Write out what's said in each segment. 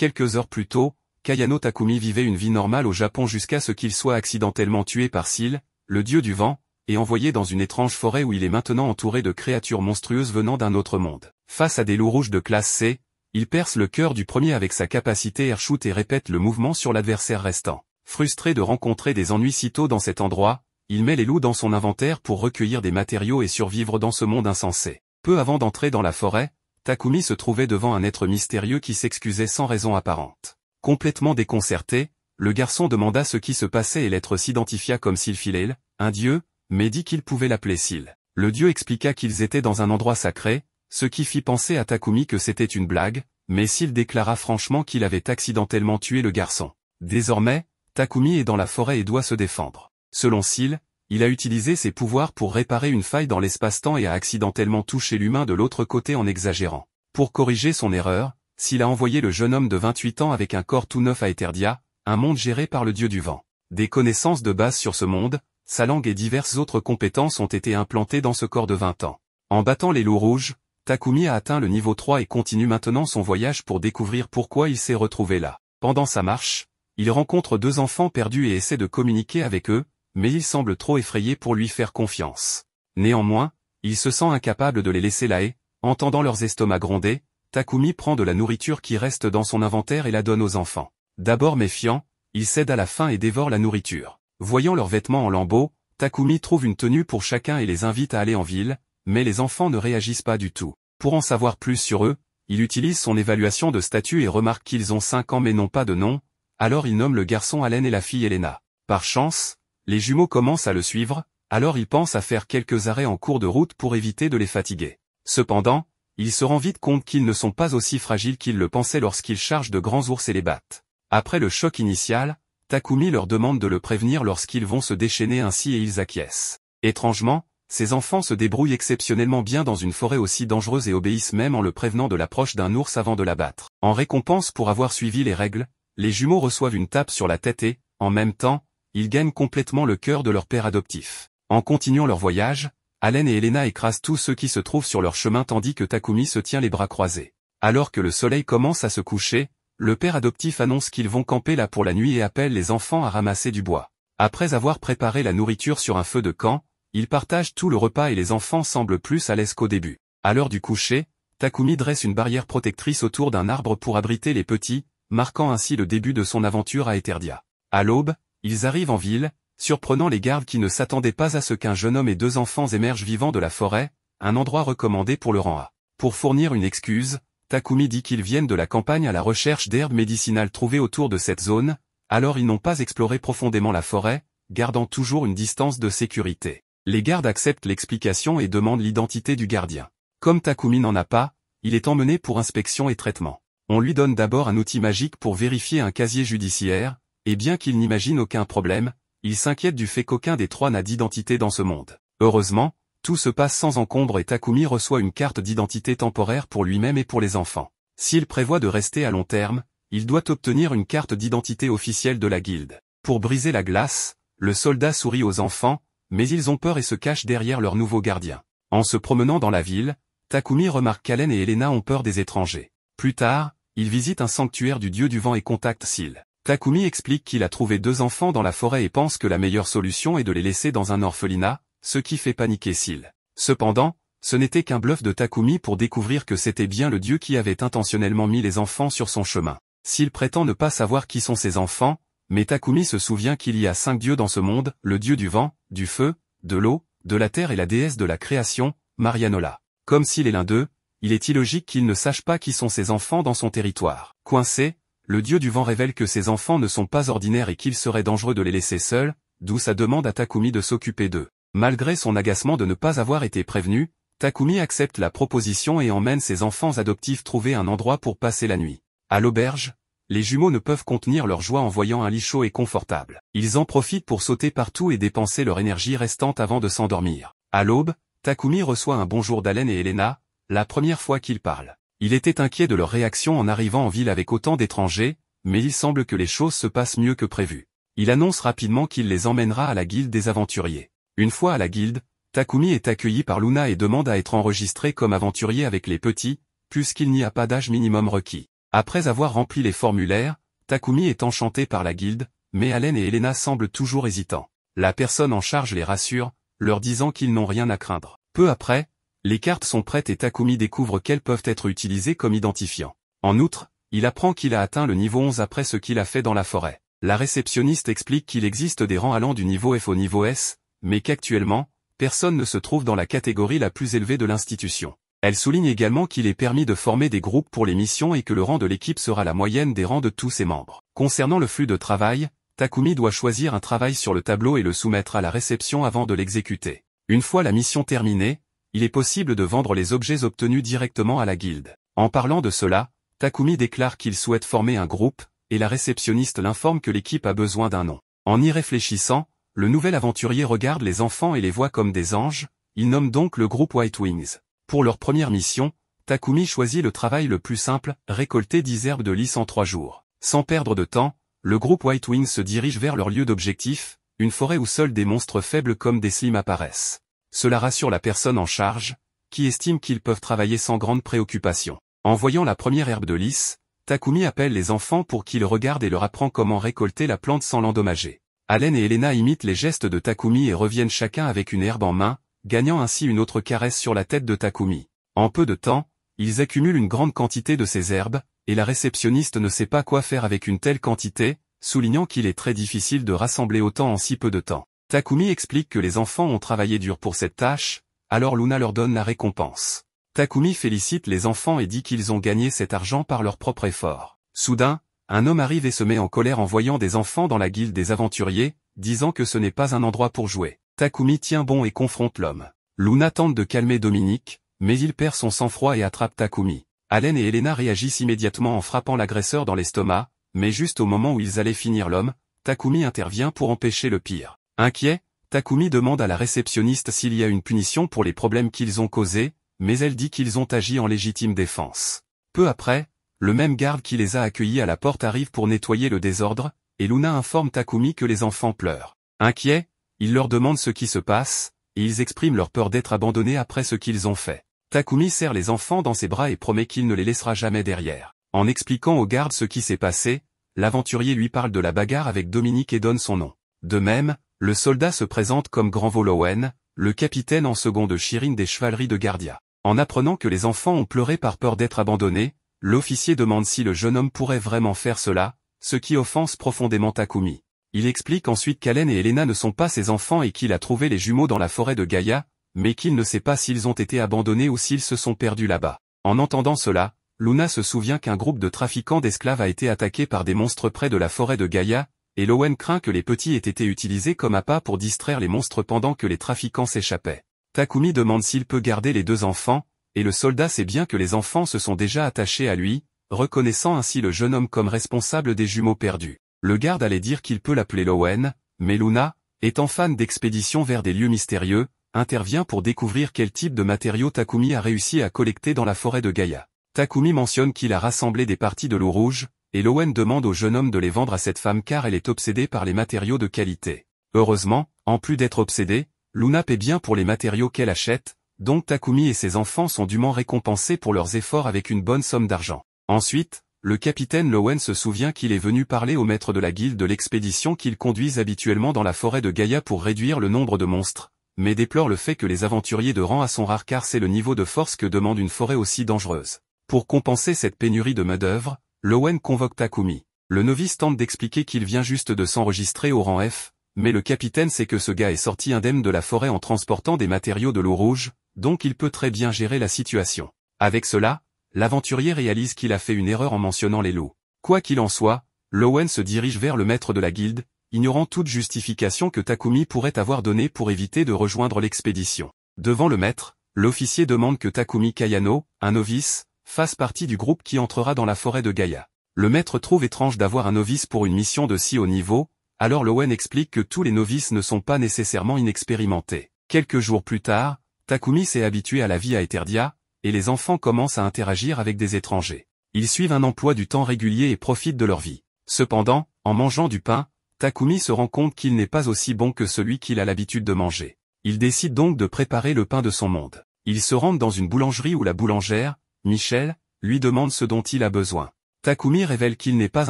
Quelques heures plus tôt, Kayano Takumi vivait une vie normale au Japon jusqu'à ce qu'il soit accidentellement tué par Seal, le dieu du vent, et envoyé dans une étrange forêt où il est maintenant entouré de créatures monstrueuses venant d'un autre monde. Face à des loups rouges de classe C, il perce le cœur du premier avec sa capacité airshoot et répète le mouvement sur l'adversaire restant. Frustré de rencontrer des ennuis si tôt dans cet endroit, il met les loups dans son inventaire pour recueillir des matériaux et survivre dans ce monde insensé. Peu avant d'entrer dans la forêt, Takumi se trouvait devant un être mystérieux qui s'excusait sans raison apparente. Complètement déconcerté, le garçon demanda ce qui se passait et l'être s'identifia comme Silphilel, un dieu, mais dit qu'il pouvait l'appeler Sil. Le dieu expliqua qu'ils étaient dans un endroit sacré, ce qui fit penser à Takumi que c'était une blague, mais Sil déclara franchement qu'il avait accidentellement tué le garçon. Désormais, Takumi est dans la forêt et doit se défendre. Selon Sil, il a utilisé ses pouvoirs pour réparer une faille dans l'espace-temps et a accidentellement touché l'humain de l'autre côté en exagérant. Pour corriger son erreur, Sil a envoyé le jeune homme de 28 ans avec un corps tout neuf à Eterdia, un monde géré par le dieu du vent. Des connaissances de base sur ce monde, sa langue et diverses autres compétences ont été implantées dans ce corps de 20 ans. En battant les loups rouges, Takumi a atteint le niveau 3 et continue maintenant son voyage pour découvrir pourquoi il s'est retrouvé là. Pendant sa marche, il rencontre 2 enfants perdus et essaie de communiquer avec eux, mais ils semblent trop effrayés pour lui faire confiance. Néanmoins, il se sent incapable de les laisser là et, entendant leurs estomacs gronder, Takumi prend de la nourriture qui reste dans son inventaire et la donne aux enfants. D'abord méfiant, il cède à la faim et dévore la nourriture. Voyant leurs vêtements en lambeaux, Takumi trouve une tenue pour chacun et les invite à aller en ville, mais les enfants ne réagissent pas du tout. Pour en savoir plus sur eux, il utilise son évaluation de statut et remarque qu'ils ont 5 ans mais n'ont pas de nom, alors il nomme le garçon Allen et la fille Elena. Par chance, les jumeaux commencent à le suivre, alors il pense à faire quelques arrêts en cours de route pour éviter de les fatiguer. Cependant, il se rend vite compte qu'ils ne sont pas aussi fragiles qu'ils le pensaient lorsqu'ils chargent de grands ours et les battent. Après le choc initial, Takumi leur demande de le prévenir lorsqu'ils vont se déchaîner ainsi et ils acquiescent. Étrangement, ces enfants se débrouillent exceptionnellement bien dans une forêt aussi dangereuse et obéissent même en le prévenant de l'approche d'un ours avant de l'abattre. En récompense pour avoir suivi les règles, les jumeaux reçoivent une tape sur la tête et, en même temps, ils gagnent complètement le cœur de leur père adoptif. En continuant leur voyage, Allen et Elena écrasent tous ceux qui se trouvent sur leur chemin tandis que Takumi se tient les bras croisés. Alors que le soleil commence à se coucher, le père adoptif annonce qu'ils vont camper là pour la nuit et appelle les enfants à ramasser du bois. Après avoir préparé la nourriture sur un feu de camp, ils partagent tout le repas et les enfants semblent plus à l'aise qu'au début. À l'heure du coucher, Takumi dresse une barrière protectrice autour d'un arbre pour abriter les petits, marquant ainsi le début de son aventure à Eterdia. À l'aube, ils arrivent en ville, surprenant les gardes qui ne s'attendaient pas à ce qu'un jeune homme et 2 enfants émergent vivants de la forêt, un endroit recommandé pour le rang A. Pour fournir une excuse, Takumi dit qu'ils viennent de la campagne à la recherche d'herbes médicinales trouvées autour de cette zone, alors ils n'ont pas exploré profondément la forêt, gardant toujours une distance de sécurité. Les gardes acceptent l'explication et demandent l'identité du gardien. Comme Takumi n'en a pas, il est emmené pour inspection et traitement. On lui donne d'abord un outil magique pour vérifier un casier judiciaire, et bien qu'il n'imagine aucun problème, il s'inquiète du fait qu'aucun des 3 n'a d'identité dans ce monde. Heureusement, tout se passe sans encombre et Takumi reçoit une carte d'identité temporaire pour lui-même et pour les enfants. S'il prévoit de rester à long terme, il doit obtenir une carte d'identité officielle de la guilde. Pour briser la glace, le soldat sourit aux enfants, mais ils ont peur et se cachent derrière leur nouveau gardien. En se promenant dans la ville, Takumi remarque qu'Allen et Elena ont peur des étrangers. Plus tard, il visite un sanctuaire du dieu du vent et contacte Sil. Takumi explique qu'il a trouvé 2 enfants dans la forêt et pense que la meilleure solution est de les laisser dans un orphelinat, ce qui fait paniquer Sil. Cependant, ce n'était qu'un bluff de Takumi pour découvrir que c'était bien le dieu qui avait intentionnellement mis les enfants sur son chemin. Sil prétend ne pas savoir qui sont ses enfants, mais Takumi se souvient qu'il y a 5 dieux dans ce monde, le dieu du vent, du feu, de l'eau, de la terre et la déesse de la création, Marianola. Comme Sil est l'un d'eux, il est illogique qu'il ne sache pas qui sont ses enfants dans son territoire. Coincé, le dieu du vent révèle que ses enfants ne sont pas ordinaires et qu'il serait dangereux de les laisser seuls, d'où sa demande à Takumi de s'occuper d'eux. Malgré son agacement de ne pas avoir été prévenu, Takumi accepte la proposition et emmène ses enfants adoptifs trouver un endroit pour passer la nuit. À l'auberge, les jumeaux ne peuvent contenir leur joie en voyant un lit chaud et confortable. Ils en profitent pour sauter partout et dépenser leur énergie restante avant de s'endormir. À l'aube, Takumi reçoit un bonjour d'Allen et Elena, la première fois qu'ils parlent. Il était inquiet de leur réaction en arrivant en ville avec autant d'étrangers, mais il semble que les choses se passent mieux que prévu. Il annonce rapidement qu'il les emmènera à la guilde des aventuriers. Une fois à la guilde, Takumi est accueilli par Luna et demande à être enregistré comme aventurier avec les petits, puisqu'il n'y a pas d'âge minimum requis. Après avoir rempli les formulaires, Takumi est enchanté par la guilde, mais Allen et Elena semblent toujours hésitants. La personne en charge les rassure, leur disant qu'ils n'ont rien à craindre. Peu après, les cartes sont prêtes et Takumi découvre qu'elles peuvent être utilisées comme identifiants. En outre, il apprend qu'il a atteint le niveau 11 après ce qu'il a fait dans la forêt. La réceptionniste explique qu'il existe des rangs allant du niveau F au niveau S, mais qu'actuellement, personne ne se trouve dans la catégorie la plus élevée de l'institution. Elle souligne également qu'il est permis de former des groupes pour les missions et que le rang de l'équipe sera la moyenne des rangs de tous ses membres. Concernant le flux de travail, Takumi doit choisir un travail sur le tableau et le soumettre à la réception avant de l'exécuter. Une fois la mission terminée, il est possible de vendre les objets obtenus directement à la guilde. En parlant de cela, Takumi déclare qu'il souhaite former un groupe, et la réceptionniste l'informe que l'équipe a besoin d'un nom. En y réfléchissant, le nouvel aventurier regarde les enfants et les voit comme des anges, il nomme donc le groupe White Wings. Pour leur première mission, Takumi choisit le travail le plus simple, récolter 10 herbes de lys en 3 jours. Sans perdre de temps, le groupe White Wings se dirige vers leur lieu d'objectif, une forêt où seuls des monstres faibles comme des slimes apparaissent. Cela rassure la personne en charge, qui estime qu'ils peuvent travailler sans grande préoccupation. En voyant la première herbe de lys, Takumi appelle les enfants pour qu'ils regardent et leur apprend comment récolter la plante sans l'endommager. Allen et Elena imitent les gestes de Takumi et reviennent chacun avec une herbe en main, gagnant ainsi une autre caresse sur la tête de Takumi. En peu de temps, ils accumulent une grande quantité de ces herbes, et la réceptionniste ne sait pas quoi faire avec une telle quantité, soulignant qu'il est très difficile de rassembler autant en si peu de temps. Takumi explique que les enfants ont travaillé dur pour cette tâche, alors Luna leur donne la récompense. Takumi félicite les enfants et dit qu'ils ont gagné cet argent par leur propre effort. Soudain, un homme arrive et se met en colère en voyant des enfants dans la guilde des aventuriers, disant que ce n'est pas un endroit pour jouer. Takumi tient bon et confronte l'homme. Luna tente de calmer Dominique, mais il perd son sang-froid et attrape Takumi. Allen et Elena réagissent immédiatement en frappant l'agresseur dans l'estomac, mais juste au moment où ils allaient finir l'homme, Takumi intervient pour empêcher le pire. Inquiet, Takumi demande à la réceptionniste s'il y a une punition pour les problèmes qu'ils ont causés, mais elle dit qu'ils ont agi en légitime défense. Peu après, le même garde qui les a accueillis à la porte arrive pour nettoyer le désordre, et Luna informe Takumi que les enfants pleurent. Inquiet, il leur demande ce qui se passe, et ils expriment leur peur d'être abandonnés après ce qu'ils ont fait. Takumi serre les enfants dans ses bras et promet qu'il ne les laissera jamais derrière. En expliquant au garde ce qui s'est passé, l'aventurier lui parle de la bagarre avec Dominique et donne son nom. De même, le soldat se présente comme Grand Volowen, le capitaine en second de Shirin des chevaleries de Gardia. En apprenant que les enfants ont pleuré par peur d'être abandonnés, l'officier demande si le jeune homme pourrait vraiment faire cela, ce qui offense profondément Takumi. Il explique ensuite qu'Allen et Elena ne sont pas ses enfants et qu'il a trouvé les jumeaux dans la forêt de Gaïa, mais qu'il ne sait pas s'ils ont été abandonnés ou s'ils se sont perdus là-bas. En entendant cela, Luna se souvient qu'un groupe de trafiquants d'esclaves a été attaqué par des monstres près de la forêt de Gaïa, et Lowen craint que les petits aient été utilisés comme appât pour distraire les monstres pendant que les trafiquants s'échappaient. Takumi demande s'il peut garder les 2 enfants, et le soldat sait bien que les enfants se sont déjà attachés à lui, reconnaissant ainsi le jeune homme comme responsable des jumeaux perdus. Le garde allait dire qu'il peut l'appeler Lowen, mais Luna, étant fan d'expéditions vers des lieux mystérieux, intervient pour découvrir quel type de matériaux Takumi a réussi à collecter dans la forêt de Gaïa. Takumi mentionne qu'il a rassemblé des parties de l'eau rouge, et Lowen demande au jeune homme de les vendre à cette femme car elle est obsédée par les matériaux de qualité. Heureusement, en plus d'être obsédée, Luna paie bien pour les matériaux qu'elle achète, donc Takumi et ses enfants sont dûment récompensés pour leurs efforts avec une bonne somme d'argent. Ensuite, le capitaine Lowen se souvient qu'il est venu parler au maître de la guilde de l'expédition qu'ils conduisent habituellement dans la forêt de Gaïa pour réduire le nombre de monstres, mais déplore le fait que les aventuriers de rang A sont rares car c'est le niveau de force que demande une forêt aussi dangereuse. Pour compenser cette pénurie de main-d'œuvre, Lowen convoque Takumi. Le novice tente d'expliquer qu'il vient juste de s'enregistrer au rang F, mais le capitaine sait que ce gars est sorti indemne de la forêt en transportant des matériaux de l'eau rouge, donc il peut très bien gérer la situation. Avec cela, l'aventurier réalise qu'il a fait une erreur en mentionnant les loups. Quoi qu'il en soit, Lowen se dirige vers le maître de la guilde, ignorant toute justification que Takumi pourrait avoir donnée pour éviter de rejoindre l'expédition. Devant le maître, l'officier demande que Takumi Kayano, un novice, fasse partie du groupe qui entrera dans la forêt de Gaïa. Le maître trouve étrange d'avoir un novice pour une mission de si haut niveau, alors Lowen explique que tous les novices ne sont pas nécessairement inexpérimentés. Quelques jours plus tard, Takumi s'est habitué à la vie à Eterdia, et les enfants commencent à interagir avec des étrangers. Ils suivent un emploi du temps régulier et profitent de leur vie. Cependant, en mangeant du pain, Takumi se rend compte qu'il n'est pas aussi bon que celui qu'il a l'habitude de manger. Il décide donc de préparer le pain de son monde. Il se rend dans une boulangerie où la boulangère, Michel, lui demande ce dont il a besoin. Takumi révèle qu'il n'est pas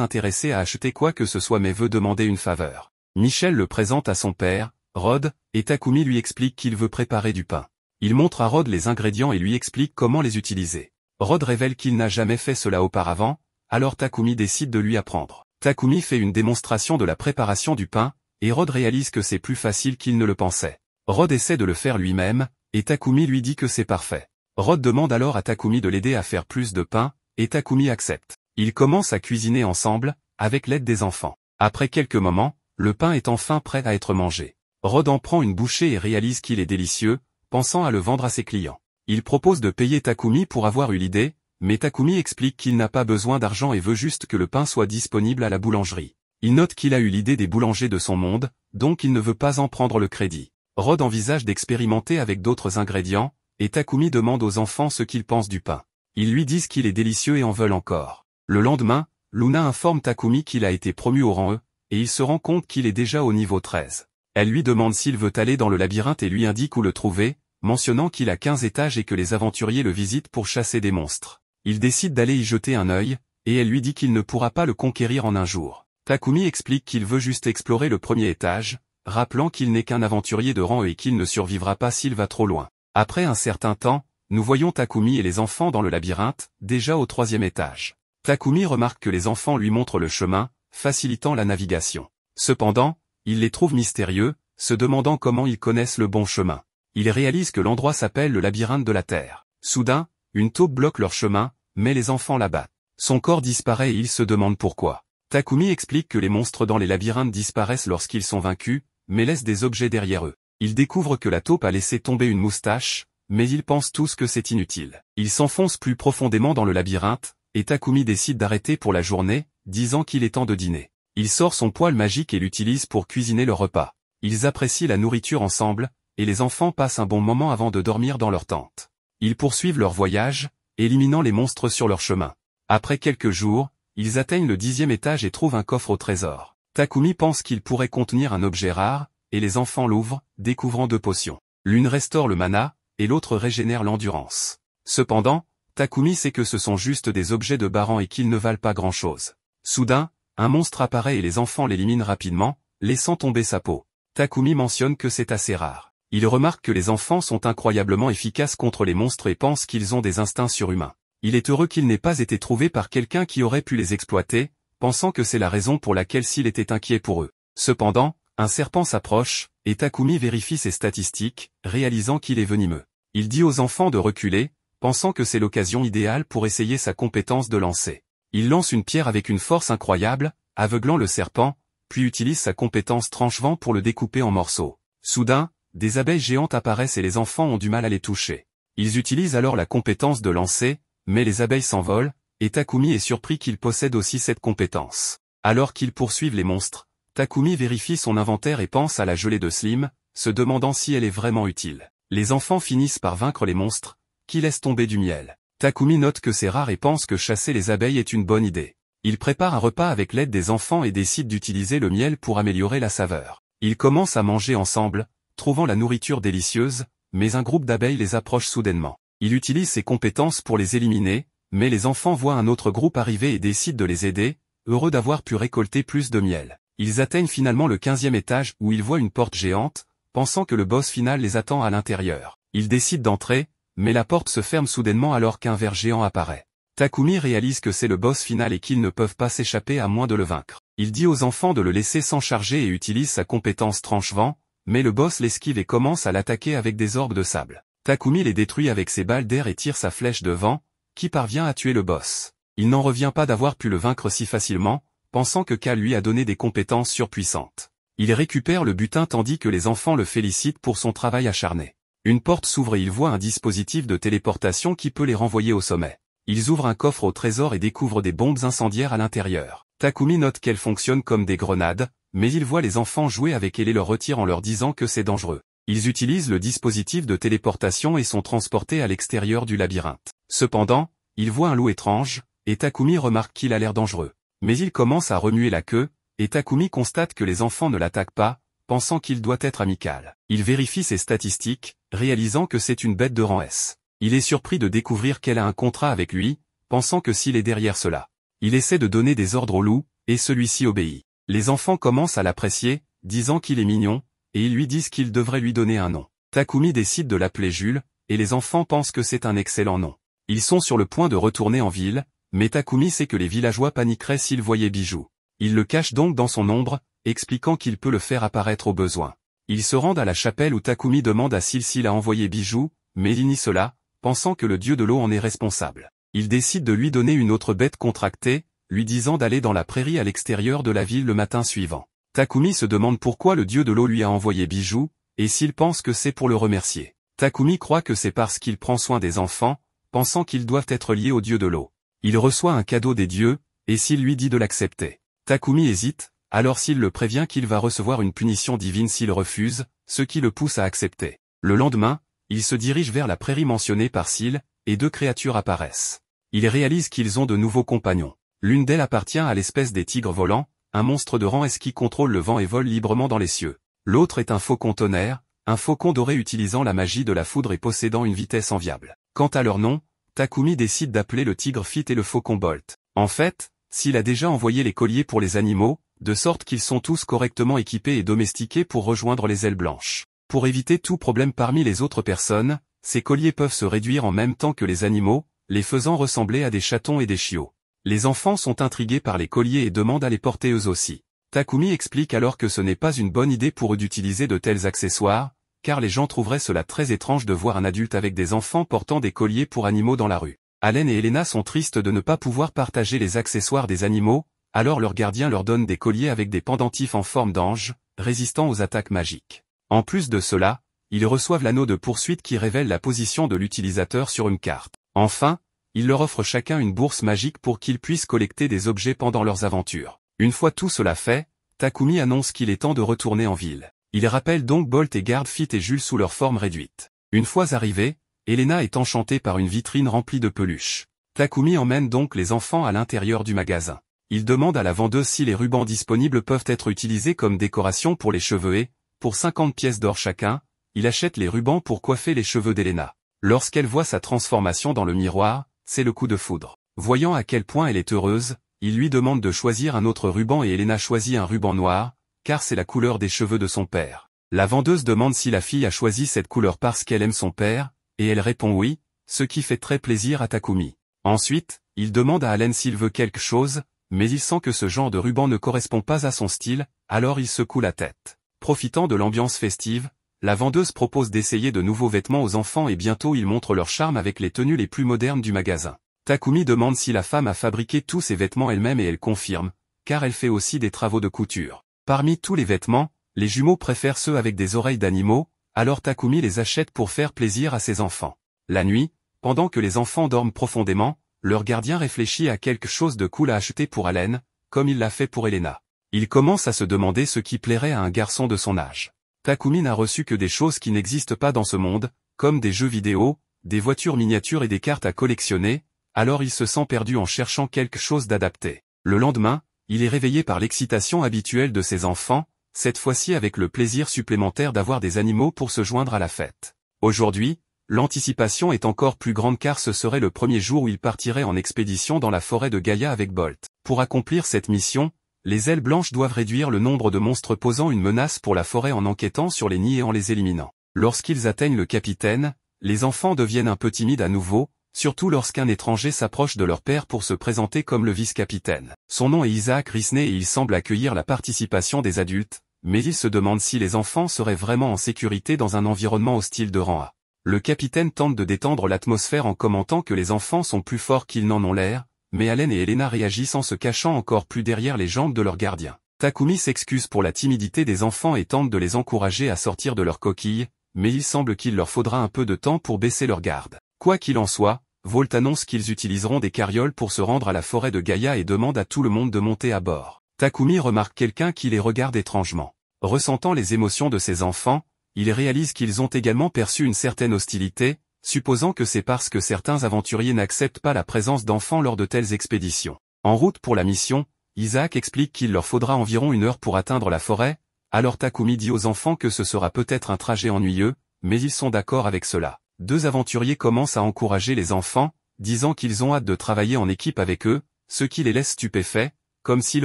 intéressé à acheter quoi que ce soit mais veut demander une faveur. Michel le présente à son père, Rod, et Takumi lui explique qu'il veut préparer du pain. Il montre à Rod les ingrédients et lui explique comment les utiliser. Rod révèle qu'il n'a jamais fait cela auparavant, alors Takumi décide de lui apprendre. Takumi fait une démonstration de la préparation du pain, et Rod réalise que c'est plus facile qu'il ne le pensait. Rod essaie de le faire lui-même, et Takumi lui dit que c'est parfait. Rod demande alors à Takumi de l'aider à faire plus de pain, et Takumi accepte. Ils commencent à cuisiner ensemble, avec l'aide des enfants. Après quelques moments, le pain est enfin prêt à être mangé. Rod en prend une bouchée et réalise qu'il est délicieux, pensant à le vendre à ses clients. Il propose de payer Takumi pour avoir eu l'idée, mais Takumi explique qu'il n'a pas besoin d'argent et veut juste que le pain soit disponible à la boulangerie. Il note qu'il a eu l'idée des boulangers de son monde, donc il ne veut pas en prendre le crédit. Rod envisage d'expérimenter avec d'autres ingrédients, et Takumi demande aux enfants ce qu'ils pensent du pain. Ils lui disent qu'il est délicieux et en veulent encore. Le lendemain, Luna informe Takumi qu'il a été promu au rang E, et il se rend compte qu'il est déjà au niveau 13. Elle lui demande s'il veut aller dans le labyrinthe et lui indique où le trouver, mentionnant qu'il a 15 étages et que les aventuriers le visitent pour chasser des monstres. Il décide d'aller y jeter un œil, et elle lui dit qu'il ne pourra pas le conquérir en un jour. Takumi explique qu'il veut juste explorer le premier étage, rappelant qu'il n'est qu'un aventurier de rang E et qu'il ne survivra pas s'il va trop loin. Après un certain temps, nous voyons Takumi et les enfants dans le labyrinthe, déjà au 3e étage. Takumi remarque que les enfants lui montrent le chemin, facilitant la navigation. Cependant, il les trouve mystérieux, se demandant comment ils connaissent le bon chemin. Il réalise que l'endroit s'appelle le labyrinthe de la Terre. Soudain, une taupe bloque leur chemin, mais les enfants la battent. Son corps disparaît et il se demande pourquoi. Takumi explique que les monstres dans les labyrinthes disparaissent lorsqu'ils sont vaincus, mais laissent des objets derrière eux. Il découvre que la taupe a laissé tomber une moustache, mais ils pensent tous que c'est inutile. Ils s'enfoncent plus profondément dans le labyrinthe, et Takumi décide d'arrêter pour la journée, disant qu'il est temps de dîner. Il sort son poêle magique et l'utilise pour cuisiner leur repas. Ils apprécient la nourriture ensemble, et les enfants passent un bon moment avant de dormir dans leur tente. Ils poursuivent leur voyage, éliminant les monstres sur leur chemin. Après quelques jours, ils atteignent le 10e étage et trouvent un coffre au trésor. Takumi pense qu'il pourrait contenir un objet rare, et les enfants l'ouvrent, découvrant 2 potions. L'une restaure le mana, et l'autre régénère l'endurance. Cependant, Takumi sait que ce sont juste des objets de Baran et qu'ils ne valent pas grand-chose. Soudain, un monstre apparaît et les enfants l'éliminent rapidement, laissant tomber sa peau. Takumi mentionne que c'est assez rare. Il remarque que les enfants sont incroyablement efficaces contre les monstres et pense qu'ils ont des instincts surhumains. Il est heureux qu'il n'ait pas été trouvé par quelqu'un qui aurait pu les exploiter, pensant que c'est la raison pour laquelle Seal était inquiet pour eux. Cependant, un serpent s'approche, et Takumi vérifie ses statistiques, réalisant qu'il est venimeux. Il dit aux enfants de reculer, pensant que c'est l'occasion idéale pour essayer sa compétence de lancer. Il lance une pierre avec une force incroyable, aveuglant le serpent, puis utilise sa compétence tranche-vent pour le découper en morceaux. Soudain, des abeilles géantes apparaissent et les enfants ont du mal à les toucher. Ils utilisent alors la compétence de lancer, mais les abeilles s'envolent, et Takumi est surpris qu'il possède aussi cette compétence. Alors qu'ils poursuivent les monstres, Takumi vérifie son inventaire et pense à la gelée de Slim, se demandant si elle est vraiment utile. Les enfants finissent par vaincre les monstres, qui laissent tomber du miel. Takumi note que c'est rare et pense que chasser les abeilles est une bonne idée. Il prépare un repas avec l'aide des enfants et décide d'utiliser le miel pour améliorer la saveur. Ils commencent à manger ensemble, trouvant la nourriture délicieuse, mais un groupe d'abeilles les approche soudainement. Il utilise ses compétences pour les éliminer, mais les enfants voient un autre groupe arriver et décident de les aider, heureux d'avoir pu récolter plus de miel. Ils atteignent finalement le 15e étage où ils voient une porte géante, pensant que le boss final les attend à l'intérieur. Ils décident d'entrer, mais la porte se ferme soudainement alors qu'un ver géant apparaît. Takumi réalise que c'est le boss final et qu'ils ne peuvent pas s'échapper à moins de le vaincre. Il dit aux enfants de le laisser s'en charger et utilise sa compétence tranche-vent, mais le boss l'esquive et commence à l'attaquer avec des orbes de sable. Takumi les détruit avec ses balles d'air et tire sa flèche de vent, qui parvient à tuer le boss. Il n'en revient pas d'avoir pu le vaincre si facilement, pensant que K lui a donné des compétences surpuissantes. Il récupère le butin tandis que les enfants le félicitent pour son travail acharné. Une porte s'ouvre et il voit un dispositif de téléportation qui peut les renvoyer au sommet. Ils ouvrent un coffre au trésor et découvrent des bombes incendiaires à l'intérieur. Takumi note qu'elles fonctionnent comme des grenades, mais il voit les enfants jouer avec et les leur retire en leur disant que c'est dangereux. Ils utilisent le dispositif de téléportation et sont transportés à l'extérieur du labyrinthe. Cependant, il voit un loup étrange, et Takumi remarque qu'il a l'air dangereux. Mais il commence à remuer la queue, et Takumi constate que les enfants ne l'attaquent pas, pensant qu'il doit être amical. Il vérifie ses statistiques, réalisant que c'est une bête de rang S. Il est surpris de découvrir qu'elle a un contrat avec lui, pensant que s'il est derrière cela. Il essaie de donner des ordres au loup, et celui-ci obéit. Les enfants commencent à l'apprécier, disant qu'il est mignon, et ils lui disent qu'ils devraient lui donner un nom. Takumi décide de l'appeler Jules, et les enfants pensent que c'est un excellent nom. Ils sont sur le point de retourner en ville, mais Takumi sait que les villageois paniqueraient s'ils voyaient Bijou. Il le cache donc dans son ombre, expliquant qu'il peut le faire apparaître au besoin. Ils se rendent à la chapelle où Takumi demande à s'il a envoyé Bijou, mais il nie cela, pensant que le dieu de l'eau en est responsable. Il décide de lui donner une autre bête contractée, lui disant d'aller dans la prairie à l'extérieur de la ville le matin suivant. Takumi se demande pourquoi le dieu de l'eau lui a envoyé Bijou, et s'il pense que c'est pour le remercier. Takumi croit que c'est parce qu'il prend soin des enfants, pensant qu'ils doivent être liés au dieu de l'eau. Il reçoit un cadeau des dieux, et s'il lui dit de l'accepter. Takumi hésite, alors s'il le prévient qu'il va recevoir une punition divine s'il refuse, ce qui le pousse à accepter. Le lendemain, il se dirige vers la prairie mentionnée par Seal, et deux créatures apparaissent. Il réalise qu'ils ont de nouveaux compagnons. L'une d'elles appartient à l'espèce des tigres volants, un monstre de rang S qui contrôle le vent et vole librement dans les cieux. L'autre est un faucon tonnerre, un faucon doré utilisant la magie de la foudre et possédant une vitesse enviable. Quant à leur nom, Takumi décide d'appeler le tigre Fit et le faucon Bolt. En fait, Seal a déjà envoyé les colliers pour les animaux, de sorte qu'ils sont tous correctement équipés et domestiqués pour rejoindre les ailes blanches. Pour éviter tout problème parmi les autres personnes, ces colliers peuvent se réduire en même temps que les animaux, les faisant ressembler à des chatons et des chiots. Les enfants sont intrigués par les colliers et demandent à les porter eux aussi. Takumi explique alors que ce n'est pas une bonne idée pour eux d'utiliser de tels accessoires, car les gens trouveraient cela très étrange de voir un adulte avec des enfants portant des colliers pour animaux dans la rue. Allen et Elena sont tristes de ne pas pouvoir partager les accessoires des animaux, alors leur gardien leur donne des colliers avec des pendentifs en forme d'ange, résistant aux attaques magiques. En plus de cela, ils reçoivent l'anneau de poursuite qui révèle la position de l'utilisateur sur une carte. Enfin, ils leur offrent chacun une bourse magique pour qu'ils puissent collecter des objets pendant leurs aventures. Une fois tout cela fait, Takumi annonce qu'il est temps de retourner en ville. Il rappelle donc Bolt et garde Fit et Jules sous leur forme réduite. Une fois arrivés, Elena est enchantée par une vitrine remplie de peluches. Takumi emmène donc les enfants à l'intérieur du magasin. Il demande à la vendeuse si les rubans disponibles peuvent être utilisés comme décoration pour les cheveux et, pour 50 pièces d'or chacun, il achète les rubans pour coiffer les cheveux d'Elena. Lorsqu'elle voit sa transformation dans le miroir, c'est le coup de foudre. Voyant à quel point elle est heureuse, il lui demande de choisir un autre ruban et Elena choisit un ruban noir, car c'est la couleur des cheveux de son père. La vendeuse demande si la fille a choisi cette couleur parce qu'elle aime son père, et elle répond oui, ce qui fait très plaisir à Takumi. Ensuite, il demande à Allen s'il veut quelque chose, mais il sent que ce genre de ruban ne correspond pas à son style, alors il secoue la tête. Profitant de l'ambiance festive, la vendeuse propose d'essayer de nouveaux vêtements aux enfants et bientôt ils montrent leur charme avec les tenues les plus modernes du magasin. Takumi demande si la femme a fabriqué tous ses vêtements elle-même et elle confirme, car elle fait aussi des travaux de couture. Parmi tous les vêtements, les jumeaux préfèrent ceux avec des oreilles d'animaux, alors Takumi les achète pour faire plaisir à ses enfants. La nuit, pendant que les enfants dorment profondément, leur gardien réfléchit à quelque chose de cool à acheter pour Allen, comme il l'a fait pour Elena. Il commence à se demander ce qui plairait à un garçon de son âge. Takumi n'a reçu que des choses qui n'existent pas dans ce monde, comme des jeux vidéo, des voitures miniatures et des cartes à collectionner, alors il se sent perdu en cherchant quelque chose d'adapté. Le lendemain, il est réveillé par l'excitation habituelle de ses enfants, cette fois-ci avec le plaisir supplémentaire d'avoir des animaux pour se joindre à la fête. Aujourd'hui, l'anticipation est encore plus grande car ce serait le premier jour où il partirait en expédition dans la forêt de Gaïa avec Bolt. Pour accomplir cette mission, les ailes blanches doivent réduire le nombre de monstres posant une menace pour la forêt en enquêtant sur les nids et en les éliminant. Lorsqu'ils atteignent le capitaine, les enfants deviennent un peu timides à nouveau, surtout lorsqu'un étranger s'approche de leur père pour se présenter comme le vice-capitaine. Son nom est Isaac Risney et il semble accueillir la participation des adultes, mais il se demande si les enfants seraient vraiment en sécurité dans un environnement hostile de rang A. Le capitaine tente de détendre l'atmosphère en commentant que les enfants sont plus forts qu'ils n'en ont l'air, mais Allen et Elena réagissent en se cachant encore plus derrière les jambes de leur gardien. Takumi s'excuse pour la timidité des enfants et tente de les encourager à sortir de leur coquille, mais il semble qu'il leur faudra un peu de temps pour baisser leur garde. Quoi qu'il en soit, Volt annonce qu'ils utiliseront des carrioles pour se rendre à la forêt de Gaïa et demande à tout le monde de monter à bord. Takumi remarque quelqu'un qui les regarde étrangement. Ressentant les émotions de ses enfants, il réalise qu'ils ont également perçu une certaine hostilité, supposant que c'est parce que certains aventuriers n'acceptent pas la présence d'enfants lors de telles expéditions. En route pour la mission, Isaac explique qu'il leur faudra environ 1 heure pour atteindre la forêt, alors Takumi dit aux enfants que ce sera peut-être un trajet ennuyeux, mais ils sont d'accord avec cela. Deux aventuriers commencent à encourager les enfants, disant qu'ils ont hâte de travailler en équipe avec eux, ce qui les laisse stupéfaits, comme s'ils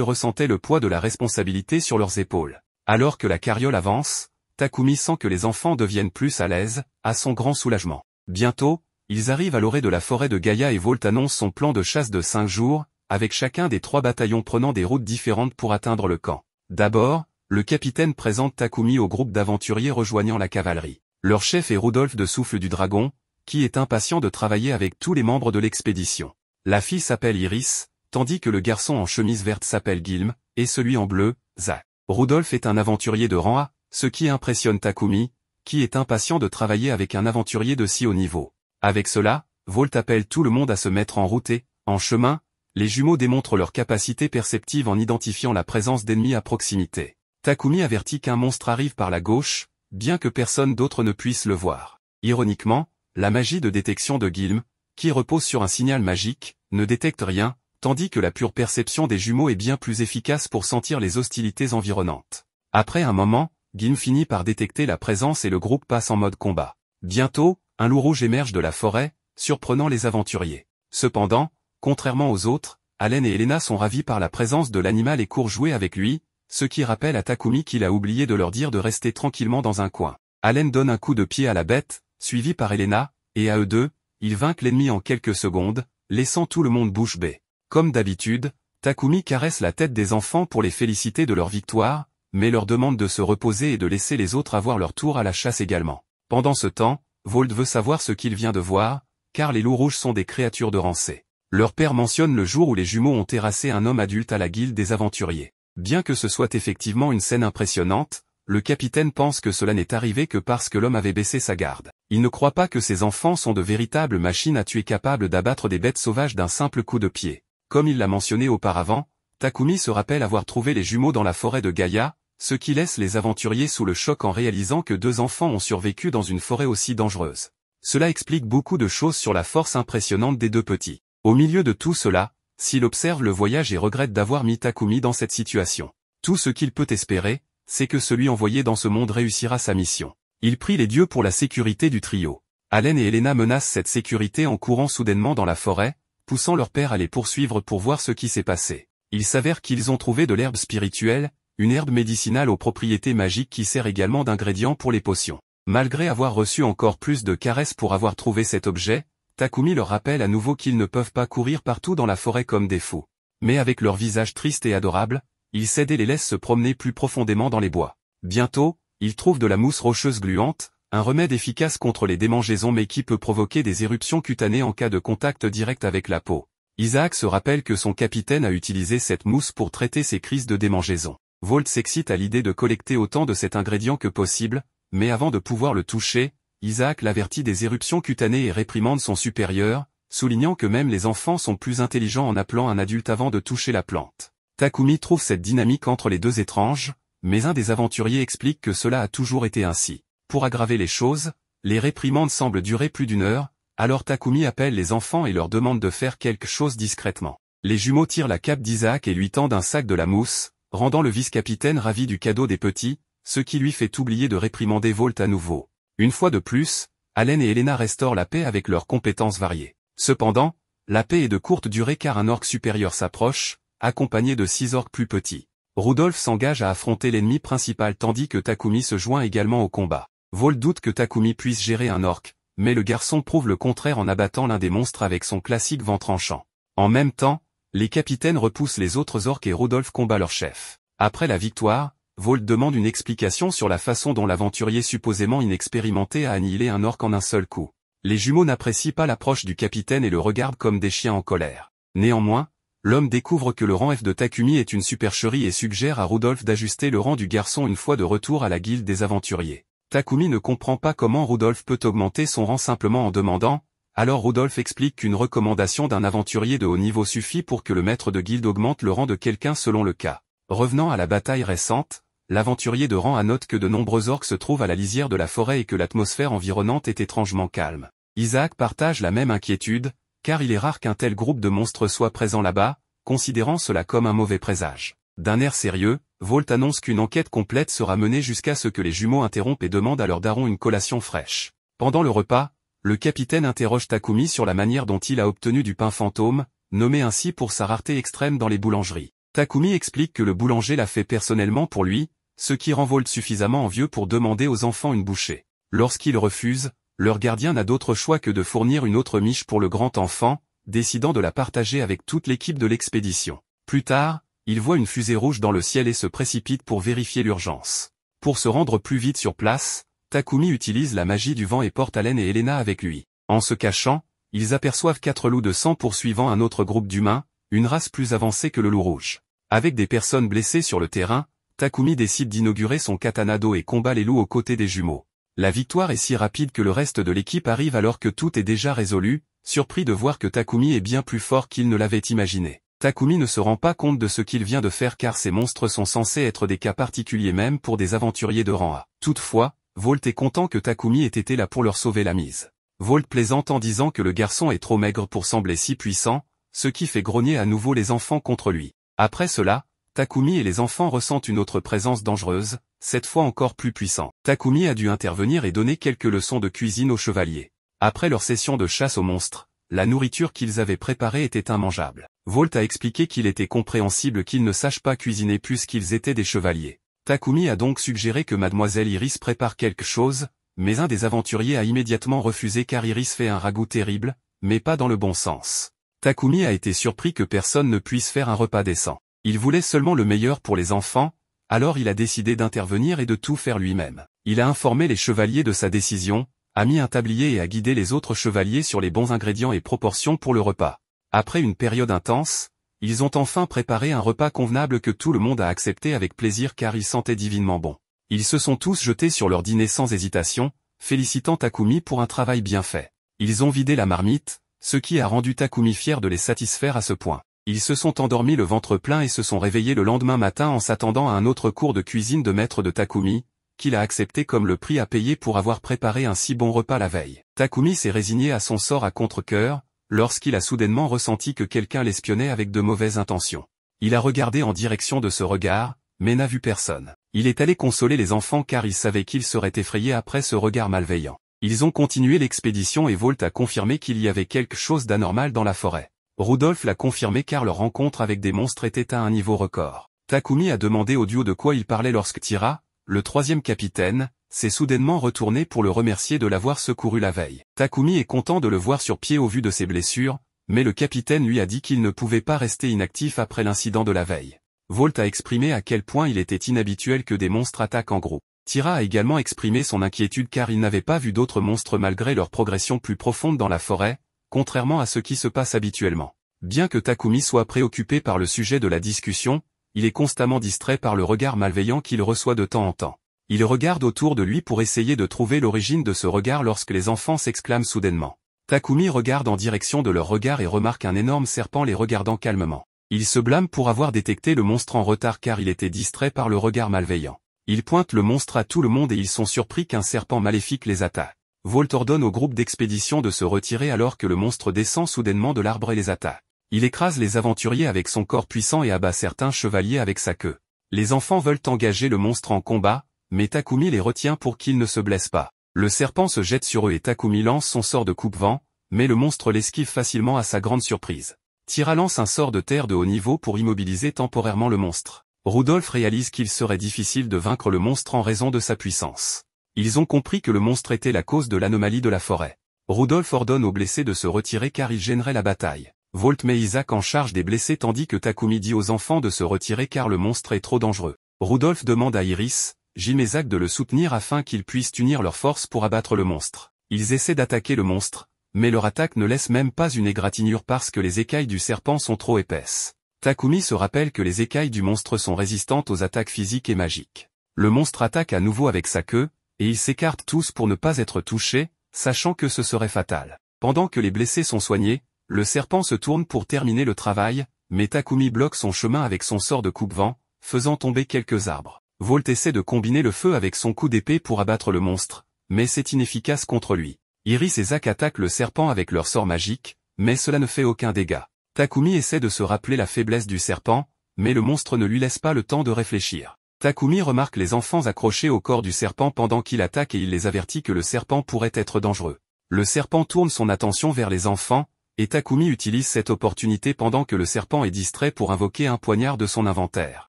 ressentaient le poids de la responsabilité sur leurs épaules. Alors que la carriole avance, Takumi sent que les enfants deviennent plus à l'aise, à son grand soulagement. Bientôt, ils arrivent à l'orée de la forêt de Gaïa et Volt annonce son plan de chasse de 5 jours, avec chacun des 3 bataillons prenant des routes différentes pour atteindre le camp. D'abord, le capitaine présente Takumi au groupe d'aventuriers rejoignant la cavalerie. Leur chef est Rudolf de Souffle du Dragon, qui est impatient de travailler avec tous les membres de l'expédition. La fille s'appelle Iris, tandis que le garçon en chemise verte s'appelle Gilm, et celui en bleu, Zack. Rudolf est un aventurier de rang A, ce qui impressionne Takumi, qui est impatient de travailler avec un aventurier de si haut niveau. Avec cela, Volt appelle tout le monde à se mettre en route et, en chemin, les jumeaux démontrent leur capacité perceptive en identifiant la présence d'ennemis à proximité. Takumi avertit qu'un monstre arrive par la gauche, bien que personne d'autre ne puisse le voir. Ironiquement, la magie de détection de Gilm, qui repose sur un signal magique, ne détecte rien, tandis que la pure perception des jumeaux est bien plus efficace pour sentir les hostilités environnantes. Après un moment, Gilm finit par détecter la présence et le groupe passe en mode combat. Bientôt, un loup rouge émerge de la forêt, surprenant les aventuriers. Cependant, contrairement aux autres, Allen et Elena sont ravis par la présence de l'animal et courent jouer avec lui, ce qui rappelle à Takumi qu'il a oublié de leur dire de rester tranquillement dans un coin. Allen donne un coup de pied à la bête, suivi par Elena, et à eux deux, ils vainquent l'ennemi en quelques secondes, laissant tout le monde bouche bée. Comme d'habitude, Takumi caresse la tête des enfants pour les féliciter de leur victoire, mais leur demande de se reposer et de laisser les autres avoir leur tour à la chasse également. Pendant ce temps, Volt veut savoir ce qu'il vient de voir, car les loups rouges sont des créatures de rancée. Leur père mentionne le jour où les jumeaux ont terrassé un homme adulte à la guilde des aventuriers. Bien que ce soit effectivement une scène impressionnante, le capitaine pense que cela n'est arrivé que parce que l'homme avait baissé sa garde. Il ne croit pas que ces enfants sont de véritables machines à tuer capables d'abattre des bêtes sauvages d'un simple coup de pied. Comme il l'a mentionné auparavant, Takumi se rappelle avoir trouvé les jumeaux dans la forêt de Gaïa, ce qui laisse les aventuriers sous le choc en réalisant que 2 enfants ont survécu dans une forêt aussi dangereuse. Cela explique beaucoup de choses sur la force impressionnante des 2 petits. Au milieu de tout cela, s'il observe le voyage et regrette d'avoir mis Takumi dans cette situation. Tout ce qu'il peut espérer, c'est que celui envoyé dans ce monde réussira sa mission. Il prie les dieux pour la sécurité du trio. Allen et Elena menacent cette sécurité en courant soudainement dans la forêt, poussant leur père à les poursuivre pour voir ce qui s'est passé. Il s'avère qu'ils ont trouvé de l'herbe spirituelle, une herbe médicinale aux propriétés magiques qui sert également d'ingrédient pour les potions. Malgré avoir reçu encore plus de caresses pour avoir trouvé cet objet, Takumi leur rappelle à nouveau qu'ils ne peuvent pas courir partout dans la forêt comme des fous. Mais avec leur visage triste et adorable, ils cèdent et les laissent se promener plus profondément dans les bois. Bientôt, ils trouvent de la mousse rocheuse gluante, un remède efficace contre les démangeaisons mais qui peut provoquer des éruptions cutanées en cas de contact direct avec la peau. Isaac se rappelle que son capitaine a utilisé cette mousse pour traiter ses crises de démangeaison. Volt s'excite à l'idée de collecter autant de cet ingrédient que possible, mais avant de pouvoir le toucher, Isaac l'avertit des éruptions cutanées et réprimande son supérieur, soulignant que même les enfants sont plus intelligents en appelant un adulte avant de toucher la plante. Takumi trouve cette dynamique entre les 2 étrange, mais un des aventuriers explique que cela a toujours été ainsi. Pour aggraver les choses, les réprimandes semblent durer plus d'1 heure, alors Takumi appelle les enfants et leur demande de faire quelque chose discrètement. Les jumeaux tirent la cape d'Isaac et lui tendent un sac de la mousse, rendant le vice-capitaine ravi du cadeau des petits, ce qui lui fait oublier de réprimander Volt à nouveau. Une fois de plus, Allen et Elena restaurent la paix avec leurs compétences variées. Cependant, la paix est de courte durée car un orc supérieur s'approche, accompagné de 6 orques plus petits. Rudolf s'engage à affronter l'ennemi principal tandis que Takumi se joint également au combat. Volt doute que Takumi puisse gérer un orc, mais le garçon prouve le contraire en abattant l'un des monstres avec son classique vent tranchant. En même temps, les capitaines repoussent les autres orques et Rudolf combat leur chef. Après la victoire, Volt demande une explication sur la façon dont l'aventurier supposément inexpérimenté a annihilé un orc en un seul coup. Les jumeaux n'apprécient pas l'approche du capitaine et le regardent comme des chiens en colère. Néanmoins, l'homme découvre que le rang F de Takumi est une supercherie et suggère à Rudolf d'ajuster le rang du garçon une fois de retour à la guilde des aventuriers. Takumi ne comprend pas comment Rudolf peut augmenter son rang simplement en demandant, alors Rudolf explique qu'une recommandation d'un aventurier de haut niveau suffit pour que le maître de guilde augmente le rang de quelqu'un selon le cas. Revenant à la bataille récente, l'aventurier de rang A note que de nombreux orques se trouvent à la lisière de la forêt et que l'atmosphère environnante est étrangement calme. Isaac partage la même inquiétude, car il est rare qu'un tel groupe de monstres soit présent là-bas, considérant cela comme un mauvais présage. D'un air sérieux, Volt annonce qu'une enquête complète sera menée jusqu'à ce que les jumeaux interrompent et demandent à leur daron une collation fraîche. Pendant le repas, le capitaine interroge Takumi sur la manière dont il a obtenu du pain fantôme, nommé ainsi pour sa rareté extrême dans les boulangeries. Takumi explique que le boulanger l'a fait personnellement pour lui, ce qui rend Volt suffisamment envieux pour demander aux enfants une bouchée. Lorsqu'ils refusent, leur gardien n'a d'autre choix que de fournir une autre miche pour le grand enfant, décidant de la partager avec toute l'équipe de l'expédition. Plus tard, il voit une fusée rouge dans le ciel et se précipite pour vérifier l'urgence. Pour se rendre plus vite sur place, Takumi utilise la magie du vent et porte Allen et Elena avec lui. En se cachant, ils aperçoivent 4 loups de sang poursuivant un autre groupe d'humains, une race plus avancée que le loup rouge. Avec des personnes blessées sur le terrain, Takumi décide d'inaugurer son katanado et combat les loups aux côtés des jumeaux. La victoire est si rapide que le reste de l'équipe arrive alors que tout est déjà résolu, surpris de voir que Takumi est bien plus fort qu'il ne l'avait imaginé. Takumi ne se rend pas compte de ce qu'il vient de faire car ces monstres sont censés être des cas particuliers même pour des aventuriers de rang A. Toutefois, Volt est content que Takumi ait été là pour leur sauver la mise. Volt plaisante en disant que le garçon est trop maigre pour sembler si puissant, ce qui fait grogner à nouveau les enfants contre lui. Après cela, Takumi et les enfants ressentent une autre présence dangereuse, cette fois encore plus puissante. Takumi a dû intervenir et donner quelques leçons de cuisine aux chevaliers. Après leur session de chasse aux monstres, la nourriture qu'ils avaient préparée était immangeable. Volt a expliqué qu'il était compréhensible qu'ils ne sachent pas cuisiner puisqu'ils étaient des chevaliers. Takumi a donc suggéré que Mademoiselle Iris prépare quelque chose, mais un des aventuriers a immédiatement refusé car Iris fait un ragoût terrible, mais pas dans le bon sens. Takumi a été surpris que personne ne puisse faire un repas décent. Il voulait seulement le meilleur pour les enfants, alors il a décidé d'intervenir et de tout faire lui-même. Il a informé les chevaliers de sa décision, a mis un tablier et a guidé les autres chevaliers sur les bons ingrédients et proportions pour le repas. Après une période intense, ils ont enfin préparé un repas convenable que tout le monde a accepté avec plaisir car il sentait divinement bon. Ils se sont tous jetés sur leur dîner sans hésitation, félicitant Takumi pour un travail bien fait. Ils ont vidé la marmite, ce qui a rendu Takumi fier de les satisfaire à ce point. Ils se sont endormis le ventre plein et se sont réveillés le lendemain matin en s'attendant à un autre cours de cuisine de maître de Takumi, qu'il a accepté comme le prix à payer pour avoir préparé un si bon repas la veille. Takumi s'est résigné à son sort à contre-cœur, lorsqu'il a soudainement ressenti que quelqu'un l'espionnait avec de mauvaises intentions. Il a regardé en direction de ce regard, mais n'a vu personne. Il est allé consoler les enfants car il savait qu'ils seraient effrayés après ce regard malveillant. Ils ont continué l'expédition et Volt a confirmé qu'il y avait quelque chose d'anormal dans la forêt. Rudolf l'a confirmé car leur rencontre avec des monstres était à un niveau record. Takumi a demandé au duo de quoi il parlait lorsque Tira, le 3e capitaine, s'est soudainement retourné pour le remercier de l'avoir secouru la veille. Takumi est content de le voir sur pied au vu de ses blessures, mais le capitaine lui a dit qu'il ne pouvait pas rester inactif après l'incident de la veille. Volt a exprimé à quel point il était inhabituel que des monstres attaquent en groupe. Tira a également exprimé son inquiétude car il n'avait pas vu d'autres monstres malgré leur progression plus profonde dans la forêt, contrairement à ce qui se passe habituellement. Bien que Takumi soit préoccupé par le sujet de la discussion, il est constamment distrait par le regard malveillant qu'il reçoit de temps en temps. Il regarde autour de lui pour essayer de trouver l'origine de ce regard lorsque les enfants s'exclament soudainement. Takumi regarde en direction de leur regard et remarque un énorme serpent les regardant calmement. Il se blâme pour avoir détecté le monstre en retard car il était distrait par le regard malveillant. Il pointe le monstre à tout le monde et ils sont surpris qu'un serpent maléfique les attaque. Volt ordonne au groupe d'expédition de se retirer alors que le monstre descend soudainement de l'arbre et les attaque. Il écrase les aventuriers avec son corps puissant et abat certains chevaliers avec sa queue. Les enfants veulent engager le monstre en combat, mais Takumi les retient pour qu'ils ne se blessent pas. Le serpent se jette sur eux et Takumi lance son sort de coupe-vent, mais le monstre l'esquive facilement à sa grande surprise. Tira lance un sort de terre de haut niveau pour immobiliser temporairement le monstre. Rudolf réalise qu'il serait difficile de vaincre le monstre en raison de sa puissance. Ils ont compris que le monstre était la cause de l'anomalie de la forêt. Rudolf ordonne aux blessés de se retirer car il gênerait la bataille. Volt met Isaac en charge des blessés tandis que Takumi dit aux enfants de se retirer car le monstre est trop dangereux. Rudolf demande à Iris, Jim et Zach de le soutenir afin qu'ils puissent unir leurs forces pour abattre le monstre. Ils essaient d'attaquer le monstre, mais leur attaque ne laisse même pas une égratignure parce que les écailles du serpent sont trop épaisses. Takumi se rappelle que les écailles du monstre sont résistantes aux attaques physiques et magiques. Le monstre attaque à nouveau avec sa queue, et ils s'écartent tous pour ne pas être touchés, sachant que ce serait fatal. Pendant que les blessés sont soignés, le serpent se tourne pour terminer le travail, mais Takumi bloque son chemin avec son sort de coupe-vent, faisant tomber quelques arbres. Volt essaie de combiner le feu avec son coup d'épée pour abattre le monstre, mais c'est inefficace contre lui. Iris et Zach attaquent le serpent avec leur sort magique, mais cela ne fait aucun dégât. Takumi essaie de se rappeler la faiblesse du serpent, mais le monstre ne lui laisse pas le temps de réfléchir. Takumi remarque les enfants accrochés au corps du serpent pendant qu'il attaque et il les avertit que le serpent pourrait être dangereux. Le serpent tourne son attention vers les enfants, et Takumi utilise cette opportunité pendant que le serpent est distrait pour invoquer un poignard de son inventaire.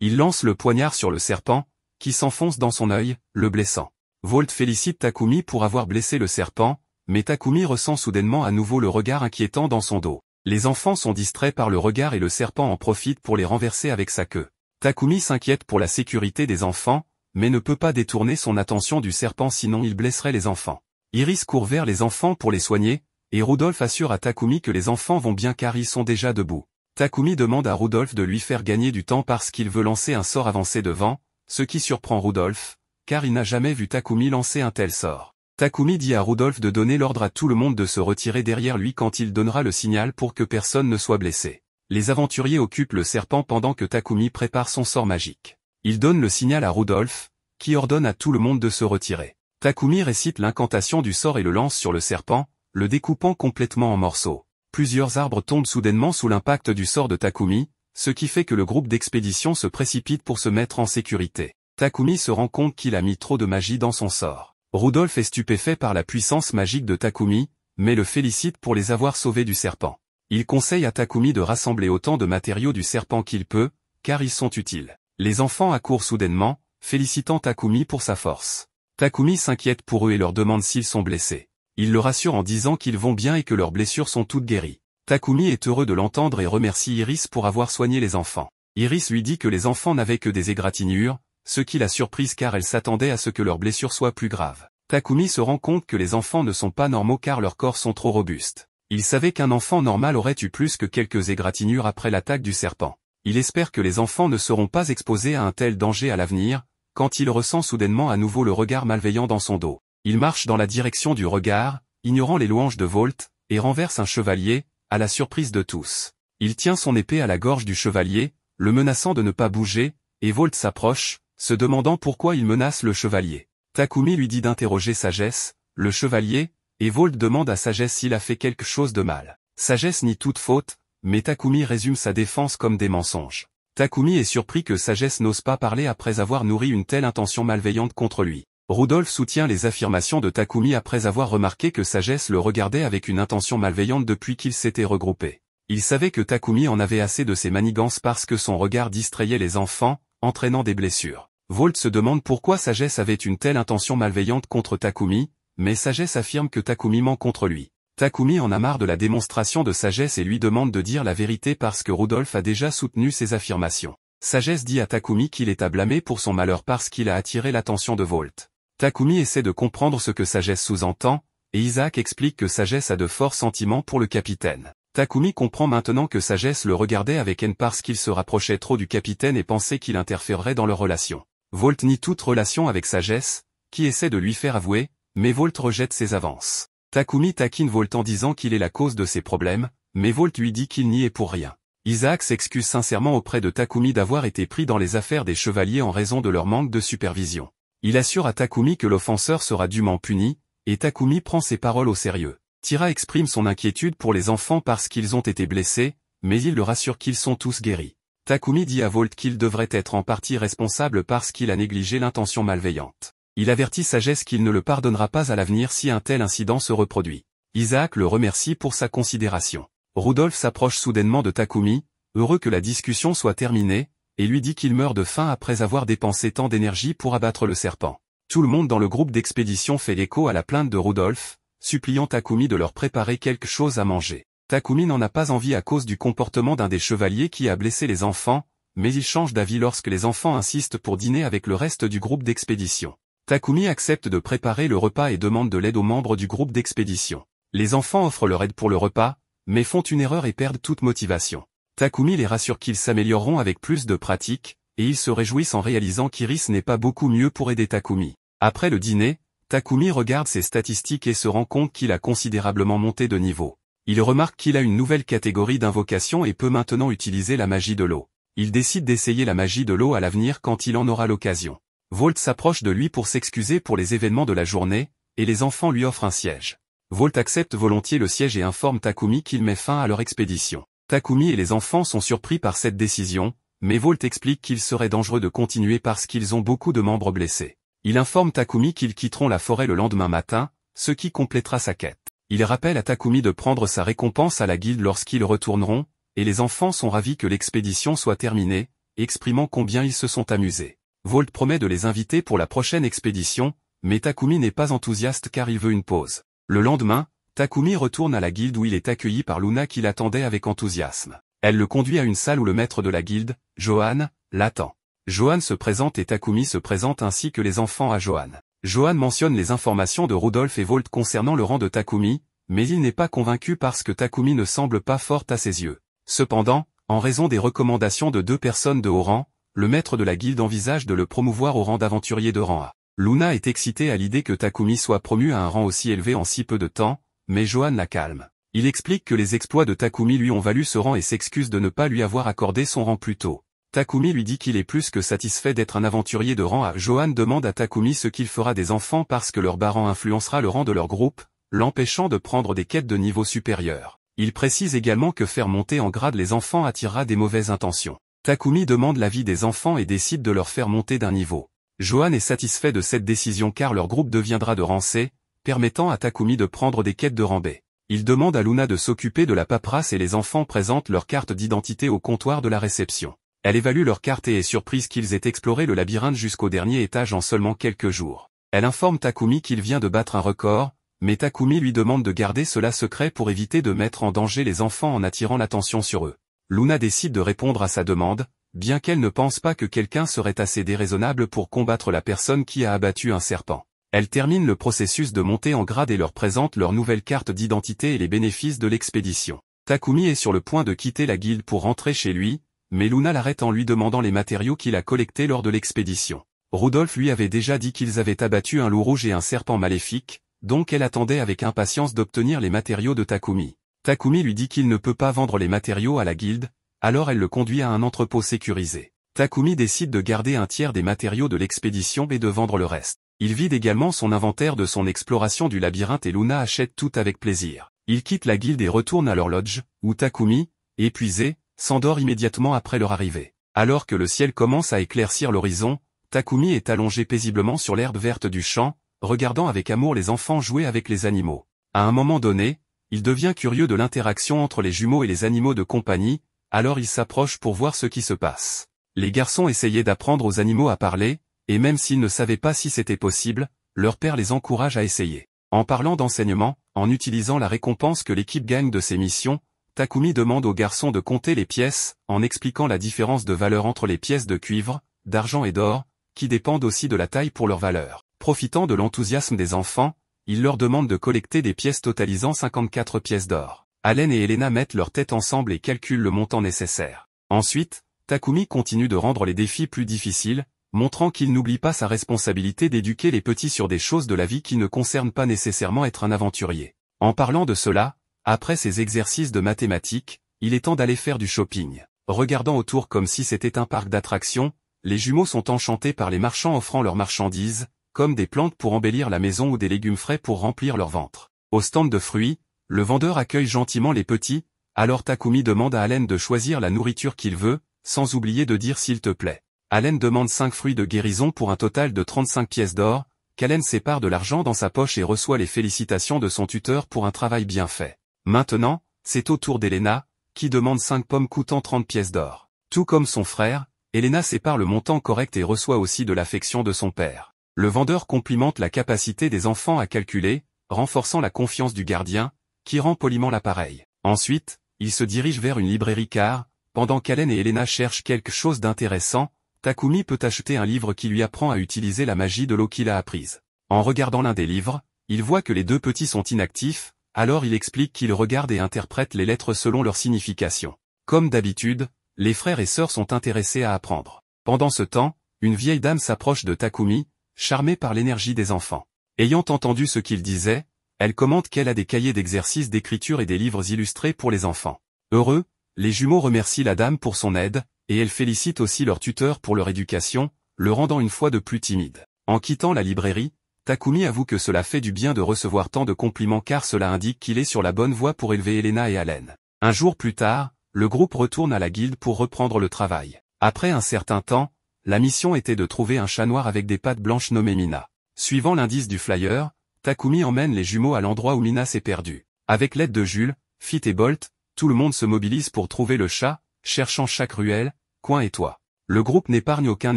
Il lance le poignard sur le serpent, qui s'enfonce dans son œil, le blessant. Volt félicite Takumi pour avoir blessé le serpent, mais Takumi ressent soudainement à nouveau le regard inquiétant dans son dos. Les enfants sont distraits par le regard et le serpent en profite pour les renverser avec sa queue. Takumi s'inquiète pour la sécurité des enfants, mais ne peut pas détourner son attention du serpent sinon il blesserait les enfants. Iris court vers les enfants pour les soigner, et Rudolph assure à Takumi que les enfants vont bien car ils sont déjà debout. Takumi demande à Rudolph de lui faire gagner du temps parce qu'il veut lancer un sort avancé devant, ce qui surprend Rudolph, car il n'a jamais vu Takumi lancer un tel sort. Takumi dit à Rudolph de donner l'ordre à tout le monde de se retirer derrière lui quand il donnera le signal pour que personne ne soit blessé. Les aventuriers occupent le serpent pendant que Takumi prépare son sort magique. Il donne le signal à Rudolph, qui ordonne à tout le monde de se retirer. Takumi récite l'incantation du sort et le lance sur le serpent, le découpant complètement en morceaux. Plusieurs arbres tombent soudainement sous l'impact du sort de Takumi, ce qui fait que le groupe d'expédition se précipite pour se mettre en sécurité. Takumi se rend compte qu'il a mis trop de magie dans son sort. Rudolph est stupéfait par la puissance magique de Takumi, mais le félicite pour les avoir sauvés du serpent. Il conseille à Takumi de rassembler autant de matériaux du serpent qu'il peut, car ils sont utiles. Les enfants accourent soudainement, félicitant Takumi pour sa force. Takumi s'inquiète pour eux et leur demande s'ils sont blessés. Il le rassure en disant qu'ils vont bien et que leurs blessures sont toutes guéries. Takumi est heureux de l'entendre et remercie Iris pour avoir soigné les enfants. Iris lui dit que les enfants n'avaient que des égratignures, ce qui l'a surprise car elle s'attendait à ce que leurs blessures soient plus graves. Takumi se rend compte que les enfants ne sont pas normaux car leurs corps sont trop robustes. Il savait qu'un enfant normal aurait eu plus que quelques égratignures après l'attaque du serpent. Il espère que les enfants ne seront pas exposés à un tel danger à l'avenir, quand il ressent soudainement à nouveau le regard malveillant dans son dos. Il marche dans la direction du regard, ignorant les louanges de Volt, et renverse un chevalier, à la surprise de tous. Il tient son épée à la gorge du chevalier, le menaçant de ne pas bouger, et Volt s'approche, se demandant pourquoi il menace le chevalier. Takumi lui dit d'interroger Sagesse, le chevalier, et Volt demande à Sagesse s'il a fait quelque chose de mal. Sagesse nie toute faute, mais Takumi résume sa défense comme des mensonges. Takumi est surpris que Sagesse n'ose pas parler après avoir nourri une telle intention malveillante contre lui. Rudolph soutient les affirmations de Takumi après avoir remarqué que Sagesse le regardait avec une intention malveillante depuis qu'ils s'étaient regroupés. Il savait que Takumi en avait assez de ses manigances parce que son regard distrayait les enfants, entraînant des blessures. Volt se demande pourquoi Sagesse avait une telle intention malveillante contre Takumi, mais Sagesse affirme que Takumi ment contre lui. Takumi en a marre de la démonstration de Sagesse et lui demande de dire la vérité parce que Rudolph a déjà soutenu ses affirmations. Sagesse dit à Takumi qu'il est à blâmer pour son malheur parce qu'il a attiré l'attention de Volt. Takumi essaie de comprendre ce que Sagesse sous-entend, et Isaac explique que Sagesse a de forts sentiments pour le capitaine. Takumi comprend maintenant que Sagesse le regardait avec haine parce qu'il se rapprochait trop du capitaine et pensait qu'il interférerait dans leur relation. Volt nie toute relation avec Sagesse, qui essaie de lui faire avouer, mais Volt rejette ses avances. Takumi taquine Volt en disant qu'il est la cause de ses problèmes, mais Volt lui dit qu'il n'y est pour rien. Isaac s'excuse sincèrement auprès de Takumi d'avoir été pris dans les affaires des chevaliers en raison de leur manque de supervision. Il assure à Takumi que l'offenseur sera dûment puni, et Takumi prend ses paroles au sérieux. Tira exprime son inquiétude pour les enfants parce qu'ils ont été blessés, mais il le rassure qu'ils sont tous guéris. Takumi dit à Volt qu'il devrait être en partie responsable parce qu'il a négligé l'intention malveillante. Il avertit Sagesse qu'il ne le pardonnera pas à l'avenir si un tel incident se reproduit. Isaac le remercie pour sa considération. Rudolph s'approche soudainement de Takumi, heureux que la discussion soit terminée, et lui dit qu'il meurt de faim après avoir dépensé tant d'énergie pour abattre le serpent. Tout le monde dans le groupe d'expédition fait l'écho à la plainte de Rudolph, suppliant Takumi de leur préparer quelque chose à manger. Takumi n'en a pas envie à cause du comportement d'un des chevaliers qui a blessé les enfants, mais il change d'avis lorsque les enfants insistent pour dîner avec le reste du groupe d'expédition. Takumi accepte de préparer le repas et demande de l'aide aux membres du groupe d'expédition. Les enfants offrent leur aide pour le repas, mais font une erreur et perdent toute motivation. Takumi les rassure qu'ils s'amélioreront avec plus de pratique, et ils se réjouissent en réalisant qu'Iris n'est pas beaucoup mieux pour aider Takumi. Après le dîner, Takumi regarde ses statistiques et se rend compte qu'il a considérablement monté de niveau. Il remarque qu'il a une nouvelle catégorie d'invocation et peut maintenant utiliser la magie de l'eau. Il décide d'essayer la magie de l'eau à l'avenir quand il en aura l'occasion. Volt s'approche de lui pour s'excuser pour les événements de la journée, et les enfants lui offrent un siège. Volt accepte volontiers le siège et informe Takumi qu'il met fin à leur expédition. Takumi et les enfants sont surpris par cette décision, mais Volt explique qu'il serait dangereux de continuer parce qu'ils ont beaucoup de membres blessés. Il informe Takumi qu'ils quitteront la forêt le lendemain matin, ce qui complétera sa quête. Il rappelle à Takumi de prendre sa récompense à la guilde lorsqu'ils retourneront, et les enfants sont ravis que l'expédition soit terminée, exprimant combien ils se sont amusés. Volt promet de les inviter pour la prochaine expédition, mais Takumi n'est pas enthousiaste car il veut une pause. Le lendemain, Takumi retourne à la guilde où il est accueilli par Luna qui l'attendait avec enthousiasme. Elle le conduit à une salle où le maître de la guilde, Johan, l'attend. Johan se présente et Takumi se présente ainsi que les enfants à Johan. Johan mentionne les informations de Rudolf et Volt concernant le rang de Takumi, mais il n'est pas convaincu parce que Takumi ne semble pas forte à ses yeux. Cependant, en raison des recommandations de 2 personnes de haut rang, le maître de la guilde envisage de le promouvoir au rang d'aventurier de rang A. Luna est excitée à l'idée que Takumi soit promu à un rang aussi élevé en si peu de temps, mais Johan la calme. Il explique que les exploits de Takumi lui ont valu ce rang et s'excuse de ne pas lui avoir accordé son rang plus tôt. Takumi lui dit qu'il est plus que satisfait d'être un aventurier de rang A. Johan demande à Takumi ce qu'il fera des enfants parce que leur bas rang influencera le rang de leur groupe, l'empêchant de prendre des quêtes de niveau supérieur. Il précise également que faire monter en grade les enfants attirera des mauvaises intentions. Takumi demande l'avis des enfants et décide de leur faire monter d'un niveau. Johan est satisfait de cette décision car leur groupe deviendra de rang C, permettant à Takumi de prendre des quêtes de rang B. Il demande à Luna de s'occuper de la paperasse et les enfants présentent leur carte d'identité au comptoir de la réception. Elle évalue leur carte et est surprise qu'ils aient exploré le labyrinthe jusqu'au dernier étage en seulement quelques jours. Elle informe Takumi qu'il vient de battre un record, mais Takumi lui demande de garder cela secret pour éviter de mettre en danger les enfants en attirant l'attention sur eux. Luna décide de répondre à sa demande, bien qu'elle ne pense pas que quelqu'un serait assez déraisonnable pour combattre la personne qui a abattu un serpent. Elle termine le processus de montée en grade et leur présente leur nouvelle carte d'identité et les bénéfices de l'expédition. Takumi est sur le point de quitter la guilde pour rentrer chez lui, mais Luna l'arrête en lui demandant les matériaux qu'il a collectés lors de l'expédition. Rudolf lui avait déjà dit qu'ils avaient abattu un loup rouge et un serpent maléfique, donc elle attendait avec impatience d'obtenir les matériaux de Takumi. Takumi lui dit qu'il ne peut pas vendre les matériaux à la guilde, alors elle le conduit à un entrepôt sécurisé. Takumi décide de garder un tiers des matériaux de l'expédition et de vendre le reste. Il vide également son inventaire de son exploration du labyrinthe et Luna achète tout avec plaisir. Ils quittent la guilde et retournent à leur lodge, où Takumi, épuisé, s'endort immédiatement après leur arrivée. Alors que le ciel commence à éclaircir l'horizon, Takumi est allongé paisiblement sur l'herbe verte du champ, regardant avec amour les enfants jouer avec les animaux. À un moment donné, il devient curieux de l'interaction entre les jumeaux et les animaux de compagnie, alors il s'approche pour voir ce qui se passe. Les garçons essayaient d'apprendre aux animaux à parler, et même s'ils ne savaient pas si c'était possible, leur père les encourage à essayer. En parlant d'enseignement, en utilisant la récompense que l'équipe gagne de ses missions, Takumi demande aux garçons de compter les pièces, en expliquant la différence de valeur entre les pièces de cuivre, d'argent et d'or, qui dépendent aussi de la taille pour leur valeur. Profitant de l'enthousiasme des enfants, il leur demande de collecter des pièces totalisant 54 pièces d'or. Allen et Elena mettent leurs têtes ensemble et calculent le montant nécessaire. Ensuite, Takumi continue de rendre les défis plus difficiles, montrant qu'il n'oublie pas sa responsabilité d'éduquer les petits sur des choses de la vie qui ne concernent pas nécessairement être un aventurier. En parlant de cela, après ces exercices de mathématiques, il est temps d'aller faire du shopping. Regardant autour comme si c'était un parc d'attractions, les jumeaux sont enchantés par les marchands offrant leurs marchandises, comme des plantes pour embellir la maison ou des légumes frais pour remplir leur ventre. Au stand de fruits, le vendeur accueille gentiment les petits, alors Takumi demande à Allen de choisir la nourriture qu'il veut, sans oublier de dire s'il te plaît. Allen demande 5 fruits de guérison pour un total de 35 pièces d'or, qu'Allen sépare de l'argent dans sa poche et reçoit les félicitations de son tuteur pour un travail bien fait. Maintenant, c'est au tour d'Elena, qui demande 5 pommes coûtant 30 pièces d'or. Tout comme son frère, Elena sépare le montant correct et reçoit aussi de l'affection de son père. Le vendeur complimente la capacité des enfants à calculer, renforçant la confiance du gardien, qui rend poliment l'appareil. Ensuite, il se dirige vers une librairie car, pendant qu'Allen et Elena cherchent quelque chose d'intéressant, Takumi peut acheter un livre qui lui apprend à utiliser la magie de l'eau qu'il a apprise. En regardant l'un des livres, il voit que les 2 petits sont inactifs, alors il explique qu'il regarde et interprète les lettres selon leur signification. Comme d'habitude, les frères et sœurs sont intéressés à apprendre. Pendant ce temps, une vieille dame s'approche de Takumi, charmée par l'énergie des enfants. Ayant entendu ce qu'il disait, elle commente qu'elle a des cahiers d'exercices d'écriture et des livres illustrés pour les enfants. Heureux, les jumeaux remercient la dame pour son aide, et elle félicite aussi leur tuteur pour leur éducation, le rendant une fois de plus timide. En quittant la librairie, Takumi avoue que cela fait du bien de recevoir tant de compliments car cela indique qu'il est sur la bonne voie pour élever Elena et Allen. Un jour plus tard, le groupe retourne à la guilde pour reprendre le travail. Après un certain temps, la mission était de trouver un chat noir avec des pattes blanches nommé Mina. Suivant l'indice du flyer, Takumi emmène les jumeaux à l'endroit où Mina s'est perdue. Avec l'aide de Jules, Fit et Bolt, tout le monde se mobilise pour trouver le chat, cherchant chaque ruelle, coin et toit. Le groupe n'épargne aucun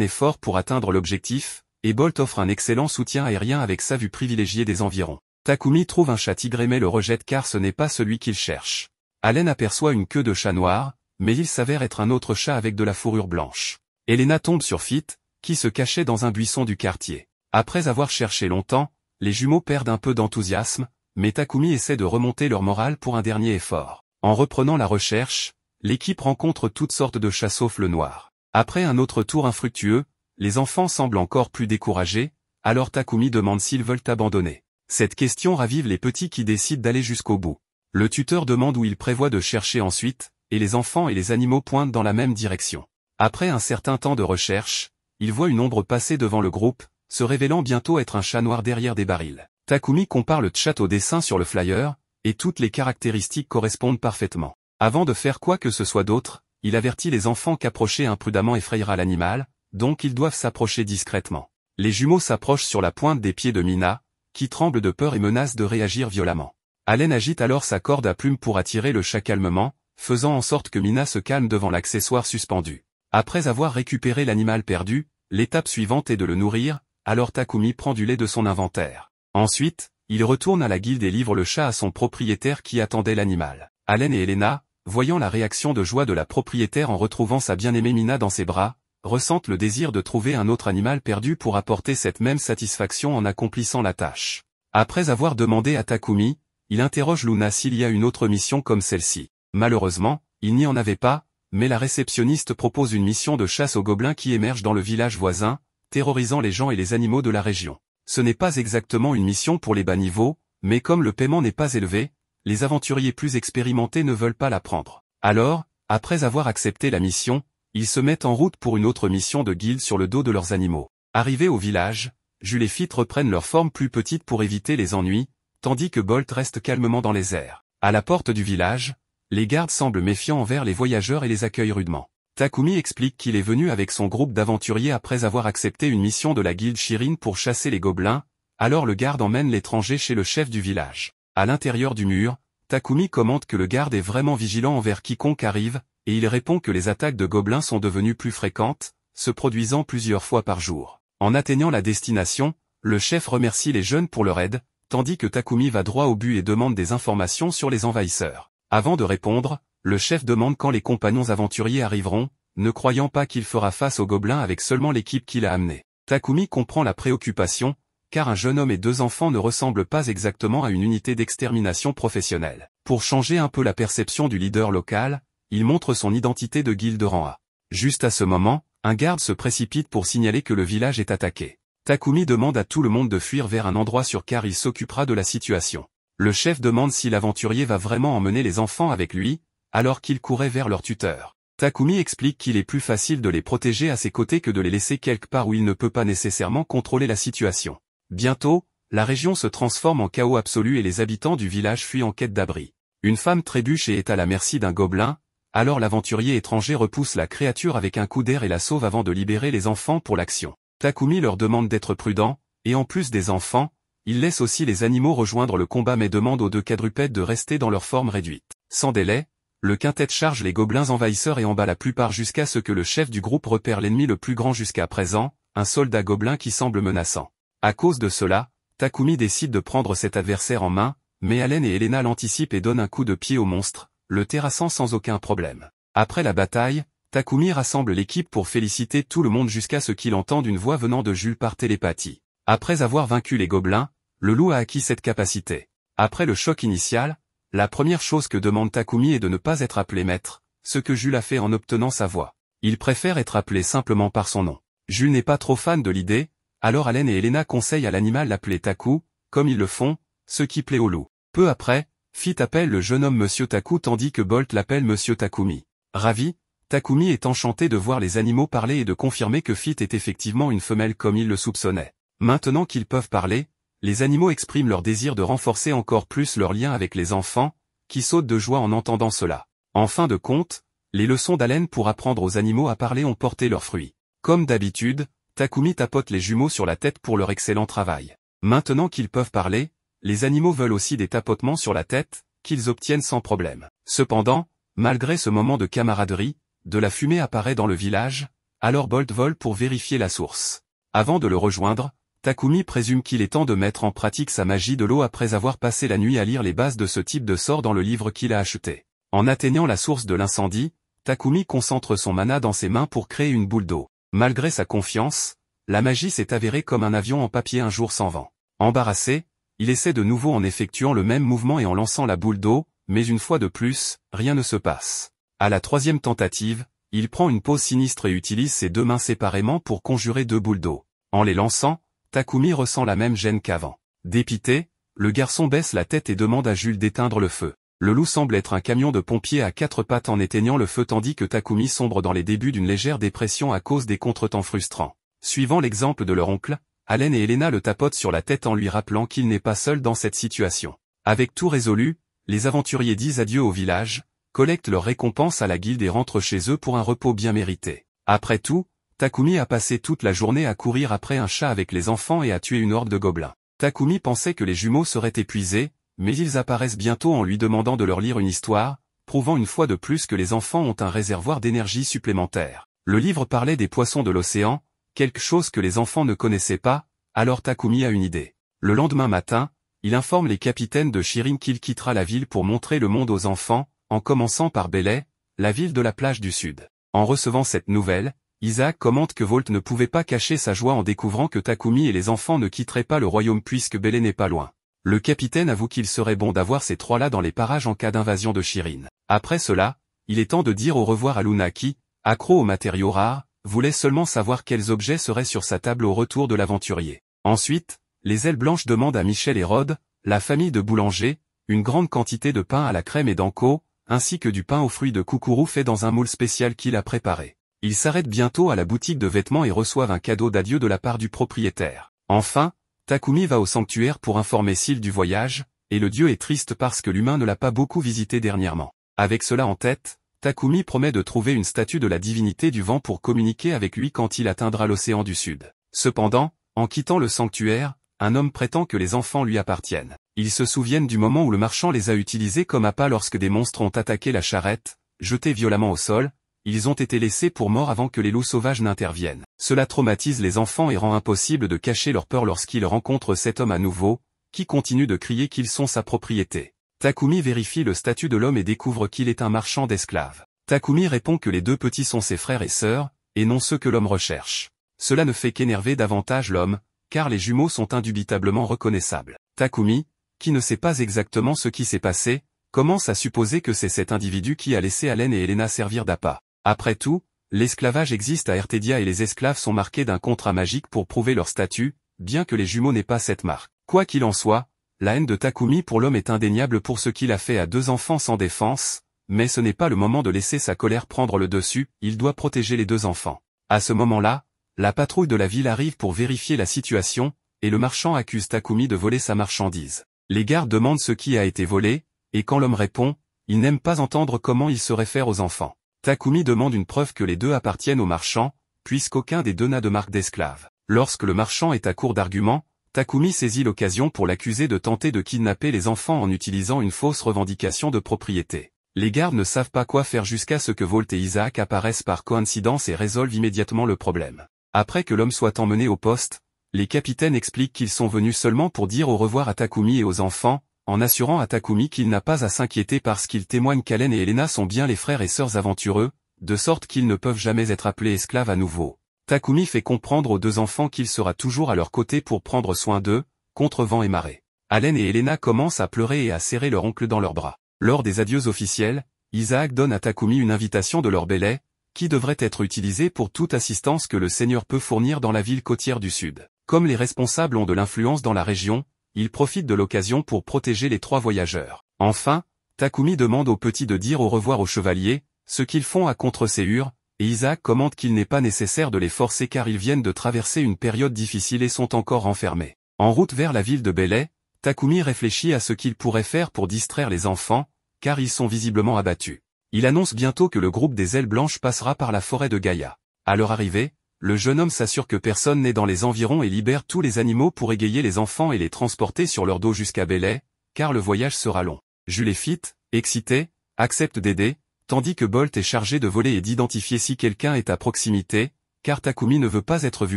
effort pour atteindre l'objectif, et Bolt offre un excellent soutien aérien avec sa vue privilégiée des environs. Takumi trouve un chat tigré mais le rejette car ce n'est pas celui qu'il cherche. Allen aperçoit une queue de chat noir, mais il s'avère être un autre chat avec de la fourrure blanche. Elena tombe sur Fit, qui se cachait dans un buisson du quartier. Après avoir cherché longtemps, les jumeaux perdent un peu d'enthousiasme, mais Takumi essaie de remonter leur morale pour un dernier effort. En reprenant la recherche, l'équipe rencontre toutes sortes de chats sauf le noir. Après un autre tour infructueux, les enfants semblent encore plus découragés, alors Takumi demande s'ils veulent abandonner. Cette question ravive les petits qui décident d'aller jusqu'au bout. Le tuteur demande où il prévoit de chercher ensuite, et les enfants et les animaux pointent dans la même direction. Après un certain temps de recherche, il voit une ombre passer devant le groupe, se révélant bientôt être un chat noir derrière des barils. Takumi compare le chat au dessin sur le flyer, et toutes les caractéristiques correspondent parfaitement. Avant de faire quoi que ce soit d'autre, il avertit les enfants qu'approcher imprudemment effrayera l'animal, donc ils doivent s'approcher discrètement. Les jumeaux s'approchent sur la pointe des pieds de Mina, qui tremble de peur et menace de réagir violemment. Allen agite alors sa corde à plumes pour attirer le chat calmement, faisant en sorte que Mina se calme devant l'accessoire suspendu. Après avoir récupéré l'animal perdu, l'étape suivante est de le nourrir, alors Takumi prend du lait de son inventaire. Ensuite, il retourne à la guilde et livre le chat à son propriétaire qui attendait l'animal. Allen et Elena, voyant la réaction de joie de la propriétaire en retrouvant sa bien-aimée Mina dans ses bras, ressentent le désir de trouver un autre animal perdu pour apporter cette même satisfaction en accomplissant la tâche. Après avoir demandé à Takumi, il interroge Luna s'il y a une autre mission comme celle-ci. Malheureusement, il n'y en avait pas, mais la réceptionniste propose une mission de chasse aux gobelins qui émerge dans le village voisin, terrorisant les gens et les animaux de la région. Ce n'est pas exactement une mission pour les bas niveaux, mais comme le paiement n'est pas élevé, les aventuriers plus expérimentés ne veulent pas la prendre. Alors, après avoir accepté la mission, ils se mettent en route pour une autre mission de guilde sur le dos de leurs animaux. Arrivés au village, Jules et Fit reprennent leur forme plus petite pour éviter les ennuis, tandis que Bolt reste calmement dans les airs. À la porte du village, les gardes semblent méfiants envers les voyageurs et les accueillent rudement. Takumi explique qu'il est venu avec son groupe d'aventuriers après avoir accepté une mission de la guilde Shirin pour chasser les gobelins, alors le garde emmène l'étranger chez le chef du village. À l'intérieur du mur, Takumi commente que le garde est vraiment vigilant envers quiconque arrive, et il répond que les attaques de gobelins sont devenues plus fréquentes, se produisant plusieurs fois par jour. En atteignant la destination, le chef remercie les jeunes pour leur aide, tandis que Takumi va droit au but et demande des informations sur les envahisseurs. Avant de répondre, le chef demande quand les compagnons aventuriers arriveront, ne croyant pas qu'il fera face aux gobelins avec seulement l'équipe qu'il a amenée. Takumi comprend la préoccupation, car un jeune homme et 2 enfants ne ressemblent pas exactement à une unité d'extermination professionnelle. Pour changer un peu la perception du leader local, il montre son identité de guilde rang A. Juste à ce moment, un garde se précipite pour signaler que le village est attaqué. Takumi demande à tout le monde de fuir vers un endroit sûr car il s'occupera de la situation. Le chef demande si l'aventurier va vraiment emmener les enfants avec lui, alors qu'ils couraient vers leur tuteur. Takumi explique qu'il est plus facile de les protéger à ses côtés que de les laisser quelque part où il ne peut pas nécessairement contrôler la situation. Bientôt, la région se transforme en chaos absolu et les habitants du village fuient en quête d'abri. Une femme trébuche et est à la merci d'un gobelin, alors l'aventurier étranger repousse la créature avec un coup d'air et la sauve avant de libérer les enfants pour l'action. Takumi leur demande d'être prudents, et en plus des enfants, il laisse aussi les animaux rejoindre le combat mais demande aux 2 quadrupèdes de rester dans leur forme réduite. Sans délai, le quintet charge les gobelins envahisseurs et en bat la plupart jusqu'à ce que le chef du groupe repère l'ennemi le plus grand jusqu'à présent, un soldat gobelin qui semble menaçant. À cause de cela, Takumi décide de prendre cet adversaire en main, mais Allen et Elena l'anticipent et donnent un coup de pied au monstre, le terrassant sans aucun problème. Après la bataille, Takumi rassemble l'équipe pour féliciter tout le monde jusqu'à ce qu'il entende une voix venant de Jules par télépathie. Après avoir vaincu les gobelins, le loup a acquis cette capacité. Après le choc initial, la première chose que demande Takumi est de ne pas être appelé maître, ce que Jules a fait en obtenant sa voix. Il préfère être appelé simplement par son nom. Jules n'est pas trop fan de l'idée, alors Allen et Elena conseillent à l'animal l'appeler Taku, comme ils le font, ce qui plaît au loup. Peu après, Fit appelle le jeune homme Monsieur Taku tandis que Bolt l'appelle Monsieur Takumi. Ravi, Takumi est enchanté de voir les animaux parler et de confirmer que Fit est effectivement une femelle comme il le soupçonnait. Maintenant qu'ils peuvent parler, les animaux expriment leur désir de renforcer encore plus leur lien avec les enfants, qui sautent de joie en entendant cela. En fin de compte, les leçons d'Allen pour apprendre aux animaux à parler ont porté leurs fruits. Comme d'habitude, Takumi tapote les jumeaux sur la tête pour leur excellent travail. Maintenant qu'ils peuvent parler, les animaux veulent aussi des tapotements sur la tête, qu'ils obtiennent sans problème. Cependant, malgré ce moment de camaraderie, de la fumée apparaît dans le village, alors Bolt vole pour vérifier la source. Avant de le rejoindre, Takumi présume qu'il est temps de mettre en pratique sa magie de l'eau après avoir passé la nuit à lire les bases de ce type de sort dans le livre qu'il a acheté. En atteignant la source de l'incendie, Takumi concentre son mana dans ses mains pour créer une boule d'eau. Malgré sa confiance, la magie s'est avérée comme un avion en papier un jour sans vent. Embarrassé, il essaie de nouveau en effectuant le même mouvement et en lançant la boule d'eau, mais une fois de plus, rien ne se passe. À la troisième tentative, il prend une pause sinistre et utilise ses deux mains séparément pour conjurer deux boules d'eau. En les lançant, Takumi ressent la même gêne qu'avant. Dépité, le garçon baisse la tête et demande à Jules d'éteindre le feu. Le loup semble être un camion de pompiers à quatre pattes en éteignant le feu tandis que Takumi sombre dans les débuts d'une légère dépression à cause des contretemps frustrants. Suivant l'exemple de leur oncle, Allen et Elena le tapotent sur la tête en lui rappelant qu'il n'est pas seul dans cette situation. Avec tout résolu, les aventuriers disent adieu au village, collectent leur récompense à la guilde et rentrent chez eux pour un repos bien mérité. Après tout, Takumi a passé toute la journée à courir après un chat avec les enfants et à tuer une horde de gobelins. Takumi pensait que les jumeaux seraient épuisés, mais ils apparaissent bientôt en lui demandant de leur lire une histoire, prouvant une fois de plus que les enfants ont un réservoir d'énergie supplémentaire. Le livre parlait des poissons de l'océan, quelque chose que les enfants ne connaissaient pas, alors Takumi a une idée. Le lendemain matin, il informe les capitaines de Shirin qu'il quittera la ville pour montrer le monde aux enfants, en commençant par Belay, la ville de la plage du Sud. En recevant cette nouvelle, Isaac commente que Volt ne pouvait pas cacher sa joie en découvrant que Takumi et les enfants ne quitteraient pas le royaume puisque Belay n'est pas loin. Le capitaine avoue qu'il serait bon d'avoir ces trois-là dans les parages en cas d'invasion de Shirin. Après cela, il est temps de dire au revoir à Luna qui, accro aux matériaux rares, voulait seulement savoir quels objets seraient sur sa table au retour de l'aventurier. Ensuite, les ailes blanches demandent à Michel et Rod, la famille de boulanger, une grande quantité de pain à la crème et d'anko, ainsi que du pain aux fruits de coucourou fait dans un moule spécial qu'il a préparé. Ils s'arrêtent bientôt à la boutique de vêtements et reçoivent un cadeau d'adieu de la part du propriétaire. Enfin, Takumi va au sanctuaire pour informer Syl du voyage, et le dieu est triste parce que l'humain ne l'a pas beaucoup visité dernièrement. Avec cela en tête, Takumi promet de trouver une statue de la divinité du vent pour communiquer avec lui quand il atteindra l'océan du Sud. Cependant, en quittant le sanctuaire, un homme prétend que les enfants lui appartiennent. Ils se souviennent du moment où le marchand les a utilisés comme appât lorsque des monstres ont attaqué la charrette, jetés violemment au sol. Ils ont été laissés pour morts avant que les loups sauvages n'interviennent. Cela traumatise les enfants et rend impossible de cacher leur peur lorsqu'ils rencontrent cet homme à nouveau, qui continue de crier qu'ils sont sa propriété. Takumi vérifie le statut de l'homme et découvre qu'il est un marchand d'esclaves. Takumi répond que les deux petits sont ses frères et sœurs, et non ceux que l'homme recherche. Cela ne fait qu'énerver davantage l'homme, car les jumeaux sont indubitablement reconnaissables. Takumi, qui ne sait pas exactement ce qui s'est passé, commence à supposer que c'est cet individu qui a laissé Allen et Elena servir d'appât. Après tout, l'esclavage existe à Ertedia et les esclaves sont marqués d'un contrat magique pour prouver leur statut, bien que les jumeaux n'aient pas cette marque. Quoi qu'il en soit, la haine de Takumi pour l'homme est indéniable pour ce qu'il a fait à deux enfants sans défense, mais ce n'est pas le moment de laisser sa colère prendre le dessus, il doit protéger les deux enfants. À ce moment-là, la patrouille de la ville arrive pour vérifier la situation, et le marchand accuse Takumi de voler sa marchandise. Les gardes demandent ce qui a été volé, et quand l'homme répond, il n'aime pas entendre comment il se réfère aux enfants. Takumi demande une preuve que les deux appartiennent au marchand, puisqu'aucun des deux n'a de marque d'esclave. Lorsque le marchand est à court d'arguments, Takumi saisit l'occasion pour l'accuser de tenter de kidnapper les enfants en utilisant une fausse revendication de propriété. Les gardes ne savent pas quoi faire jusqu'à ce que Volt et Isaac apparaissent par coïncidence et résolvent immédiatement le problème. Après que l'homme soit emmené au poste, les capitaines expliquent qu'ils sont venus seulement pour dire au revoir à Takumi et aux enfants, en assurant à Takumi qu'il n'a pas à s'inquiéter parce qu'ils témoignent qu'Allen et Elena sont bien les frères et sœurs aventureux, de sorte qu'ils ne peuvent jamais être appelés esclaves à nouveau. Takumi fait comprendre aux deux enfants qu'il sera toujours à leur côté pour prendre soin d'eux, contre vent et marée. Allen et Elena commencent à pleurer et à serrer leur oncle dans leurs bras. Lors des adieux officiels, Isaac donne à Takumi une invitation de leur Belay, qui devrait être utilisée pour toute assistance que le seigneur peut fournir dans la ville côtière du Sud. Comme les responsables ont de l'influence dans la région, ils profitent de l'occasion pour protéger les trois voyageurs. Enfin, Takumi demande aux petits de dire au revoir aux chevaliers, ce qu'ils font à contre-séhure, et Isaac commente qu'il n'est pas nécessaire de les forcer car ils viennent de traverser une période difficile et sont encore renfermés. En route vers la ville de Belay, Takumi réfléchit à ce qu'il pourrait faire pour distraire les enfants, car ils sont visiblement abattus. Il annonce bientôt que le groupe des ailes blanches passera par la forêt de Gaïa. À leur arrivée, le jeune homme s'assure que personne n'est dans les environs et libère tous les animaux pour égayer les enfants et les transporter sur leur dos jusqu'à Belay, car le voyage sera long. Jules et Fit, excité, accepte d'aider, tandis que Bolt est chargé de voler et d'identifier si quelqu'un est à proximité, car Takumi ne veut pas être vu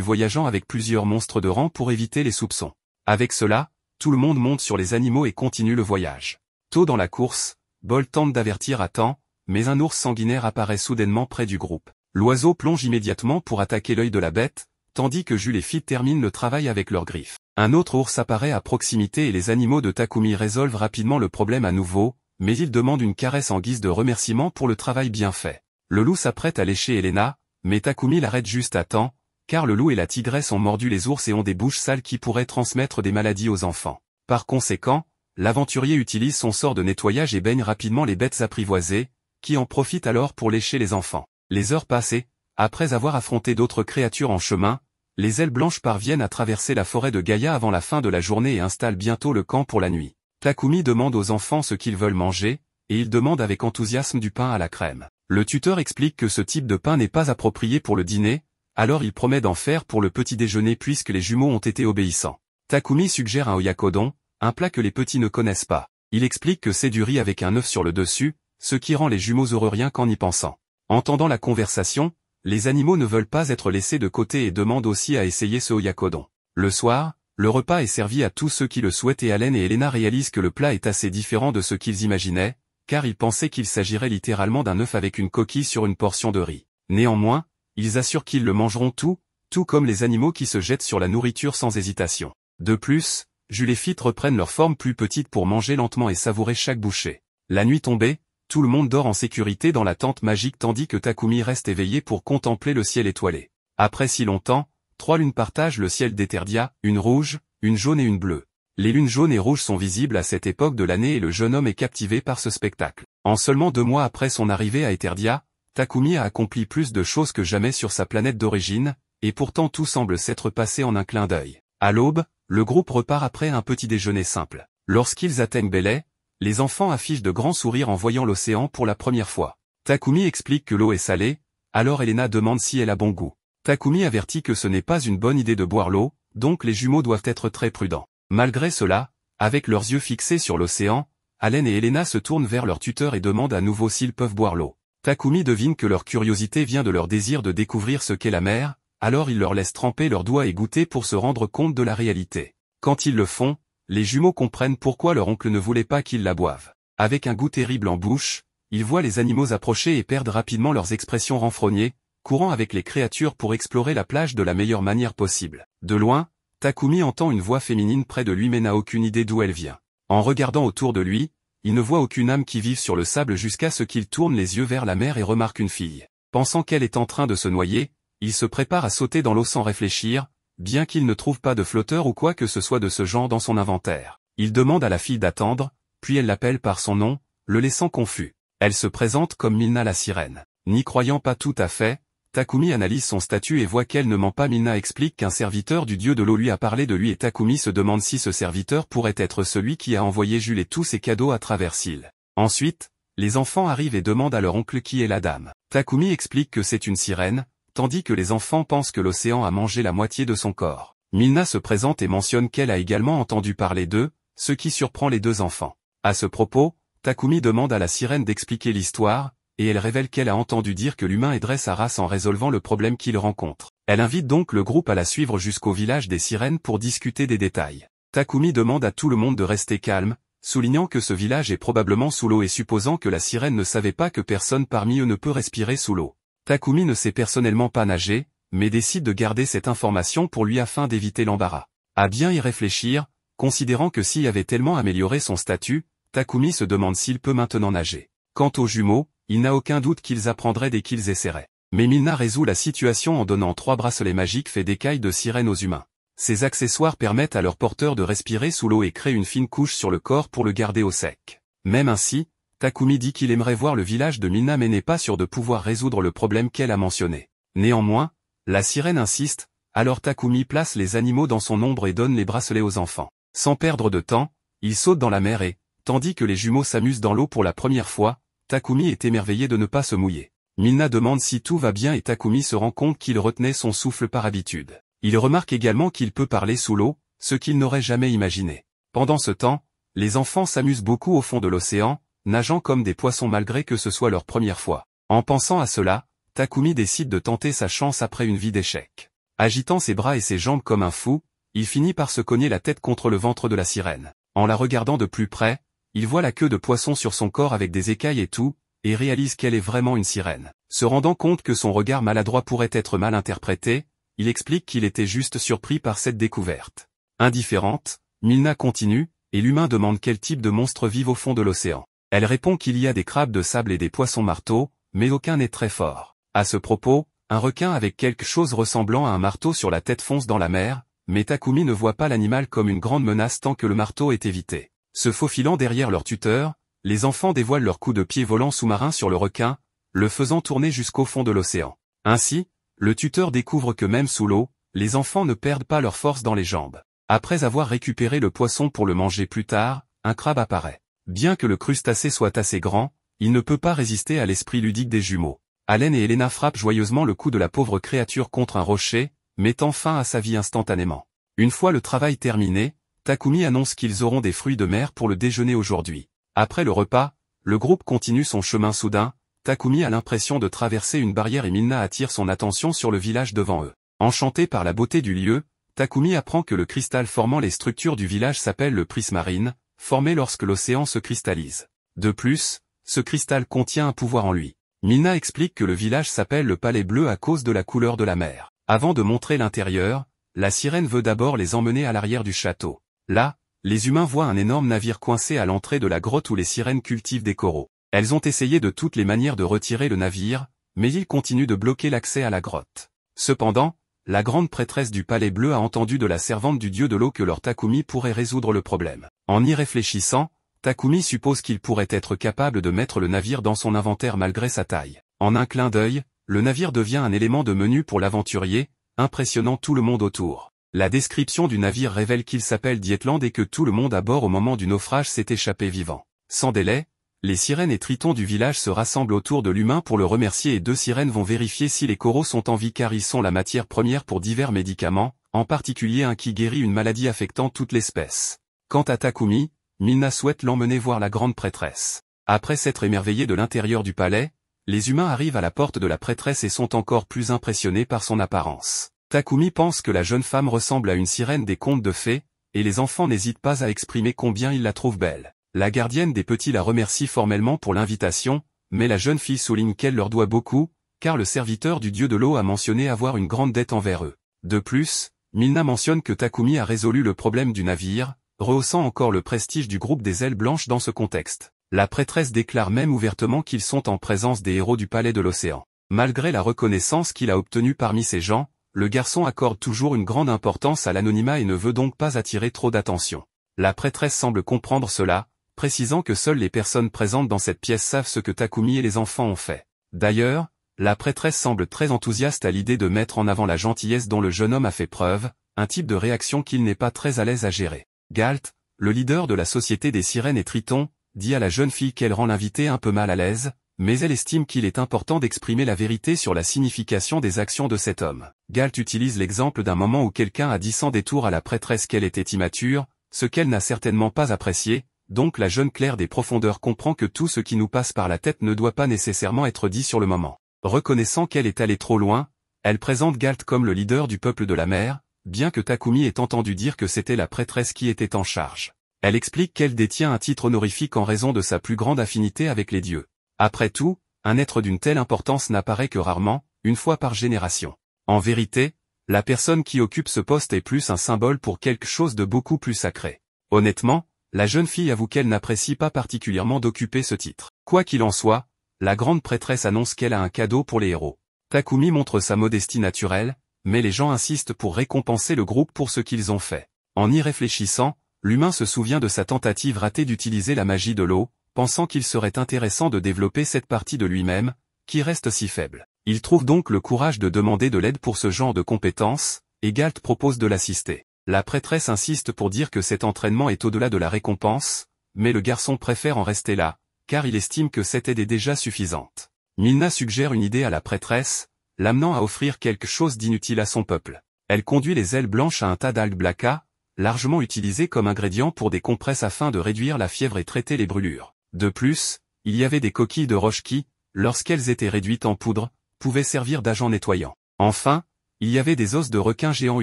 voyageant avec plusieurs monstres de rang pour éviter les soupçons. Avec cela, tout le monde monte sur les animaux et continue le voyage. Tôt dans la course, Bolt tente d'avertir à temps, mais un ours sanguinaire apparaît soudainement près du groupe. L'oiseau plonge immédiatement pour attaquer l'œil de la bête, tandis que Jules et Fit terminent le travail avec leurs griffes. Un autre ours apparaît à proximité et les animaux de Takumi résolvent rapidement le problème à nouveau, mais ils demandent une caresse en guise de remerciement pour le travail bien fait. Le loup s'apprête à lécher Elena, mais Takumi l'arrête juste à temps, car le loup et la tigresse ont mordu les ours et ont des bouches sales qui pourraient transmettre des maladies aux enfants. Par conséquent, l'aventurier utilise son sort de nettoyage et baigne rapidement les bêtes apprivoisées, qui en profitent alors pour lécher les enfants. Les heures passées, après avoir affronté d'autres créatures en chemin, les ailes blanches parviennent à traverser la forêt de Gaïa avant la fin de la journée et installent bientôt le camp pour la nuit. Takumi demande aux enfants ce qu'ils veulent manger, et ils demandent avec enthousiasme du pain à la crème. Le tuteur explique que ce type de pain n'est pas approprié pour le dîner, alors il promet d'en faire pour le petit déjeuner puisque les jumeaux ont été obéissants. Takumi suggère un oyakodon, un plat que les petits ne connaissent pas. Il explique que c'est du riz avec un œuf sur le dessus, ce qui rend les jumeaux heureux rien qu'en y pensant. Entendant la conversation, les animaux ne veulent pas être laissés de côté et demandent aussi à essayer ce oyakodon. Le soir, le repas est servi à tous ceux qui le souhaitent et Allen et Elena réalisent que le plat est assez différent de ce qu'ils imaginaient, car ils pensaient qu'il s'agirait littéralement d'un œuf avec une coquille sur une portion de riz. Néanmoins, ils assurent qu'ils le mangeront tout comme les animaux qui se jettent sur la nourriture sans hésitation. De plus, Jules et Fit reprennent leur forme plus petite pour manger lentement et savourer chaque bouchée. La nuit tombée, tout le monde dort en sécurité dans la tente magique tandis que Takumi reste éveillé pour contempler le ciel étoilé. Après si longtemps, 3 lunes partagent le ciel d'Eterdia, une rouge, une jaune et une bleue. Les lunes jaunes et rouges sont visibles à cette époque de l'année et le jeune homme est captivé par ce spectacle. En seulement 2 mois après son arrivée à Eterdia, Takumi a accompli plus de choses que jamais sur sa planète d'origine, et pourtant tout semble s'être passé en un clin d'œil. À l'aube, le groupe repart après un petit déjeuner simple. Lorsqu'ils atteignent Belay, les enfants affichent de grands sourires en voyant l'océan pour la première fois. Takumi explique que l'eau est salée, alors Elena demande si elle a bon goût. Takumi avertit que ce n'est pas une bonne idée de boire l'eau, donc les jumeaux doivent être très prudents. Malgré cela, avec leurs yeux fixés sur l'océan, Allen et Elena se tournent vers leur tuteur et demandent à nouveau s'ils peuvent boire l'eau. Takumi devine que leur curiosité vient de leur désir de découvrir ce qu'est la mer, alors il leur laisse tremper leurs doigts et goûter pour se rendre compte de la réalité. Quand ils le font, les jumeaux comprennent pourquoi leur oncle ne voulait pas qu'ils la boivent. Avec un goût terrible en bouche, ils voient les animaux approcher et perdent rapidement leurs expressions renfrognées, courant avec les créatures pour explorer la plage de la meilleure manière possible. De loin, Takumi entend une voix féminine près de lui mais n'a aucune idée d'où elle vient. En regardant autour de lui, il ne voit aucune âme qui vive sur le sable jusqu'à ce qu'il tourne les yeux vers la mer et remarque une fille. Pensant qu'elle est en train de se noyer, il se prépare à sauter dans l'eau sans réfléchir, bien qu'il ne trouve pas de flotteur ou quoi que ce soit de ce genre dans son inventaire. Il demande à la fille d'attendre, puis elle l'appelle par son nom, le laissant confus. Elle se présente comme Milna la sirène. N'y croyant pas tout à fait, Takumi analyse son statut et voit qu'elle ne ment pas. Milna explique qu'un serviteur du dieu de l'eau lui a parlé de lui et Takumi se demande si ce serviteur pourrait être celui qui a envoyé Jules et tous ses cadeaux à travers Syl. Ensuite, les enfants arrivent et demandent à leur oncle qui est la dame. Takumi explique que c'est une sirène, tandis que les enfants pensent que l'océan a mangé la moitié de son corps. Milna se présente et mentionne qu'elle a également entendu parler d'eux, ce qui surprend les 2 enfants. À ce propos, Takumi demande à la sirène d'expliquer l'histoire, et elle révèle qu'elle a entendu dire que l'humain aiderait sa race en résolvant le problème qu'il rencontre. Elle invite donc le groupe à la suivre jusqu'au village des sirènes pour discuter des détails. Takumi demande à tout le monde de rester calme, soulignant que ce village est probablement sous l'eau et supposant que la sirène ne savait pas que personne parmi eux ne peut respirer sous l'eau. Takumi ne sait personnellement pas nager, mais décide de garder cette information pour lui afin d'éviter l'embarras. À bien y réfléchir, considérant que s'il avait tellement amélioré son statut, Takumi se demande s'il peut maintenant nager. Quant aux jumeaux, il n'a aucun doute qu'ils apprendraient dès qu'ils essaieraient. Mais Milna résout la situation en donnant 3 bracelets magiques faits d'écailles de sirène aux humains. Ces accessoires permettent à leur porteur de respirer sous l'eau et créent une fine couche sur le corps pour le garder au sec. Même ainsi, Takumi dit qu'il aimerait voir le village de Milna mais n'est pas sûr de pouvoir résoudre le problème qu'elle a mentionné. Néanmoins, la sirène insiste, alors Takumi place les animaux dans son ombre et donne les bracelets aux enfants. Sans perdre de temps, il saute dans la mer et, tandis que les jumeaux s'amusent dans l'eau pour la première fois, Takumi est émerveillé de ne pas se mouiller. Milna demande si tout va bien et Takumi se rend compte qu'il retenait son souffle par habitude. Il remarque également qu'il peut parler sous l'eau, ce qu'il n'aurait jamais imaginé. Pendant ce temps, les enfants s'amusent beaucoup au fond de l'océan, nageant comme des poissons malgré que ce soit leur première fois. En pensant à cela, Takumi décide de tenter sa chance après une vie d'échec. Agitant ses bras et ses jambes comme un fou, il finit par se cogner la tête contre le ventre de la sirène. En la regardant de plus près, il voit la queue de poisson sur son corps avec des écailles et tout, et réalise qu'elle est vraiment une sirène. Se rendant compte que son regard maladroit pourrait être mal interprété, il explique qu'il était juste surpris par cette découverte. Indifférente, Milna continue, et l'humain demande quel type de monstres vivent au fond de l'océan. Elle répond qu'il y a des crabes de sable et des poissons marteaux, mais aucun n'est très fort. À ce propos, un requin avec quelque chose ressemblant à un marteau sur la tête fonce dans la mer, mais Takumi ne voit pas l'animal comme une grande menace tant que le marteau est évité. Se faufilant derrière leur tuteur, les enfants dévoilent leur coup de pied volant sous-marin sur le requin, le faisant tourner jusqu'au fond de l'océan. Ainsi, le tuteur découvre que même sous l'eau, les enfants ne perdent pas leur force dans les jambes. Après avoir récupéré le poisson pour le manger plus tard, un crabe apparaît. Bien que le crustacé soit assez grand, il ne peut pas résister à l'esprit ludique des jumeaux. Allen et Elena frappent joyeusement le cou de la pauvre créature contre un rocher, mettant fin à sa vie instantanément. Une fois le travail terminé, Takumi annonce qu'ils auront des fruits de mer pour le déjeuner aujourd'hui. Après le repas, le groupe continue son chemin soudain. Takumi a l'impression de traverser une barrière et Milna attire son attention sur le village devant eux. Enchanté par la beauté du lieu, Takumi apprend que le cristal formant les structures du village s'appelle le prismarine, formé lorsque l'océan se cristallise. De plus, ce cristal contient un pouvoir en lui. Milna explique que le village s'appelle le Palais Bleu à cause de la couleur de la mer. Avant de montrer l'intérieur, la sirène veut d'abord les emmener à l'arrière du château. Là, les humains voient un énorme navire coincé à l'entrée de la grotte où les sirènes cultivent des coraux. Elles ont essayé de toutes les manières de retirer le navire, mais il continue de bloquer l'accès à la grotte. Cependant, la grande prêtresse du Palais Bleu a entendu de la servante du dieu de l'eau que leur Takumi pourrait résoudre le problème. En y réfléchissant, Takumi suppose qu'il pourrait être capable de mettre le navire dans son inventaire malgré sa taille. En un clin d'œil, le navire devient un élément de menu pour l'aventurier, impressionnant tout le monde autour. La description du navire révèle qu'il s'appelle Dietland et que tout le monde à bord au moment du naufrage s'est échappé vivant. Sans délai, les sirènes et tritons du village se rassemblent autour de l'humain pour le remercier et deux sirènes vont vérifier si les coraux sont en vie car ils sont la matière première pour divers médicaments, en particulier un qui guérit une maladie affectant toute l'espèce. Quant à Takumi, Milna souhaite l'emmener voir la grande prêtresse. Après s'être émerveillé de l'intérieur du palais, les humains arrivent à la porte de la prêtresse et sont encore plus impressionnés par son apparence. Takumi pense que la jeune femme ressemble à une sirène des contes de fées, et les enfants n'hésitent pas à exprimer combien ils la trouvent belle. La gardienne des petits la remercie formellement pour l'invitation, mais la jeune fille souligne qu'elle leur doit beaucoup, car le serviteur du dieu de l'eau a mentionné avoir une grande dette envers eux. De plus, Milna mentionne que Takumi a résolu le problème du navire, rehaussant encore le prestige du groupe des ailes blanches dans ce contexte. La prêtresse déclare même ouvertement qu'ils sont en présence des héros du palais de l'océan. Malgré la reconnaissance qu'il a obtenue parmi ces gens, le garçon accorde toujours une grande importance à l'anonymat et ne veut donc pas attirer trop d'attention. La prêtresse semble comprendre cela, précisant que seules les personnes présentes dans cette pièce savent ce que Takumi et les enfants ont fait. D'ailleurs, la prêtresse semble très enthousiaste à l'idée de mettre en avant la gentillesse dont le jeune homme a fait preuve, un type de réaction qu'il n'est pas très à l'aise à gérer. Galt, le leader de la société des sirènes et tritons, dit à la jeune fille qu'elle rend l'invité un peu mal à l'aise, mais elle estime qu'il est important d'exprimer la vérité sur la signification des actions de cet homme. Galt utilise l'exemple d'un moment où quelqu'un a dit sans détour à la prêtresse qu'elle était immature, ce qu'elle n'a certainement pas apprécié, donc la jeune clerc des profondeurs comprend que tout ce qui nous passe par la tête ne doit pas nécessairement être dit sur le moment. Reconnaissant qu'elle est allée trop loin, elle présente Galt comme le leader du peuple de la mer, bien que Takumi ait entendu dire que c'était la prêtresse qui était en charge. Elle explique qu'elle détient un titre honorifique en raison de sa plus grande affinité avec les dieux. Après tout, un être d'une telle importance n'apparaît que rarement, une fois par génération. En vérité, la personne qui occupe ce poste est plus un symbole pour quelque chose de beaucoup plus sacré. Honnêtement, la jeune fille avoue qu'elle n'apprécie pas particulièrement d'occuper ce titre. Quoi qu'il en soit, la grande prêtresse annonce qu'elle a un cadeau pour les héros. Takumi montre sa modestie naturelle, mais les gens insistent pour récompenser le groupe pour ce qu'ils ont fait. En y réfléchissant, l'humain se souvient de sa tentative ratée d'utiliser la magie de l'eau, pensant qu'il serait intéressant de développer cette partie de lui-même, qui reste si faible. Il trouve donc le courage de demander de l'aide pour ce genre de compétences, et Galt propose de l'assister. La prêtresse insiste pour dire que cet entraînement est au-delà de la récompense, mais le garçon préfère en rester là, car il estime que cette aide est déjà suffisante. Milna suggère une idée à la prêtresse, l'amenant à offrir quelque chose d'inutile à son peuple. Elle conduit les ailes blanches à un tas d'algues blacka, largement utilisées comme ingrédient pour des compresses afin de réduire la fièvre et traiter les brûlures. De plus, il y avait des coquilles de roche qui, lorsqu'elles étaient réduites en poudre, pouvaient servir d'agent nettoyant. Enfin, il y avait des os de requins géants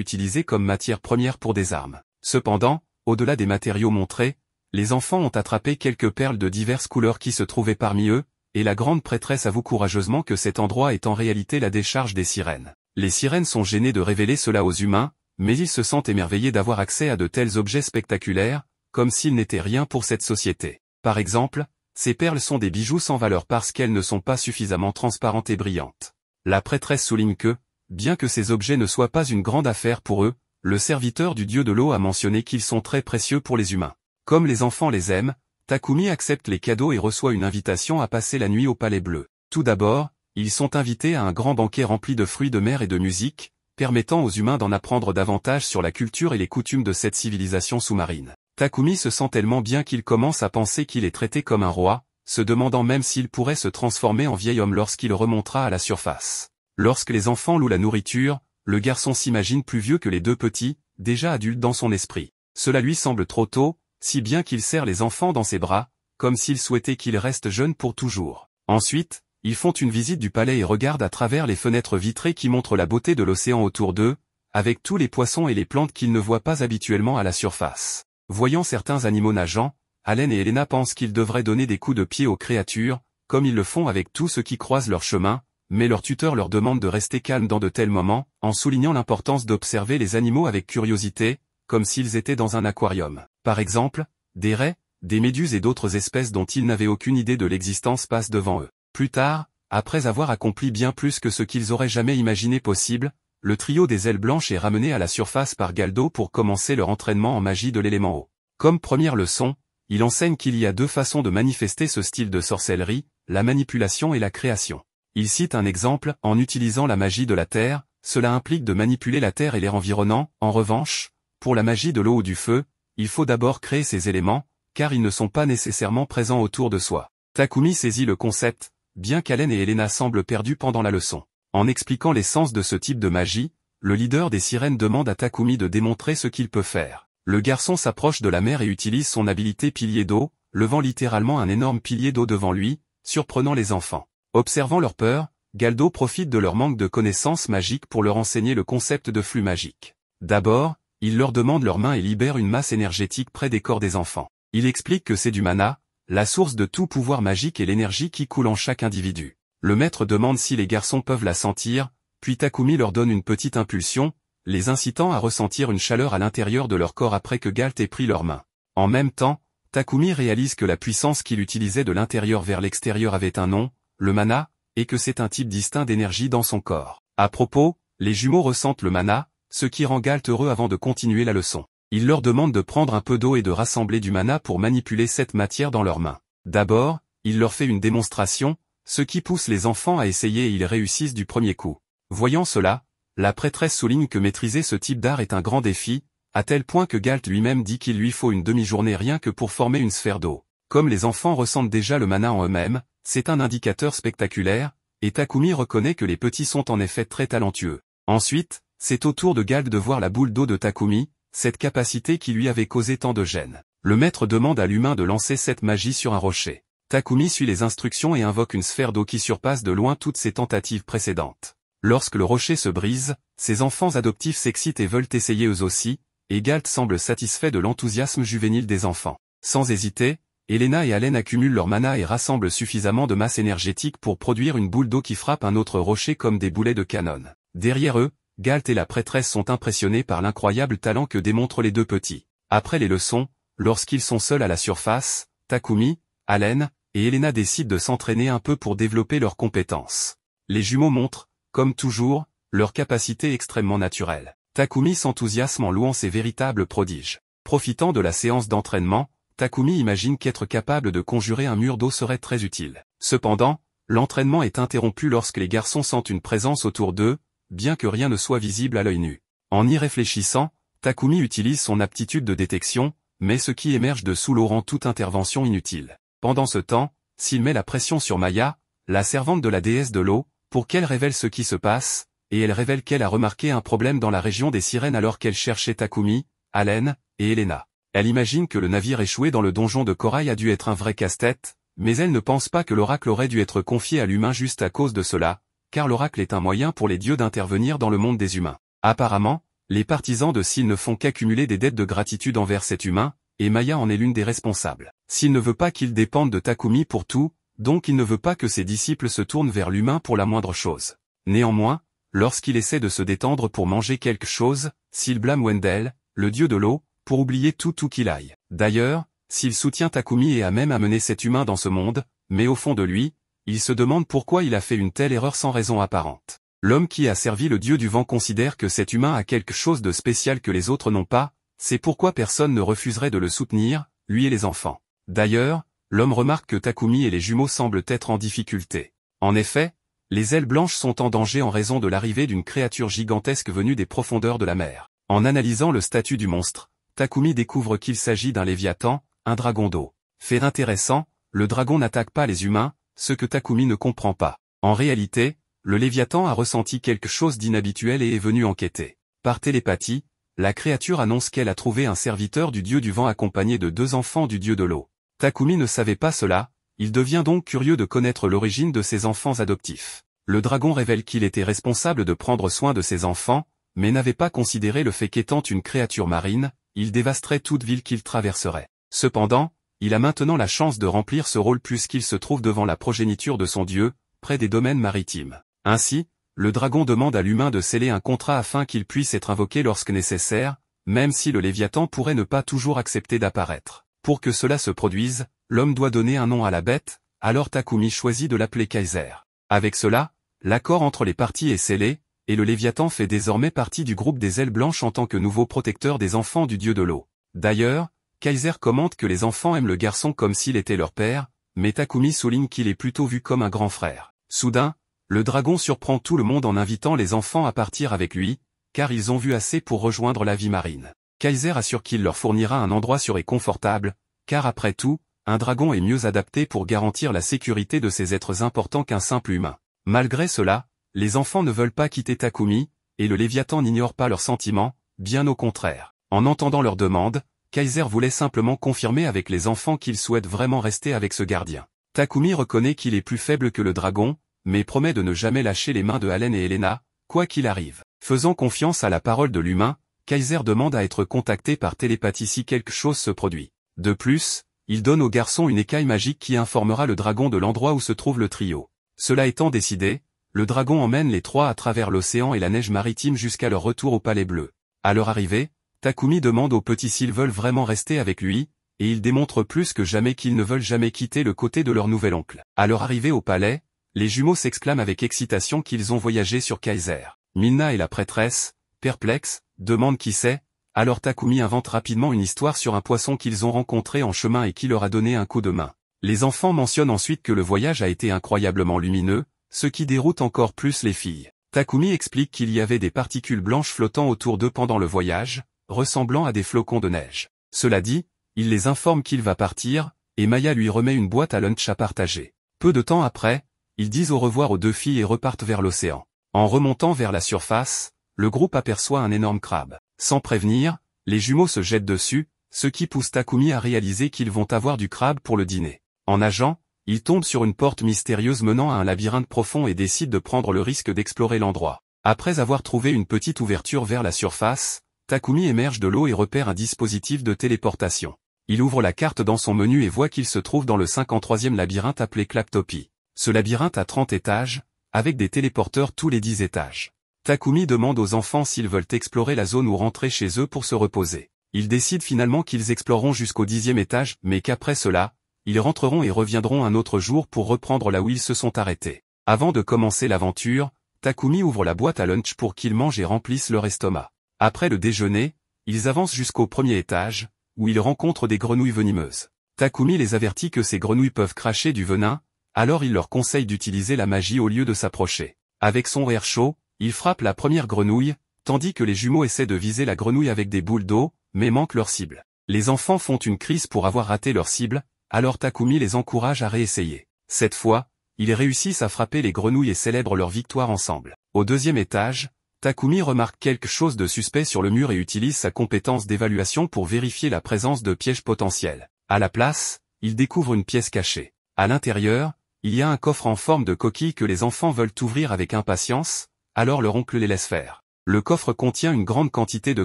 utilisés comme matière première pour des armes. Cependant, au-delà des matériaux montrés, les enfants ont attrapé quelques perles de diverses couleurs qui se trouvaient parmi eux, et la grande prêtresse avoue courageusement que cet endroit est en réalité la décharge des sirènes. Les sirènes sont gênées de révéler cela aux humains, mais ils se sentent émerveillés d'avoir accès à de tels objets spectaculaires, comme s'ils n'étaient rien pour cette société. Par exemple, ces perles sont des bijoux sans valeur parce qu'elles ne sont pas suffisamment transparentes et brillantes. La prêtresse souligne que, bien que ces objets ne soient pas une grande affaire pour eux, le serviteur du dieu de l'eau a mentionné qu'ils sont très précieux pour les humains. Comme les enfants les aiment, Takumi accepte les cadeaux et reçoit une invitation à passer la nuit au Palais Bleu. Tout d'abord, ils sont invités à un grand banquet rempli de fruits de mer et de musique, permettant aux humains d'en apprendre davantage sur la culture et les coutumes de cette civilisation sous-marine. Takumi se sent tellement bien qu'il commence à penser qu'il est traité comme un roi, se demandant même s'il pourrait se transformer en vieil homme lorsqu'il remontera à la surface. Lorsque les enfants louent la nourriture, le garçon s'imagine plus vieux que les deux petits, déjà adultes dans son esprit. Cela lui semble trop tôt, si bien qu'il serre les enfants dans ses bras, comme s'il souhaitait qu'ils restent jeunes pour toujours. Ensuite, ils font une visite du palais et regardent à travers les fenêtres vitrées qui montrent la beauté de l'océan autour d'eux, avec tous les poissons et les plantes qu'ils ne voient pas habituellement à la surface. Voyant certains animaux nageant, Allen et Elena pensent qu'ils devraient donner des coups de pied aux créatures, comme ils le font avec tous ceux qui croisent leur chemin, mais leur tuteur leur demande de rester calmes dans de tels moments, en soulignant l'importance d'observer les animaux avec curiosité, comme s'ils étaient dans un aquarium. Par exemple, des raies, des méduses et d'autres espèces dont ils n'avaient aucune idée de l'existence passent devant eux. Plus tard, après avoir accompli bien plus que ce qu'ils auraient jamais imaginé possible, le trio des ailes blanches est ramené à la surface par Galdo pour commencer leur entraînement en magie de l'élément eau. Comme première leçon, il enseigne qu'il y a deux façons de manifester ce style de sorcellerie, la manipulation et la création. Il cite un exemple, en utilisant la magie de la terre, cela implique de manipuler la terre et l'air environnant. En revanche, pour la magie de l'eau ou du feu, il faut d'abord créer ces éléments, car ils ne sont pas nécessairement présents autour de soi. Takumi saisit le concept, bien qu'Allen et Elena semblent perdus pendant la leçon. En expliquant l'essence de ce type de magie, le leader des sirènes demande à Takumi de démontrer ce qu'il peut faire. Le garçon s'approche de la mer et utilise son habilité pilier d'eau, levant littéralement un énorme pilier d'eau devant lui, surprenant les enfants. Observant leur peur, Galdo profite de leur manque de connaissances magiques pour leur enseigner le concept de flux magique. D'abord, il leur demande leurs mains et libère une masse énergétique près des corps des enfants. Il explique que c'est du mana, la source de tout pouvoir magique et l'énergie qui coule en chaque individu. Le maître demande si les garçons peuvent la sentir, puis Takumi leur donne une petite impulsion, les incitant à ressentir une chaleur à l'intérieur de leur corps après que Galt ait pris leurs mains. En même temps, Takumi réalise que la puissance qu'il utilisait de l'intérieur vers l'extérieur avait un nom, le mana, et que c'est un type distinct d'énergie dans son corps. À propos, les jumeaux ressentent le mana, ce qui rend Galt heureux avant de continuer la leçon. Il leur demande de prendre un peu d'eau et de rassembler du mana pour manipuler cette matière dans leurs mains. D'abord, il leur fait une démonstration, ce qui pousse les enfants à essayer et ils réussissent du premier coup. Voyant cela, la prêtresse souligne que maîtriser ce type d'art est un grand défi, à tel point que Galt lui-même dit qu'il lui faut une demi-journée rien que pour former une sphère d'eau. Comme les enfants ressentent déjà le mana en eux-mêmes, c'est un indicateur spectaculaire, et Takumi reconnaît que les petits sont en effet très talentueux. Ensuite, c'est au tour de Galt de voir la boule d'eau de Takumi, cette capacité qui lui avait causé tant de gêne. Le maître demande à l'humain de lancer cette magie sur un rocher. Takumi suit les instructions et invoque une sphère d'eau qui surpasse de loin toutes ses tentatives précédentes. Lorsque le rocher se brise, ses enfants adoptifs s'excitent et veulent essayer eux aussi, et Galt semble satisfait de l'enthousiasme juvénile des enfants. Sans hésiter, Elena et Allen accumulent leur mana et rassemblent suffisamment de masse énergétique pour produire une boule d'eau qui frappe un autre rocher comme des boulets de canon. Derrière eux, Galt et la prêtresse sont impressionnés par l'incroyable talent que démontrent les deux petits. Après les leçons, lorsqu'ils sont seuls à la surface, Takumi, Allen et Elena décident de s'entraîner un peu pour développer leurs compétences. Les jumeaux montrent, comme toujours, leur capacité extrêmement naturelle. Takumi s'enthousiasme en louant ces véritables prodiges. Profitant de la séance d'entraînement, Takumi imagine qu'être capable de conjurer un mur d'eau serait très utile. Cependant, l'entraînement est interrompu lorsque les garçons sentent une présence autour d'eux, bien que rien ne soit visible à l'œil nu. En y réfléchissant, Takumi utilise son aptitude de détection, mais ce qui émerge de sous l'eau rend toute intervention inutile. Pendant ce temps, s'il met la pression sur Maya, la servante de la déesse de l'eau, pour qu'elle révèle ce qui se passe, et elle révèle qu'elle a remarqué un problème dans la région des sirènes alors qu'elle cherchait Takumi, Allen, et Elena. Elle imagine que le navire échoué dans le donjon de corail a dû être un vrai casse-tête, mais elle ne pense pas que l'oracle aurait dû être confié à l'humain juste à cause de cela, car l'oracle est un moyen pour les dieux d'intervenir dans le monde des humains. Apparemment, les partisans de Syl ne font qu'accumuler des dettes de gratitude envers cet humain, et Maya en est l'une des responsables. Syl ne veut pas qu'il dépende de Takumi pour tout, donc il ne veut pas que ses disciples se tournent vers l'humain pour la moindre chose. Néanmoins, lorsqu'il essaie de se détendre pour manger quelque chose, Syl blâme Wendell, le dieu de l'eau, pour oublier tout qu'il aille. D'ailleurs, Syl soutient Takumi et a même amené cet humain dans ce monde, mais au fond de lui, il se demande pourquoi il a fait une telle erreur sans raison apparente. L'homme qui a servi le dieu du vent considère que cet humain a quelque chose de spécial que les autres n'ont pas, c'est pourquoi personne ne refuserait de le soutenir, lui et les enfants. D'ailleurs, l'homme remarque que Takumi et les jumeaux semblent être en difficulté. En effet, les ailes blanches sont en danger en raison de l'arrivée d'une créature gigantesque venue des profondeurs de la mer. En analysant le statut du monstre, Takumi découvre qu'il s'agit d'un léviathan, un dragon d'eau. Fait intéressant, le dragon n'attaque pas les humains, ce que Takumi ne comprend pas. En réalité, le léviathan a ressenti quelque chose d'inhabituel et est venu enquêter. Par télépathie, la créature annonce qu'elle a trouvé un serviteur du dieu du vent accompagné de 2 enfants du dieu de l'eau. Takumi ne savait pas cela, il devient donc curieux de connaître l'origine de ses enfants adoptifs. Le dragon révèle qu'il était responsable de prendre soin de ses enfants, mais n'avait pas considéré le fait qu'étant une créature marine, il dévasterait toute ville qu'il traverserait. Cependant, il a maintenant la chance de remplir ce rôle puisqu'il se trouve devant la progéniture de son dieu, près des domaines maritimes. Ainsi, le dragon demande à l'humain de sceller un contrat afin qu'il puisse être invoqué lorsque nécessaire, même si le léviathan pourrait ne pas toujours accepter d'apparaître. Pour que cela se produise, l'homme doit donner un nom à la bête, alors Takumi choisit de l'appeler Kaiser. Avec cela, l'accord entre les parties est scellé, et le léviathan fait désormais partie du groupe des ailes blanches en tant que nouveau protecteur des enfants du dieu de l'eau. D'ailleurs, Kaiser commente que les enfants aiment le garçon comme s'il était leur père, mais Takumi souligne qu'il est plutôt vu comme un grand frère. Soudain, le dragon surprend tout le monde en invitant les enfants à partir avec lui, car ils ont vu assez pour rejoindre la vie marine. Kaiser assure qu'il leur fournira un endroit sûr et confortable, car après tout, un dragon est mieux adapté pour garantir la sécurité de ces êtres importants qu'un simple humain. Malgré cela, les enfants ne veulent pas quitter Takumi, et le léviathan n'ignore pas leurs sentiments, bien au contraire. En entendant leur demande, Kaiser voulait simplement confirmer avec les enfants qu'il souhaite vraiment rester avec ce gardien. Takumi reconnaît qu'il est plus faible que le dragon, mais promet de ne jamais lâcher les mains de Allen et Elena, quoi qu'il arrive. Faisant confiance à la parole de l'humain, Kaiser demande à être contacté par télépathie si quelque chose se produit. De plus, il donne au garçon une écaille magique qui informera le dragon de l'endroit où se trouve le trio. Cela étant décidé, le dragon emmène les 3 à travers l'océan et la neige maritime jusqu'à leur retour au Palais Bleu. À leur arrivée, Takumi demande aux petits s'ils veulent vraiment rester avec lui, et ils démontrent plus que jamais qu'ils ne veulent jamais quitter le côté de leur nouvel oncle. À leur arrivée au palais, les jumeaux s'exclament avec excitation qu'ils ont voyagé sur Kaiser. Milna et la prêtresse, perplexes, demandent qui c'est, alors Takumi invente rapidement une histoire sur un poisson qu'ils ont rencontré en chemin et qui leur a donné un coup de main. Les enfants mentionnent ensuite que le voyage a été incroyablement lumineux, ce qui déroute encore plus les filles. Takumi explique qu'il y avait des particules blanches flottant autour d'eux pendant le voyage, ressemblant à des flocons de neige. Cela dit, il les informe qu'il va partir, et Maya lui remet une boîte à lunch à partager. Peu de temps après, ils disent au revoir aux 2 filles et repartent vers l'océan. En remontant vers la surface, le groupe aperçoit un énorme crabe. Sans prévenir, les jumeaux se jettent dessus, ce qui pousse Takumi à réaliser qu'ils vont avoir du crabe pour le dîner. En nageant, ils tombent sur une porte mystérieuse menant à un labyrinthe profond et décident de prendre le risque d'explorer l'endroit. Après avoir trouvé une petite ouverture vers la surface, Takumi émerge de l'eau et repère un dispositif de téléportation. Il ouvre la carte dans son menu et voit qu'il se trouve dans le 53e labyrinthe appelé Claptopie. Ce labyrinthe a 30 étages, avec des téléporteurs tous les 10 étages. Takumi demande aux enfants s'ils veulent explorer la zone ou rentrer chez eux pour se reposer. Ils décident finalement qu'ils exploreront jusqu'au 10e étage, mais qu'après cela, ils rentreront et reviendront un autre jour pour reprendre là où ils se sont arrêtés. Avant de commencer l'aventure, Takumi ouvre la boîte à lunch pour qu'ils mangent et remplissent leur estomac. Après le déjeuner, ils avancent jusqu'au 1er étage, où ils rencontrent des grenouilles venimeuses. Takumi les avertit que ces grenouilles peuvent cracher du venin, alors il leur conseille d'utiliser la magie au lieu de s'approcher. Avec son air chaud, il frappe la première grenouille, tandis que les jumeaux essaient de viser la grenouille avec des boules d'eau, mais manquent leur cible. Les enfants font une crise pour avoir raté leur cible, alors Takumi les encourage à réessayer. Cette fois, ils réussissent à frapper les grenouilles et célèbrent leur victoire ensemble. Au deuxième étage, Takumi remarque quelque chose de suspect sur le mur et utilise sa compétence d'évaluation pour vérifier la présence de pièges potentiels. À la place, il découvre une pièce cachée. À l'intérieur, il y a un coffre en forme de coquille que les enfants veulent ouvrir avec impatience, alors leur oncle les laisse faire. Le coffre contient une grande quantité de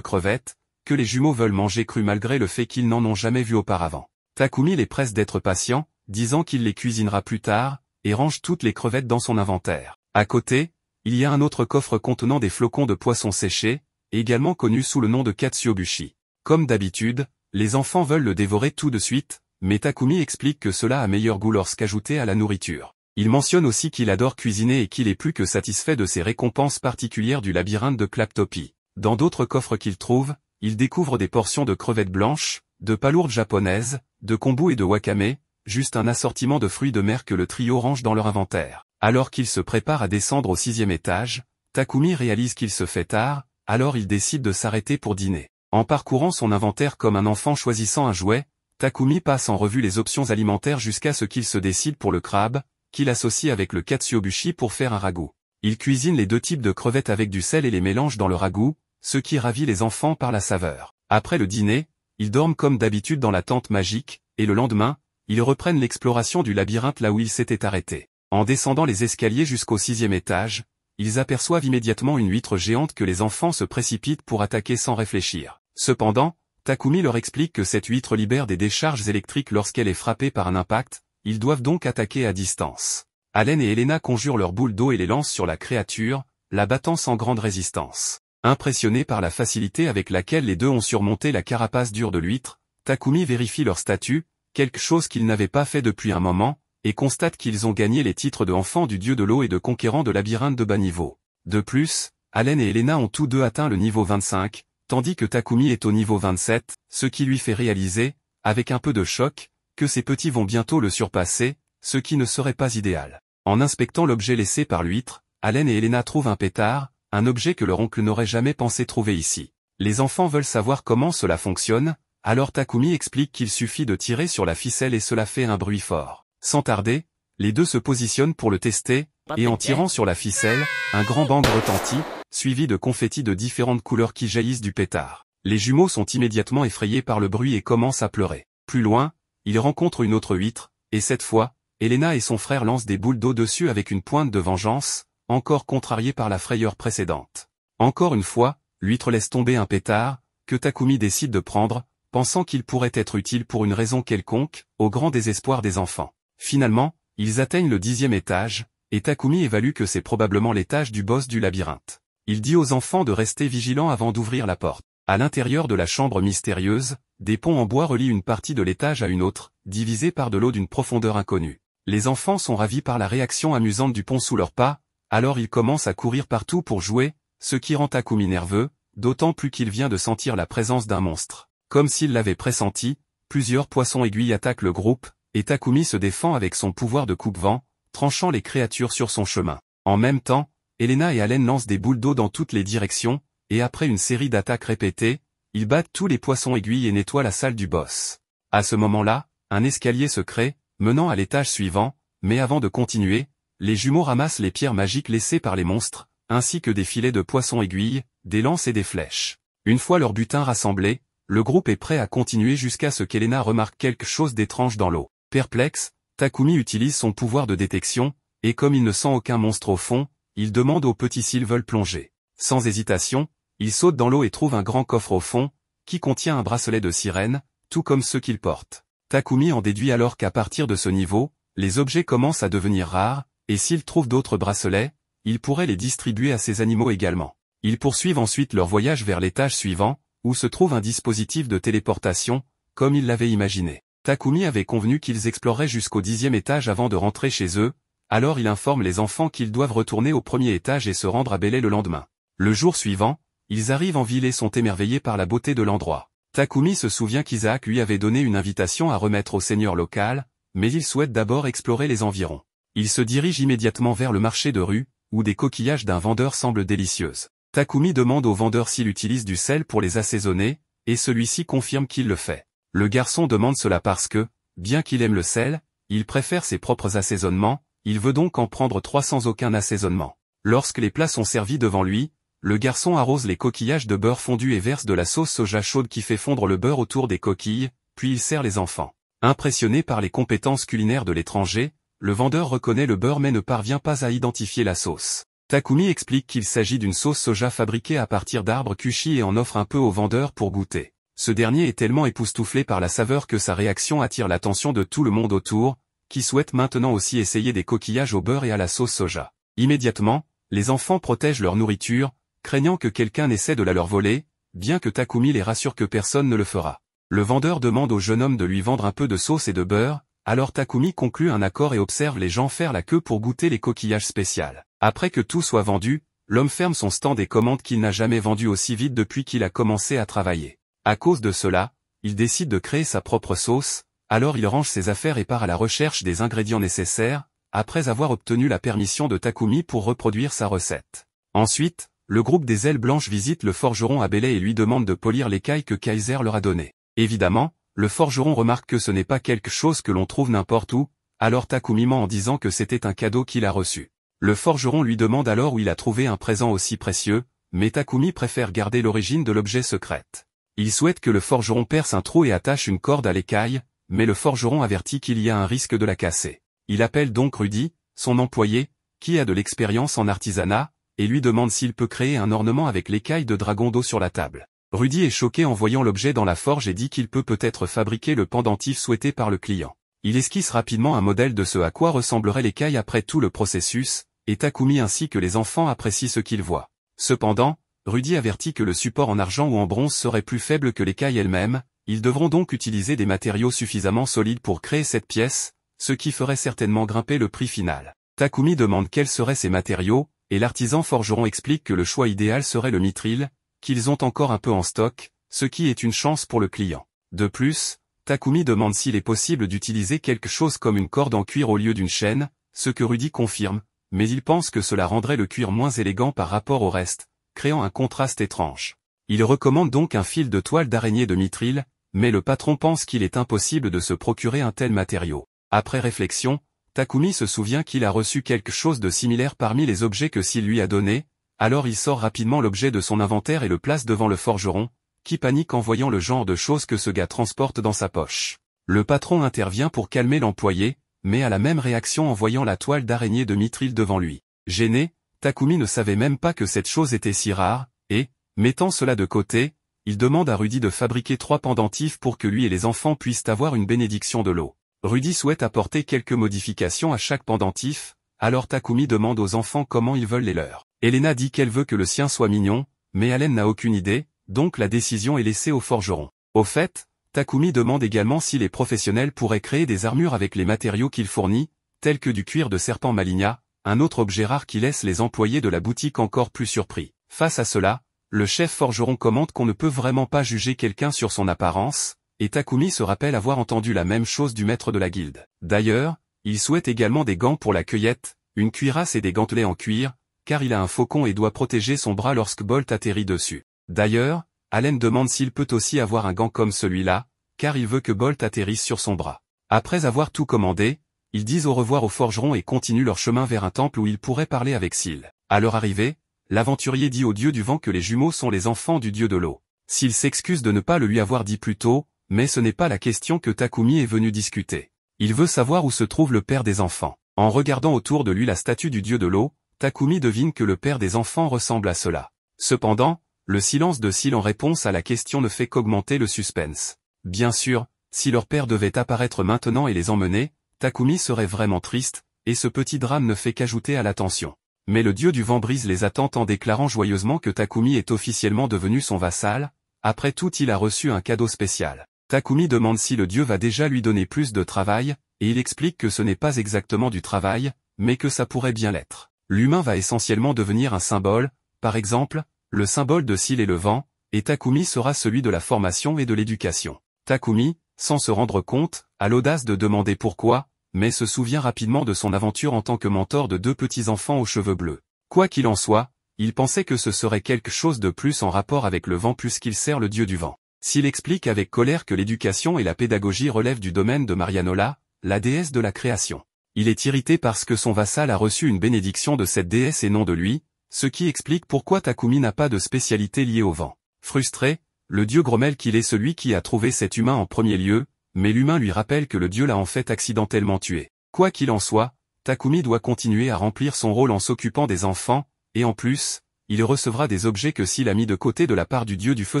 crevettes, que les jumeaux veulent manger crues malgré le fait qu'ils n'en ont jamais vu auparavant. Takumi les presse d'être patients, disant qu'il les cuisinera plus tard, et range toutes les crevettes dans son inventaire. À côté, il y a un autre coffre contenant des flocons de poisson séchés, également connus sous le nom de katsuobushi. Comme d'habitude, les enfants veulent le dévorer tout de suite, mais Takumi explique que cela a meilleur goût lorsqu'ajouté à la nourriture. Il mentionne aussi qu'il adore cuisiner et qu'il est plus que satisfait de ses récompenses particulières du labyrinthe de Claptopi. Dans d'autres coffres qu'il trouve, il découvre des portions de crevettes blanches, de palourdes japonaises, de kombu et de wakame, juste un assortiment de fruits de mer que le trio range dans leur inventaire. Alors qu'il se prépare à descendre au 6e étage, Takumi réalise qu'il se fait tard, alors il décide de s'arrêter pour dîner. En parcourant son inventaire comme un enfant choisissant un jouet, Takumi passe en revue les options alimentaires jusqu'à ce qu'il se décide pour le crabe, qu'il associe avec le katsuobushi pour faire un ragoût. Il cuisine les deux types de crevettes avec du sel et les mélange dans le ragoût, ce qui ravit les enfants par la saveur. Après le dîner, ils dorment comme d'habitude dans la tente magique, et le lendemain, ils reprennent l'exploration du labyrinthe là où ils s'étaient arrêtés. En descendant les escaliers jusqu'au 6e étage, ils aperçoivent immédiatement une huître géante que les enfants se précipitent pour attaquer sans réfléchir. Cependant, Takumi leur explique que cette huître libère des décharges électriques lorsqu'elle est frappée par un impact, ils doivent donc attaquer à distance. Allen et Elena conjurent leurs boules d'eau et les lancent sur la créature, la battant sans grande résistance. Impressionné par la facilité avec laquelle les deux ont surmonté la carapace dure de l'huître, Takumi vérifie leur statut, quelque chose qu'ils n'avaient pas fait depuis un moment, et constate qu'ils ont gagné les titres de enfants du dieu de l'eau et de conquérants de labyrinthe de bas niveau. De plus, Allen et Elena ont tous deux atteint le niveau 25, tandis que Takumi est au niveau 27, ce qui lui fait réaliser, avec un peu de choc, que ses petits vont bientôt le surpasser, ce qui ne serait pas idéal. En inspectant l'objet laissé par l'huître, Allen et Elena trouvent un pétard, un objet que leur oncle n'aurait jamais pensé trouver ici. Les enfants veulent savoir comment cela fonctionne, alors Takumi explique qu'il suffit de tirer sur la ficelle et cela fait un bruit fort. Sans tarder, les deux se positionnent pour le tester, et en tirant sur la ficelle, un grand bang retentit, suivi de confettis de différentes couleurs qui jaillissent du pétard. Les jumeaux sont immédiatement effrayés par le bruit et commencent à pleurer. Plus loin, ils rencontrent une autre huître, et cette fois, Elena et son frère lancent des boules d'eau dessus avec une pointe de vengeance, encore contrariée par la frayeur précédente. Encore une fois, l'huître laisse tomber un pétard, que Takumi décide de prendre, pensant qu'il pourrait être utile pour une raison quelconque, au grand désespoir des enfants. Finalement, ils atteignent le 10e étage, et Takumi évalue que c'est probablement l'étage du boss du labyrinthe. Il dit aux enfants de rester vigilants avant d'ouvrir la porte. À l'intérieur de la chambre mystérieuse, des ponts en bois relient une partie de l'étage à une autre, divisée par de l'eau d'une profondeur inconnue. Les enfants sont ravis par la réaction amusante du pont sous leurs pas, alors ils commencent à courir partout pour jouer, ce qui rend Takumi nerveux, d'autant plus qu'il vient de sentir la présence d'un monstre. Comme s'il l'avait pressenti, plusieurs poissons aiguilles attaquent le groupe, et Takumi se défend avec son pouvoir de coupe-vent, tranchant les créatures sur son chemin. En même temps, Elena et Allen lancent des boules d'eau dans toutes les directions, et après une série d'attaques répétées, ils battent tous les poissons aiguilles et nettoient la salle du boss. À ce moment-là, un escalier se crée, menant à l'étage suivant, mais avant de continuer, les jumeaux ramassent les pierres magiques laissées par les monstres, ainsi que des filets de poissons aiguilles, des lances et des flèches. Une fois leur butin rassemblé, le groupe est prêt à continuer jusqu'à ce qu'Elena remarque quelque chose d'étrange dans l'eau. Perplexe, Takumi utilise son pouvoir de détection, et comme il ne sent aucun monstre au fond, il demande aux petits s'ils veulent plonger. Sans hésitation, il saute dans l'eau et trouve un grand coffre au fond, qui contient un bracelet de sirène, tout comme ceux qu'il porte. Takumi en déduit alors qu'à partir de ce niveau, les objets commencent à devenir rares, et s'il trouve d'autres bracelets, il pourrait les distribuer à ces animaux également. Ils poursuivent ensuite leur voyage vers l'étage suivant, où se trouve un dispositif de téléportation, comme ils l'avaient imaginé. Takumi avait convenu qu'ils exploreraient jusqu'au 10e étage avant de rentrer chez eux, alors il informe les enfants qu'ils doivent retourner au 1er étage et se rendre à Belley le lendemain. Le jour suivant, ils arrivent en ville et sont émerveillés par la beauté de l'endroit. Takumi se souvient qu'Isaac lui avait donné une invitation à remettre au seigneur local, mais il souhaite d'abord explorer les environs. Il se dirige immédiatement vers le marché de rue, où des coquillages d'un vendeur semblent délicieuses. Takumi demande au vendeur s'il utilise du sel pour les assaisonner, et celui-ci confirme qu'il le fait. Le garçon demande cela parce que, bien qu'il aime le sel, il préfère ses propres assaisonnements, il veut donc en prendre 3 sans aucun assaisonnement. Lorsque les plats sont servis devant lui, le garçon arrose les coquillages de beurre fondu et verse de la sauce soja chaude qui fait fondre le beurre autour des coquilles, puis il sert les enfants. Impressionné par les compétences culinaires de l'étranger, le vendeur reconnaît le beurre mais ne parvient pas à identifier la sauce. Takumi explique qu'il s'agit d'une sauce soja fabriquée à partir d'arbres cuchis et en offre un peu au vendeur pour goûter. Ce dernier est tellement époustouflé par la saveur que sa réaction attire l'attention de tout le monde autour, qui souhaite maintenant aussi essayer des coquillages au beurre et à la sauce soja. Immédiatement, les enfants protègent leur nourriture, craignant que quelqu'un n'essaie de la leur voler, bien que Takumi les rassure que personne ne le fera. Le vendeur demande au jeune homme de lui vendre un peu de sauce et de beurre, alors Takumi conclut un accord et observe les gens faire la queue pour goûter les coquillages spéciaux. Après que tout soit vendu, l'homme ferme son stand et commande qu'il n'a jamais vendu aussi vite depuis qu'il a commencé à travailler. À cause de cela, il décide de créer sa propre sauce, alors il range ses affaires et part à la recherche des ingrédients nécessaires, après avoir obtenu la permission de Takumi pour reproduire sa recette. Ensuite, le groupe des ailes blanches visite le forgeron à Belay et lui demande de polir l'écaille que Kaiser leur a donnée. Évidemment, le forgeron remarque que ce n'est pas quelque chose que l'on trouve n'importe où, alors Takumi ment en disant que c'était un cadeau qu'il a reçu. Le forgeron lui demande alors où il a trouvé un présent aussi précieux, mais Takumi préfère garder l'origine de l'objet secrète. Il souhaite que le forgeron perce un trou et attache une corde à l'écaille, mais le forgeron avertit qu'il y a un risque de la casser. Il appelle donc Rudy, son employé, qui a de l'expérience en artisanat, et lui demande s'il peut créer un ornement avec l'écaille de dragon d'eau sur la table. Rudy est choqué en voyant l'objet dans la forge et dit qu'il peut peut-être fabriquer le pendentif souhaité par le client. Il esquisse rapidement un modèle de ce à quoi ressemblerait l'écaille après tout le processus, et Takumi ainsi que les enfants apprécient ce qu'ils voient. Cependant, Rudy avertit que le support en argent ou en bronze serait plus faible que l'écaille elle-même, ils devront donc utiliser des matériaux suffisamment solides pour créer cette pièce, ce qui ferait certainement grimper le prix final. Takumi demande quels seraient ces matériaux, et l'artisan forgeron explique que le choix idéal serait le mithril, qu'ils ont encore un peu en stock, ce qui est une chance pour le client. De plus, Takumi demande s'il est possible d'utiliser quelque chose comme une corde en cuir au lieu d'une chaîne, ce que Rudy confirme, mais il pense que cela rendrait le cuir moins élégant par rapport au reste, créant un contraste étrange. Il recommande donc un fil de toile d'araignée de mithril, mais le patron pense qu'il est impossible de se procurer un tel matériau. Après réflexion, Takumi se souvient qu'il a reçu quelque chose de similaire parmi les objets que Seal lui a donnés, alors il sort rapidement l'objet de son inventaire et le place devant le forgeron, qui panique en voyant le genre de choses que ce gars transporte dans sa poche. Le patron intervient pour calmer l'employé, mais a la même réaction en voyant la toile d'araignée de mithril devant lui. Gêné, Takumi ne savait même pas que cette chose était si rare, et, mettant cela de côté, il demande à Rudy de fabriquer 3 pendentifs pour que lui et les enfants puissent avoir une bénédiction de l'eau. Rudy souhaite apporter quelques modifications à chaque pendentif, alors Takumi demande aux enfants comment ils veulent les leurs. Elena dit qu'elle veut que le sien soit mignon, mais Allen n'a aucune idée, donc la décision est laissée au forgeron. Au fait, Takumi demande également si les professionnels pourraient créer des armures avec les matériaux qu'il fournit, tels que du cuir de serpent Maligna, un autre objet rare qui laisse les employés de la boutique encore plus surpris. Face à cela, le chef forgeron commente qu'on ne peut vraiment pas juger quelqu'un sur son apparence, et Takumi se rappelle avoir entendu la même chose du maître de la guilde. D'ailleurs, il souhaite également des gants pour la cueillette, une cuirasse et des gantelets en cuir, car il a un faucon et doit protéger son bras lorsque Bolt atterrit dessus. D'ailleurs, Allen demande s'il peut aussi avoir un gant comme celui-là, car il veut que Bolt atterrisse sur son bras. Après avoir tout commandé, ils disent au revoir au forgeron et continuent leur chemin vers un temple où ils pourraient parler avec Seal. À leur arrivée, l'aventurier dit au dieu du vent que les jumeaux sont les enfants du dieu de l'eau. Seal s'excuse de ne pas le lui avoir dit plus tôt, mais ce n'est pas la question que Takumi est venu discuter. Il veut savoir où se trouve le père des enfants. En regardant autour de lui la statue du dieu de l'eau, Takumi devine que le père des enfants ressemble à cela. Cependant, le silence de Seal en réponse à la question ne fait qu'augmenter le suspense. Bien sûr, si leur père devait apparaître maintenant et les emmener, Takumi serait vraiment triste, et ce petit drame ne fait qu'ajouter à la tension. Mais le dieu du vent brise les attentes en déclarant joyeusement que Takumi est officiellement devenu son vassal, après tout il a reçu un cadeau spécial. Takumi demande si le dieu va déjà lui donner plus de travail, et il explique que ce n'est pas exactement du travail, mais que ça pourrait bien l'être. L'humain va essentiellement devenir un symbole, par exemple, le symbole de Seal et le vent, et Takumi sera celui de la formation et de l'éducation. Takumi, sans se rendre compte, a l'audace de demander pourquoi, mais se souvient rapidement de son aventure en tant que mentor de 2 petits-enfants aux cheveux bleus. Quoi qu'il en soit, il pensait que ce serait quelque chose de plus en rapport avec le vent puisqu'il sert le dieu du vent. S'il explique avec colère que l'éducation et la pédagogie relèvent du domaine de Marianola, la déesse de la création. Il est irrité parce que son vassal a reçu une bénédiction de cette déesse et non de lui, ce qui explique pourquoi Takumi n'a pas de spécialité liée au vent. Frustré, le dieu grommelle qu'il est celui qui a trouvé cet humain en premier lieu, mais l'humain lui rappelle que le dieu l'a en fait accidentellement tué. Quoi qu'il en soit, Takumi doit continuer à remplir son rôle en s'occupant des enfants, et en plus, il recevra des objets que s'il a mis de côté de la part du dieu du feu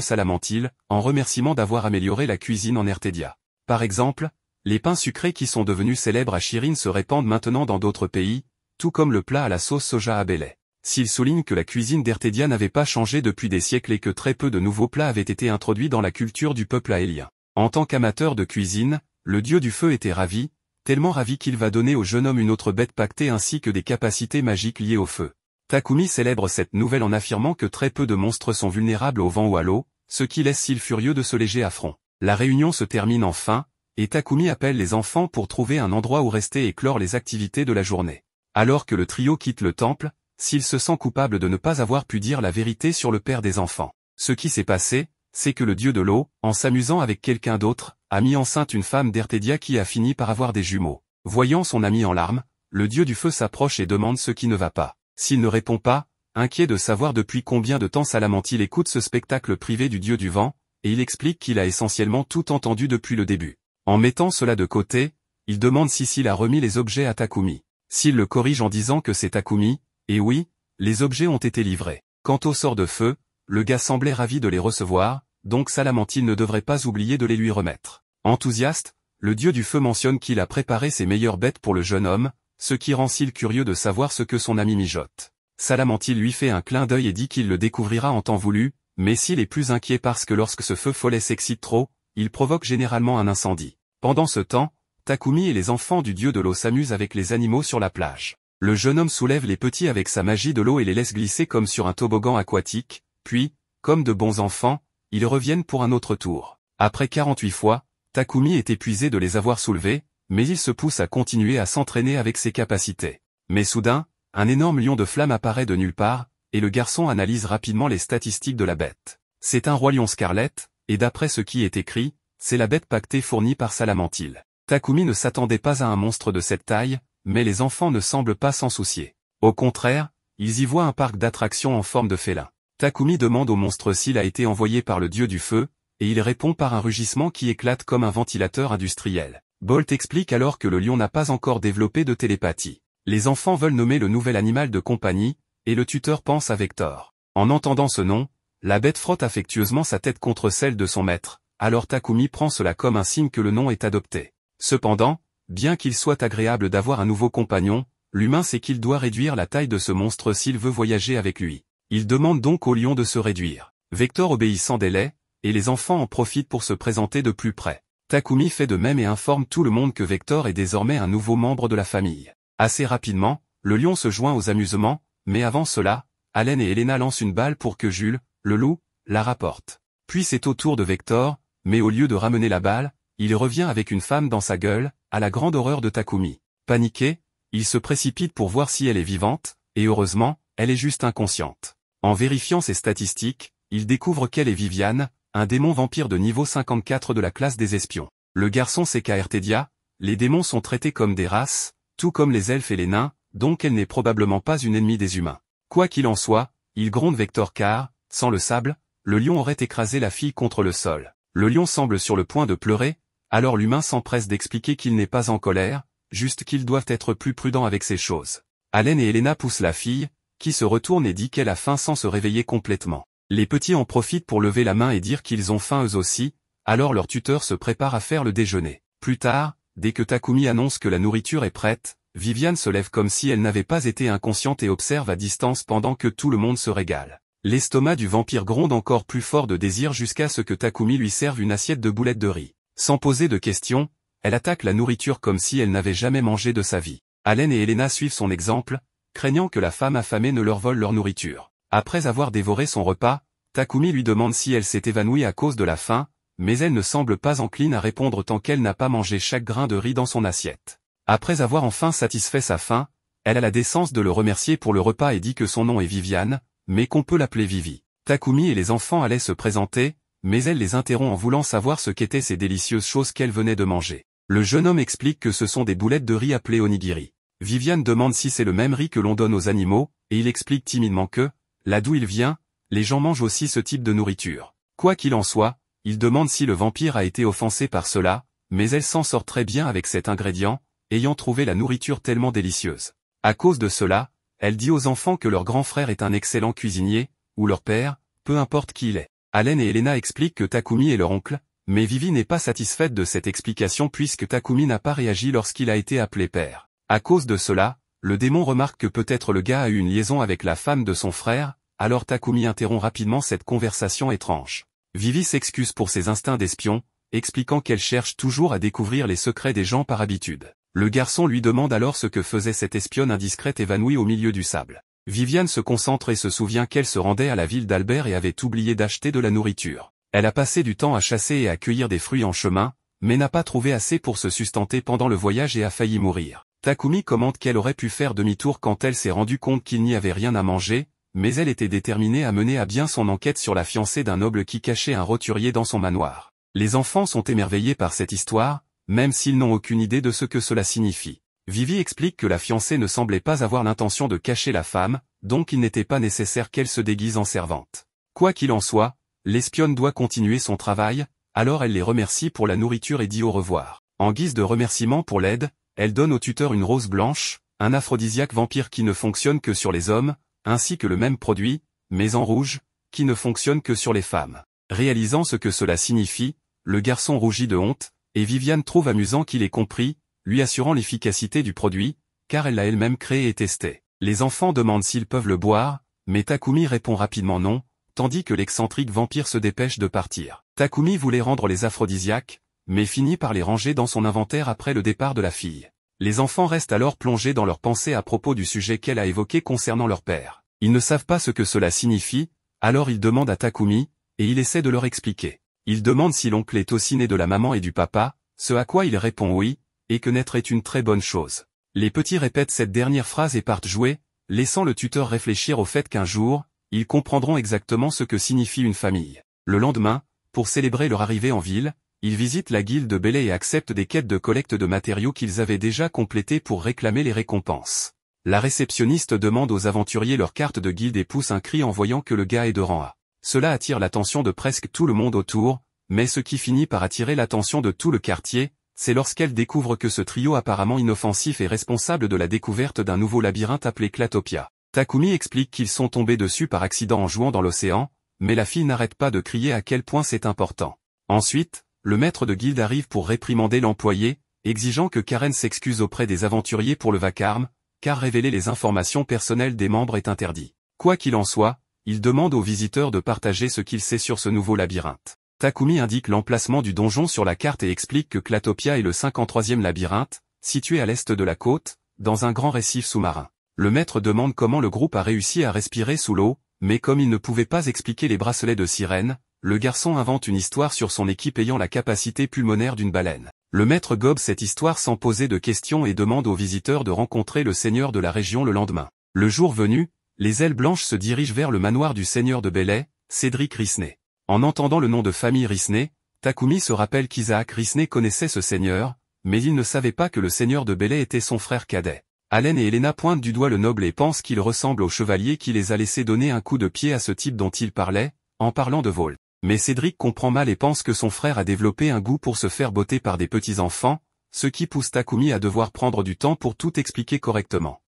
Salamantil, en remerciement d'avoir amélioré la cuisine en Ertedia. Par exemple, les pains sucrés qui sont devenus célèbres à Shirin se répandent maintenant dans d'autres pays, tout comme le plat à la sauce soja à Belay. S'il souligne que la cuisine d'Ertedia n'avait pas changé depuis des siècles et que très peu de nouveaux plats avaient été introduits dans la culture du peuple aélien. En tant qu'amateur de cuisine, le dieu du feu était ravi, tellement ravi qu'il va donner au jeune homme une autre bête pactée ainsi que des capacités magiques liées au feu. Takumi célèbre cette nouvelle en affirmant que très peu de monstres sont vulnérables au vent ou à l'eau, ce qui laisse Seal furieux de ce léger affront. La réunion se termine enfin, et Takumi appelle les enfants pour trouver un endroit où rester et clore les activités de la journée. Alors que le trio quitte le temple, Seal se sent coupable de ne pas avoir pu dire la vérité sur le père des enfants. Ce qui s'est passé, c'est que le dieu de l'eau, en s'amusant avec quelqu'un d'autre, a mis enceinte une femme d'Ertedia qui a fini par avoir des jumeaux. Voyant son ami en larmes, le dieu du feu s'approche et demande ce qui ne va pas. S'il ne répond pas, inquiet de savoir depuis combien de temps Salamantil écoute ce spectacle privé du dieu du vent, et il explique qu'il a essentiellement tout entendu depuis le début. En mettant cela de côté, il demande si Seal a remis les objets à Takumi. Seal le corrige en disant que c'est Takumi, et oui, les objets ont été livrés. Quant au sort de feu, le gars semblait ravi de les recevoir, donc Salamantil ne devrait pas oublier de les lui remettre. Enthousiaste, le dieu du feu mentionne qu'il a préparé ses meilleures bêtes pour le jeune homme, ce qui rend Seal curieux de savoir ce que son ami mijote. Salamantil lui fait un clin d'œil et dit qu'il le découvrira en temps voulu, mais Seal est plus inquiet parce que lorsque ce feu follet s'excite trop, il provoque généralement un incendie. Pendant ce temps, Takumi et les enfants du dieu de l'eau s'amusent avec les animaux sur la plage. Le jeune homme soulève les petits avec sa magie de l'eau et les laisse glisser comme sur un toboggan aquatique, puis, comme de bons enfants, ils reviennent pour un autre tour. Après 48 fois, Takumi est épuisé de les avoir soulevés, mais il se pousse à continuer à s'entraîner avec ses capacités. Mais soudain, un énorme lion de flamme apparaît de nulle part, et le garçon analyse rapidement les statistiques de la bête. C'est un roi lion scarlett, et d'après ce qui est écrit, c'est la bête pactée fournie par Salamantil. Takumi ne s'attendait pas à un monstre de cette taille, mais les enfants ne semblent pas s'en soucier. Au contraire, ils y voient un parc d'attractions en forme de félin. Takumi demande au monstre s'il a été envoyé par le dieu du feu, et il répond par un rugissement qui éclate comme un ventilateur industriel. Bolt explique alors que le lion n'a pas encore développé de télépathie. Les enfants veulent nommer le nouvel animal de compagnie, et le tuteur pense à Vector. En entendant ce nom, la bête frotte affectueusement sa tête contre celle de son maître, alors Takumi prend cela comme un signe que le nom est adopté. Cependant, bien qu'il soit agréable d'avoir un nouveau compagnon, l'humain sait qu'il doit réduire la taille de ce monstre s'il veut voyager avec lui. Il demande donc au lion de se réduire. Vector obéit sans délai, et les enfants en profitent pour se présenter de plus près. Takumi fait de même et informe tout le monde que Vector est désormais un nouveau membre de la famille. Assez rapidement, le lion se joint aux amusements, mais avant cela, Allen et Elena lancent une balle pour que Jules, le loup, la rapporte. Puis c'est au tour de Vector, mais au lieu de ramener la balle, il revient avec une femme dans sa gueule, à la grande horreur de Takumi. Paniqué, il se précipite pour voir si elle est vivante, et heureusement, elle est juste inconsciente. En vérifiant ses statistiques, il découvre qu'elle est Viviane, un démon vampire de niveau 54 de la classe des espions. Le garçon sait qu'à Ertedia, les démons sont traités comme des races, tout comme les elfes et les nains, donc elle n'est probablement pas une ennemie des humains. Quoi qu'il en soit, il gronde Vector car, sans le sable, le lion aurait écrasé la fille contre le sol. Le lion semble sur le point de pleurer, alors l'humain s'empresse d'expliquer qu'il n'est pas en colère, juste qu'ils doivent être plus prudents avec ces choses. Allen et Elena poussent la fille, qui se retourne et dit qu'elle a faim sans se réveiller complètement. Les petits en profitent pour lever la main et dire qu'ils ont faim eux aussi, alors leur tuteur se prépare à faire le déjeuner. Plus tard, dès que Takumi annonce que la nourriture est prête, Viviane se lève comme si elle n'avait pas été inconsciente et observe à distance pendant que tout le monde se régale. L'estomac du vampire gronde encore plus fort de désir jusqu'à ce que Takumi lui serve une assiette de boulettes de riz. Sans poser de questions, elle attaque la nourriture comme si elle n'avait jamais mangé de sa vie. Allen et Elena suivent son exemple, craignant que la femme affamée ne leur vole leur nourriture. Après avoir dévoré son repas, Takumi lui demande si elle s'est évanouie à cause de la faim, mais elle ne semble pas encline à répondre tant qu'elle n'a pas mangé chaque grain de riz dans son assiette. Après avoir enfin satisfait sa faim, elle a la décence de le remercier pour le repas et dit que son nom est Viviane, mais qu'on peut l'appeler Vivi. Takumi et les enfants allaient se présenter, mais elle les interrompt en voulant savoir ce qu'étaient ces délicieuses choses qu'elle venait de manger. Le jeune homme explique que ce sont des boulettes de riz appelées onigiri. Viviane demande si c'est le même riz que l'on donne aux animaux, et il explique timidement que, là d'où il vient, les gens mangent aussi ce type de nourriture. Quoi qu'il en soit, il demande si le vampire a été offensé par cela, mais elle s'en sort très bien avec cet ingrédient, ayant trouvé la nourriture tellement délicieuse. À cause de cela, elle dit aux enfants que leur grand frère est un excellent cuisinier, ou leur père, peu importe qui il est. Allen et Elena expliquent que Takumi est leur oncle, mais Vivi n'est pas satisfaite de cette explication puisque Takumi n'a pas réagi lorsqu'il a été appelé père. À cause de cela, le démon remarque que peut-être le gars a eu une liaison avec la femme de son frère, alors Takumi interrompt rapidement cette conversation étrange. Vivi s'excuse pour ses instincts d'espion, expliquant qu'elle cherche toujours à découvrir les secrets des gens par habitude. Le garçon lui demande alors ce que faisait cette espionne indiscrète évanouie au milieu du sable. Viviane se concentre et se souvient qu'elle se rendait à la ville d'Albert et avait oublié d'acheter de la nourriture. Elle a passé du temps à chasser et à cueillir des fruits en chemin, mais n'a pas trouvé assez pour se sustenter pendant le voyage et a failli mourir. Takumi commente qu'elle aurait pu faire demi-tour quand elle s'est rendue compte qu'il n'y avait rien à manger, mais elle était déterminée à mener à bien son enquête sur la fiancée d'un noble qui cachait un roturier dans son manoir. Les enfants sont émerveillés par cette histoire, même s'ils n'ont aucune idée de ce que cela signifie. Vivi explique que la fiancée ne semblait pas avoir l'intention de cacher la femme, donc il n'était pas nécessaire qu'elle se déguise en servante. Quoi qu'il en soit, l'espionne doit continuer son travail, alors elle les remercie pour la nourriture et dit au revoir. En guise de remerciement pour l'aide, elle donne au tuteur une rose blanche, un aphrodisiaque vampire qui ne fonctionne que sur les hommes, ainsi que le même produit, mais en rouge, qui ne fonctionne que sur les femmes. Réalisant ce que cela signifie, le garçon rougit de honte, et Viviane trouve amusant qu'il ait compris, lui assurant l'efficacité du produit, car elle l'a elle-même créé et testé. Les enfants demandent s'ils peuvent le boire, mais Takumi répond rapidement non, tandis que l'excentrique vampire se dépêche de partir. Takumi voulait rendre les aphrodisiaques, mais finit par les ranger dans son inventaire après le départ de la fille. Les enfants restent alors plongés dans leurs pensées à propos du sujet qu'elle a évoqué concernant leur père. Ils ne savent pas ce que cela signifie, alors ils demandent à Takumi, et il essaie de leur expliquer. Ils demandent si l'oncle est aussi né de la maman et du papa, ce à quoi il répond oui, et que naître est une très bonne chose. Les petits répètent cette dernière phrase et partent jouer, laissant le tuteur réfléchir au fait qu'un jour, ils comprendront exactement ce que signifie une famille. Le lendemain, pour célébrer leur arrivée en ville, ils visitent la guilde de Belay et acceptent des quêtes de collecte de matériaux qu'ils avaient déjà complétées pour réclamer les récompenses. La réceptionniste demande aux aventuriers leur carte de guilde et pousse un cri en voyant que le gars est de rang A. Cela attire l'attention de presque tout le monde autour, mais ce qui finit par attirer l'attention de tout le quartier, c'est lorsqu'elle découvre que ce trio apparemment inoffensif est responsable de la découverte d'un nouveau labyrinthe appelé Clatopia. Takumi explique qu'ils sont tombés dessus par accident en jouant dans l'océan, mais la fille n'arrête pas de crier à quel point c'est important. Ensuite, le maître de guilde arrive pour réprimander l'employé, exigeant que Karen s'excuse auprès des aventuriers pour le vacarme, car révéler les informations personnelles des membres est interdit. Quoi qu'il en soit, il demande aux visiteurs de partager ce qu'il sait sur ce nouveau labyrinthe. Takumi indique l'emplacement du donjon sur la carte et explique que Clatopia est le 53e labyrinthe, situé à l'est de la côte, dans un grand récif sous-marin. Le maître demande comment le groupe a réussi à respirer sous l'eau, mais comme il ne pouvait pas expliquer les bracelets de sirène, le garçon invente une histoire sur son équipe ayant la capacité pulmonaire d'une baleine. Le maître gobe cette histoire sans poser de questions et demande aux visiteurs de rencontrer le seigneur de la région le lendemain. Le jour venu, les ailes blanches se dirigent vers le manoir du seigneur de Belay, Cédric Risney. En entendant le nom de famille Risney, Takumi se rappelle qu'Isaac Risney connaissait ce seigneur, mais il ne savait pas que le seigneur de Belay était son frère cadet. Allen et Elena pointent du doigt le noble et pensent qu'il ressemble au chevalier qui les a laissés donner un coup de pied à ce type dont il parlait, en parlant de vol. Mais Cédric comprend mal et pense que son frère a développé un goût pour se faire botter par des petits enfants, ce qui pousse Takumi à devoir prendre du temps pour tout expliquer correctement.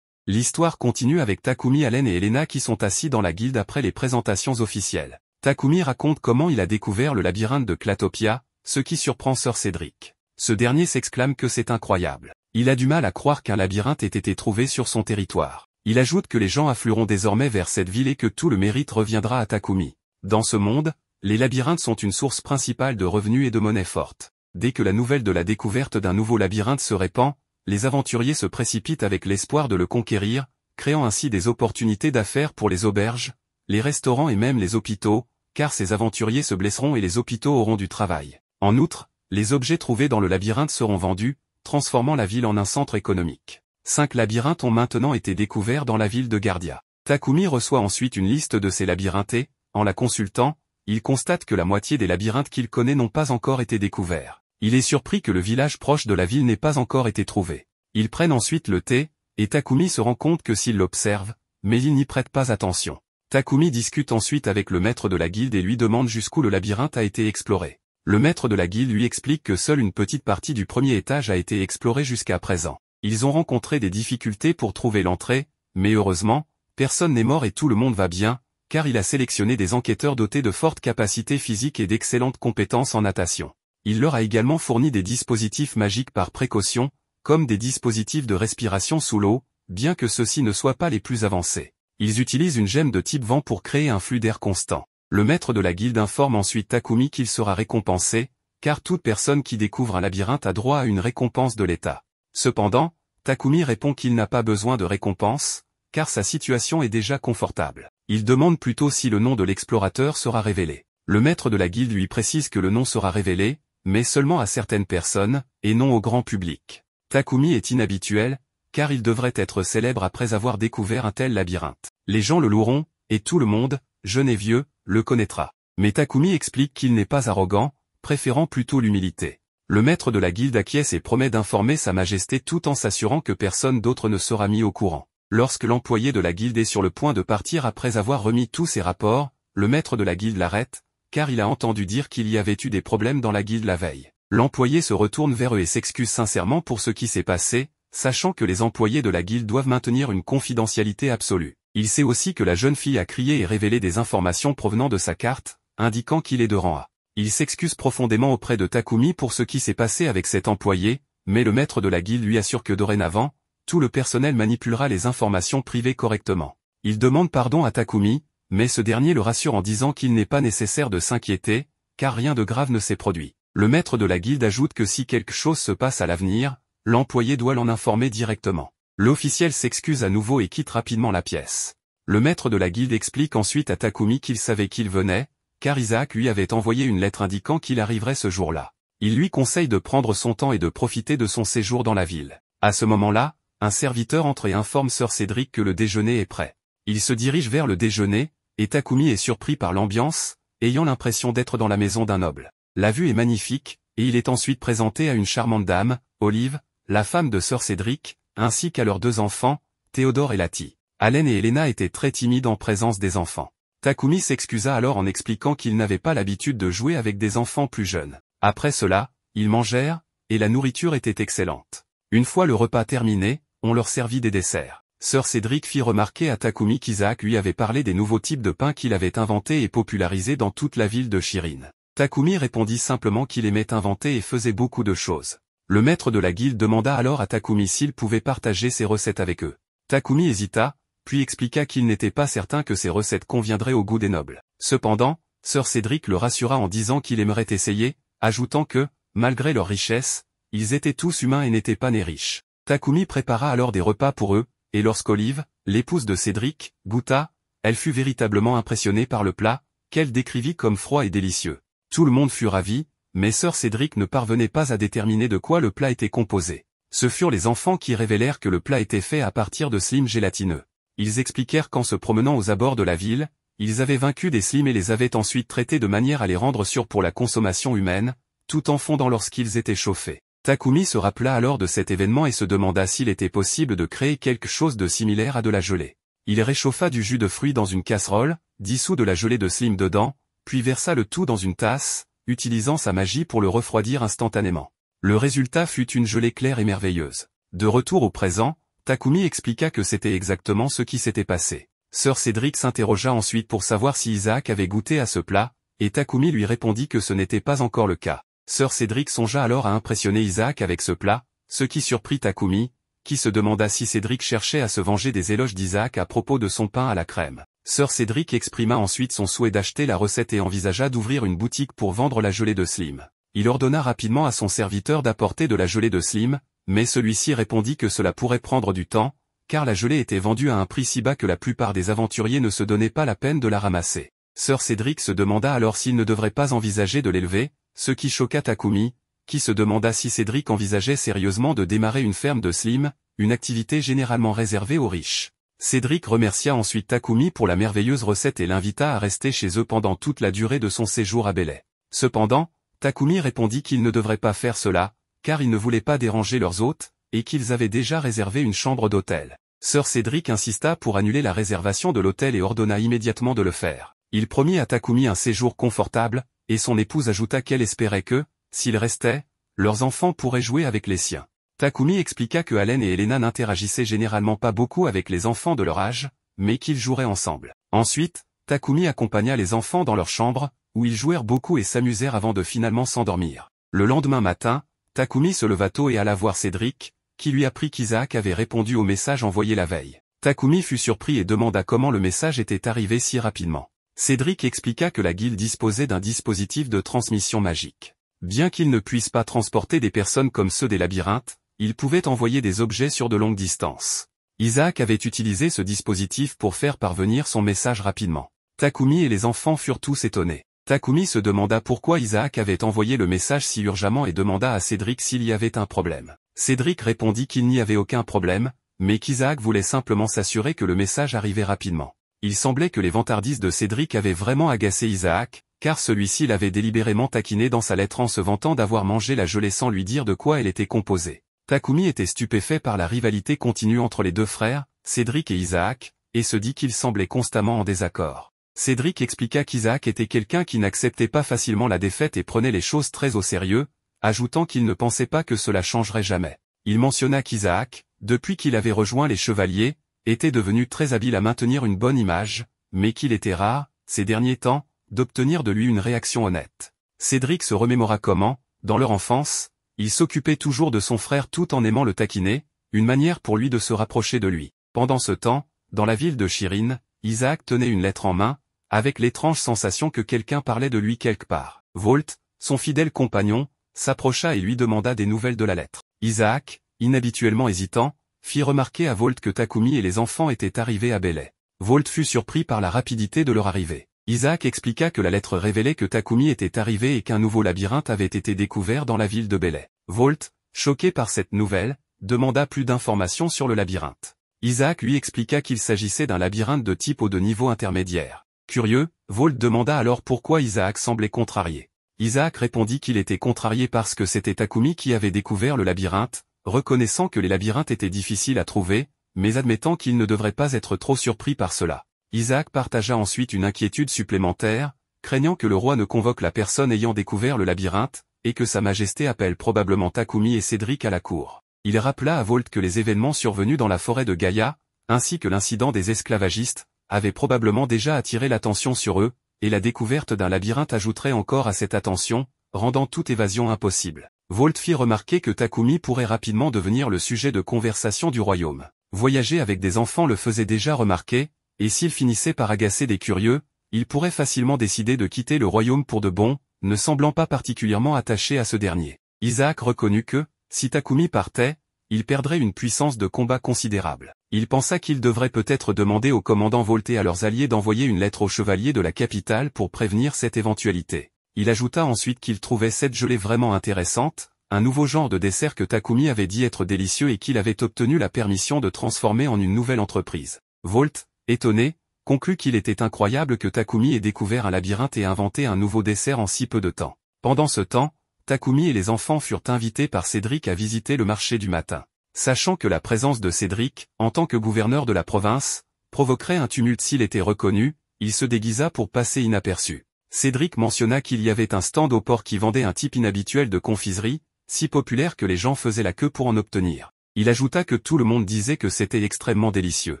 L'histoire continue avec Takumi, Allen et Elena qui sont assis dans la guilde après les présentations officielles. Takumi raconte comment il a découvert le labyrinthe de Clatopia, ce qui surprend Sir Cédric. Ce dernier s'exclame que c'est incroyable. Il a du mal à croire qu'un labyrinthe ait été trouvé sur son territoire. Il ajoute que les gens afflueront désormais vers cette ville et que tout le mérite reviendra à Takumi. Dans ce monde, les labyrinthes sont une source principale de revenus et de monnaie forte. Dès que la nouvelle de la découverte d'un nouveau labyrinthe se répand, les aventuriers se précipitent avec l'espoir de le conquérir, créant ainsi des opportunités d'affaires pour les auberges, les restaurants et même les hôpitaux, car ces aventuriers se blesseront et les hôpitaux auront du travail. En outre, les objets trouvés dans le labyrinthe seront vendus, transformant la ville en un centre économique. 5 labyrinthes ont maintenant été découverts dans la ville de Gardia. Takumi reçoit ensuite une liste de ces labyrinthes et, en la consultant, il constate que la moitié des labyrinthes qu'il connaît n'ont pas encore été découverts. Il est surpris que le village proche de la ville n'ait pas encore été trouvé. Ils prennent ensuite le thé, et Takumi se rend compte que s'il l'observe, mais il n'y prête pas attention. Takumi discute ensuite avec le maître de la guilde et lui demande jusqu'où le labyrinthe a été exploré. Le maître de la guilde lui explique que seule une petite partie du premier étage a été explorée jusqu'à présent. Ils ont rencontré des difficultés pour trouver l'entrée, mais heureusement, personne n'est mort et tout le monde va bien, car il a sélectionné des enquêteurs dotés de fortes capacités physiques et d'excellentes compétences en natation. Il leur a également fourni des dispositifs magiques par précaution, comme des dispositifs de respiration sous l'eau, bien que ceux-ci ne soient pas les plus avancés. Ils utilisent une gemme de type vent pour créer un flux d'air constant. Le maître de la guilde informe ensuite Takumi qu'il sera récompensé, car toute personne qui découvre un labyrinthe a droit à une récompense de l'État. Cependant, Takumi répond qu'il n'a pas besoin de récompense, car sa situation est déjà confortable. Il demande plutôt si le nom de l'explorateur sera révélé. Le maître de la guilde lui précise que le nom sera révélé, mais seulement à certaines personnes, et non au grand public. Takumi est inhabituel, car il devrait être célèbre après avoir découvert un tel labyrinthe. Les gens le loueront, et tout le monde, jeune et vieux, le connaîtra. Mais Takumi explique qu'il n'est pas arrogant, préférant plutôt l'humilité. Le maître de la guilde acquiesce et promet d'informer sa majesté tout en s'assurant que personne d'autre ne sera mis au courant. Lorsque l'employé de la guilde est sur le point de partir après avoir remis tous ses rapports, le maître de la guilde l'arrête, car il a entendu dire qu'il y avait eu des problèmes dans la guilde la veille. L'employé se retourne vers eux et s'excuse sincèrement pour ce qui s'est passé, sachant que les employés de la guilde doivent maintenir une confidentialité absolue. Il sait aussi que la jeune fille a crié et révélé des informations provenant de sa carte, indiquant qu'il est de rang A. Il s'excuse profondément auprès de Takumi pour ce qui s'est passé avec cet employé, mais le maître de la guilde lui assure que dorénavant, tout le personnel manipulera les informations privées correctement. Il demande pardon à Takumi, mais ce dernier le rassure en disant qu'il n'est pas nécessaire de s'inquiéter, car rien de grave ne s'est produit. Le maître de la guilde ajoute que si quelque chose se passe à l'avenir, l'employé doit l'en informer directement. L'officiel s'excuse à nouveau et quitte rapidement la pièce. Le maître de la guilde explique ensuite à Takumi qu'il savait qu'il venait, car Isaac lui avait envoyé une lettre indiquant qu'il arriverait ce jour-là. Il lui conseille de prendre son temps et de profiter de son séjour dans la ville. À ce moment-là, un serviteur entre et informe Sir Cédric que le déjeuner est prêt. Il se dirige vers le déjeuner, et Takumi est surpris par l'ambiance, ayant l'impression d'être dans la maison d'un noble. La vue est magnifique, et il est ensuite présenté à une charmante dame, Olive, la femme de Sir Cédric, ainsi qu'à leurs deux enfants, Théodore et Lati. Allen et Helena étaient très timides en présence des enfants. Takumi s'excusa alors en expliquant qu'il n'avait pas l'habitude de jouer avec des enfants plus jeunes. Après cela, ils mangèrent, et la nourriture était excellente. Une fois le repas terminé, on leur servit des desserts. Sir Cédric fit remarquer à Takumi qu'Isaac lui avait parlé des nouveaux types de pain qu'il avait inventés et popularisés dans toute la ville de Shirin. Takumi répondit simplement qu'il aimait inventer et faisait beaucoup de choses. Le maître de la guilde demanda alors à Takumi s'il pouvait partager ses recettes avec eux. Takumi hésita, puis expliqua qu'il n'était pas certain que ses recettes conviendraient au goût des nobles. Cependant, Sir Cédric le rassura en disant qu'il aimerait essayer, ajoutant que, malgré leur richesse, ils étaient tous humains et n'étaient pas nés riches. Takumi prépara alors des repas pour eux, et lorsqu'Olive, l'épouse de Cédric, goûta, elle fut véritablement impressionnée par le plat, qu'elle décrivit comme froid et délicieux. Tout le monde fut ravi, mais Sir Cédric ne parvenait pas à déterminer de quoi le plat était composé. Ce furent les enfants qui révélèrent que le plat était fait à partir de slimes gélatineux. Ils expliquèrent qu'en se promenant aux abords de la ville, ils avaient vaincu des slimes et les avaient ensuite traités de manière à les rendre sûrs pour la consommation humaine, tout en fondant lorsqu'ils étaient chauffés. Takumi se rappela alors de cet événement et se demanda s'il était possible de créer quelque chose de similaire à de la gelée. Il réchauffa du jus de fruits dans une casserole, dissout de la gelée de slime dedans, puis versa le tout dans une tasse, utilisant sa magie pour le refroidir instantanément. Le résultat fut une gelée claire et merveilleuse. De retour au présent, Takumi expliqua que c'était exactement ce qui s'était passé. Sir Cédric s'interrogea ensuite pour savoir si Isaac avait goûté à ce plat, et Takumi lui répondit que ce n'était pas encore le cas. Sir Cédric songea alors à impressionner Isaac avec ce plat, ce qui surprit Takumi, qui se demanda si Cédric cherchait à se venger des éloges d'Isaac à propos de son pain à la crème. Sir Cédric exprima ensuite son souhait d'acheter la recette et envisagea d'ouvrir une boutique pour vendre la gelée de slime. Il ordonna rapidement à son serviteur d'apporter de la gelée de slime, mais celui-ci répondit que cela pourrait prendre du temps, car la gelée était vendue à un prix si bas que la plupart des aventuriers ne se donnaient pas la peine de la ramasser. Sir Cédric se demanda alors s'il ne devrait pas envisager de l'élever, ce qui choqua Takumi, qui se demanda si Cédric envisageait sérieusement de démarrer une ferme de slime, une activité généralement réservée aux riches. Cédric remercia ensuite Takumi pour la merveilleuse recette et l'invita à rester chez eux pendant toute la durée de son séjour à Bel Air. Cependant, Takumi répondit qu'il ne devrait pas faire cela, car il ne voulait pas déranger leurs hôtes, et qu'ils avaient déjà réservé une chambre d'hôtel. Sir Cédric insista pour annuler la réservation de l'hôtel et ordonna immédiatement de le faire. Il promit à Takumi un séjour confortable, et son épouse ajouta qu'elle espérait que, s'il restait, leurs enfants pourraient jouer avec les siens. Takumi expliqua que Allen et Elena n'interagissaient généralement pas beaucoup avec les enfants de leur âge, mais qu'ils joueraient ensemble. Ensuite, Takumi accompagna les enfants dans leur chambre, où ils jouèrent beaucoup et s'amusèrent avant de finalement s'endormir. Le lendemain matin, Takumi se leva tôt et alla voir Cédric, qui lui apprit qu'Isaac avait répondu au message envoyé la veille. Takumi fut surpris et demanda comment le message était arrivé si rapidement. Cédric expliqua que la guilde disposait d'un dispositif de transmission magique. Bien qu'il ne puisse pas transporter des personnes comme ceux des labyrinthes, il pouvait envoyer des objets sur de longues distances. Isaac avait utilisé ce dispositif pour faire parvenir son message rapidement. Takumi et les enfants furent tous étonnés. Takumi se demanda pourquoi Isaac avait envoyé le message si urgemment et demanda à Cédric s'il y avait un problème. Cédric répondit qu'il n'y avait aucun problème, mais qu'Isaac voulait simplement s'assurer que le message arrivait rapidement. Il semblait que les vantardises de Cédric avaient vraiment agacé Isaac, car celui-ci l'avait délibérément taquiné dans sa lettre en se vantant d'avoir mangé la gelée sans lui dire de quoi elle était composée. Takumi était stupéfait par la rivalité continue entre les deux frères, Cédric et Isaac, et se dit qu'ils semblaient constamment en désaccord. Cédric expliqua qu'Isaac était quelqu'un qui n'acceptait pas facilement la défaite et prenait les choses très au sérieux, ajoutant qu'il ne pensait pas que cela changerait jamais. Il mentionna qu'Isaac, depuis qu'il avait rejoint les chevaliers, était devenu très habile à maintenir une bonne image, mais qu'il était rare, ces derniers temps, d'obtenir de lui une réaction honnête. Cédric se remémora comment, dans leur enfance, il s'occupait toujours de son frère tout en aimant le taquiner, une manière pour lui de se rapprocher de lui. Pendant ce temps, dans la ville de Chirine, Isaac tenait une lettre en main, avec l'étrange sensation que quelqu'un parlait de lui quelque part. Volt, son fidèle compagnon, s'approcha et lui demanda des nouvelles de la lettre. Isaac, inhabituellement hésitant, fit remarquer à Volt que Takumi et les enfants étaient arrivés à Bel Air. Volt fut surpris par la rapidité de leur arrivée. Isaac expliqua que la lettre révélait que Takumi était arrivé et qu'un nouveau labyrinthe avait été découvert dans la ville de Bel Air. Volt, choqué par cette nouvelle, demanda plus d'informations sur le labyrinthe. Isaac lui expliqua qu'il s'agissait d'un labyrinthe de type de niveau intermédiaire. Curieux, Volt demanda alors pourquoi Isaac semblait contrarié. Isaac répondit qu'il était contrarié parce que c'était Takumi qui avait découvert le labyrinthe, reconnaissant que les labyrinthes étaient difficiles à trouver, mais admettant qu'il ne devrait pas être trop surpris par cela. Isaac partagea ensuite une inquiétude supplémentaire, craignant que le roi ne convoque la personne ayant découvert le labyrinthe, et que sa majesté appelle probablement Takumi et Cédric à la cour. Il rappela à Volt que les événements survenus dans la forêt de Gaïa, ainsi que l'incident des esclavagistes, avaient probablement déjà attiré l'attention sur eux, et la découverte d'un labyrinthe ajouterait encore à cette attention, rendant toute évasion impossible. Volt fit remarquer que Takumi pourrait rapidement devenir le sujet de conversation du royaume. Voyager avec des enfants le faisait déjà remarquer, et s'il finissait par agacer des curieux, il pourrait facilement décider de quitter le royaume pour de bon, ne semblant pas particulièrement attaché à ce dernier. Isaac reconnut que, si Takumi partait, il perdrait une puissance de combat considérable. Il pensa qu'il devrait peut-être demander au commandant Volt et à leurs alliés d'envoyer une lettre aux chevaliers de la capitale pour prévenir cette éventualité. Il ajouta ensuite qu'il trouvait cette gelée vraiment intéressante, un nouveau genre de dessert que Takumi avait dit être délicieux et qu'il avait obtenu la permission de transformer en une nouvelle entreprise. Volt, étonné, conclut qu'il était incroyable que Takumi ait découvert un labyrinthe et inventé un nouveau dessert en si peu de temps. Pendant ce temps, Takumi et les enfants furent invités par Cédric à visiter le marché du matin. Sachant que la présence de Cédric, en tant que gouverneur de la province, provoquerait un tumulte s'il était reconnu, il se déguisa pour passer inaperçu. Cédric mentionna qu'il y avait un stand au port qui vendait un type inhabituel de confiserie, si populaire que les gens faisaient la queue pour en obtenir. Il ajouta que tout le monde disait que c'était extrêmement délicieux.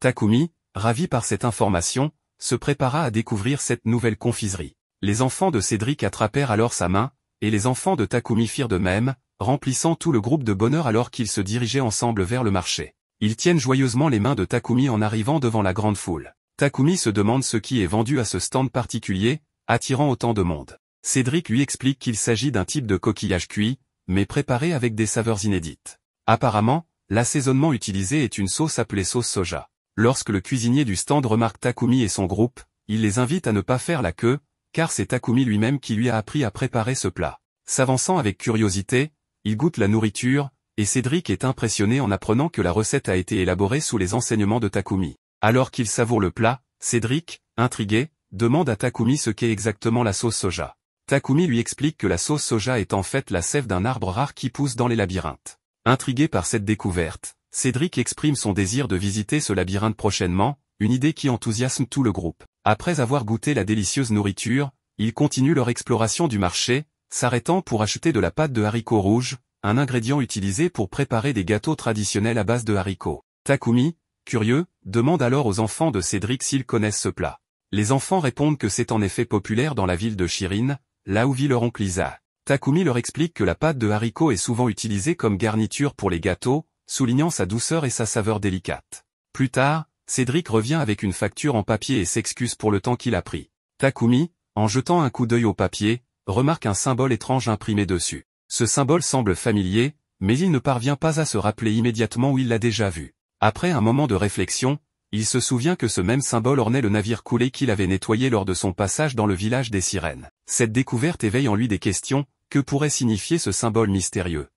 Takumi, ravi par cette information, se prépara à découvrir cette nouvelle confiserie. Les enfants de Cédric attrapèrent alors sa main, et les enfants de Takumi firent de même, remplissant tout le groupe de bonheur alors qu'ils se dirigeaient ensemble vers le marché. Ils tiennent joyeusement les mains de Takumi en arrivant devant la grande foule. Takumi se demande ce qui est vendu à ce stand particulier, attirant autant de monde. Cédric lui explique qu'il s'agit d'un type de coquillage cuit, mais préparé avec des saveurs inédites. Apparemment, l'assaisonnement utilisé est une sauce appelée sauce soja. Lorsque le cuisinier du stand remarque Takumi et son groupe, il les invite à ne pas faire la queue, car c'est Takumi lui-même qui lui a appris à préparer ce plat. S'avançant avec curiosité, il goûte la nourriture, et Cédric est impressionné en apprenant que la recette a été élaborée sous les enseignements de Takumi. Alors qu'il savoure le plat, Cédric, intrigué, demande à Takumi ce qu'est exactement la sauce soja. Takumi lui explique que la sauce soja est en fait la sève d'un arbre rare qui pousse dans les labyrinthes. Intrigué par cette découverte, Cédric exprime son désir de visiter ce labyrinthe prochainement, une idée qui enthousiasme tout le groupe. Après avoir goûté la délicieuse nourriture, ils continuent leur exploration du marché, s'arrêtant pour acheter de la pâte de haricots rouges, un ingrédient utilisé pour préparer des gâteaux traditionnels à base de haricots. Takumi, curieux, demande alors aux enfants de Cédric s'ils connaissent ce plat. Les enfants répondent que c'est en effet populaire dans la ville de Shirin, là où vit leur oncle Isa. Takumi leur explique que la pâte de haricots est souvent utilisée comme garniture pour les gâteaux, soulignant sa douceur et sa saveur délicate. Plus tard, Cédric revient avec une facture en papier et s'excuse pour le temps qu'il a pris. Takumi, en jetant un coup d'œil au papier, remarque un symbole étrange imprimé dessus. Ce symbole semble familier, mais il ne parvient pas à se rappeler immédiatement où il l'a déjà vu. Après un moment de réflexion, il se souvient que ce même symbole ornait le navire coulé qu'il avait nettoyé lors de son passage dans le village des sirènes. Cette découverte éveille en lui des questions, que pourrait signifier ce symbole mystérieux?